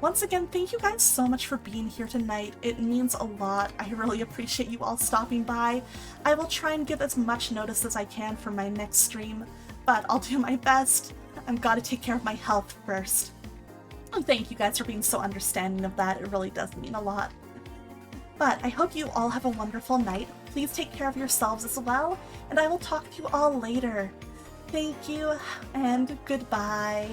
Once again, thank you guys so much for being here tonight. It means a lot. I really appreciate you all stopping by. I will try and give as much notice as I can for my next stream, but I'll do my best. I've got to take care of my health first. And thank you guys for being so understanding of that. It really does mean a lot. But I hope you all have a wonderful night. Please take care of yourselves as well, and I will talk to you all later. Thank you, and goodbye.